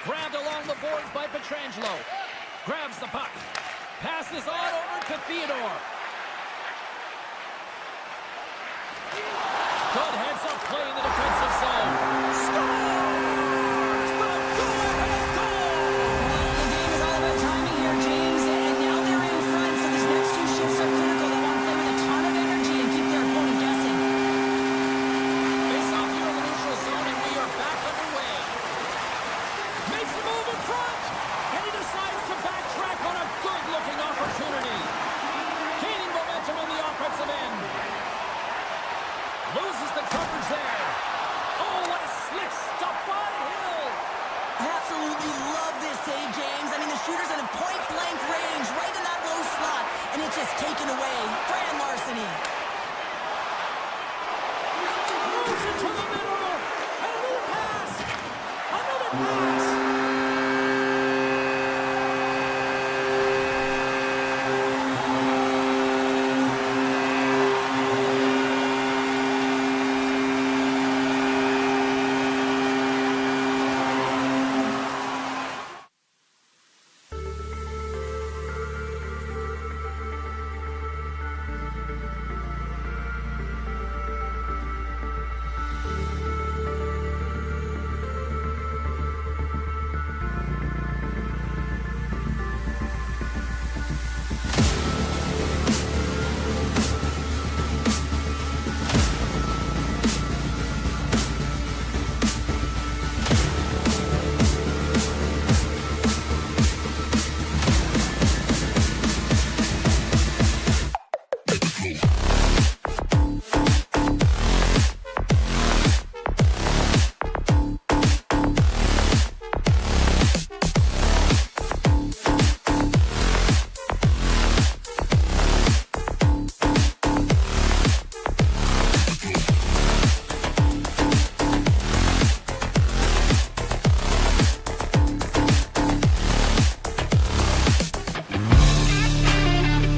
Grabbed along the boards by Pietrangelo. Grabs the puck. Passes on over to Theodore. Good heads-up play in the defensive zone. Scores! The go-ahead goal! Well, the game is all about timing here, James, and now they're in front, so these next two shifts are critical. They want to play with a ton of energy and keep their opponent guessing. Face off here in the neutral zone, and we are back underway. Makes a move in front, and he decides to backtrack on a good-looking opportunity. Gaining momentum in the offensive end. Loses the coverage there. Oh, what a slick stop by Hill. I absolutely love this save, James. I mean, the shooter's in a point-blank range, right in that low slot, and it's just taken away. Grand larceny.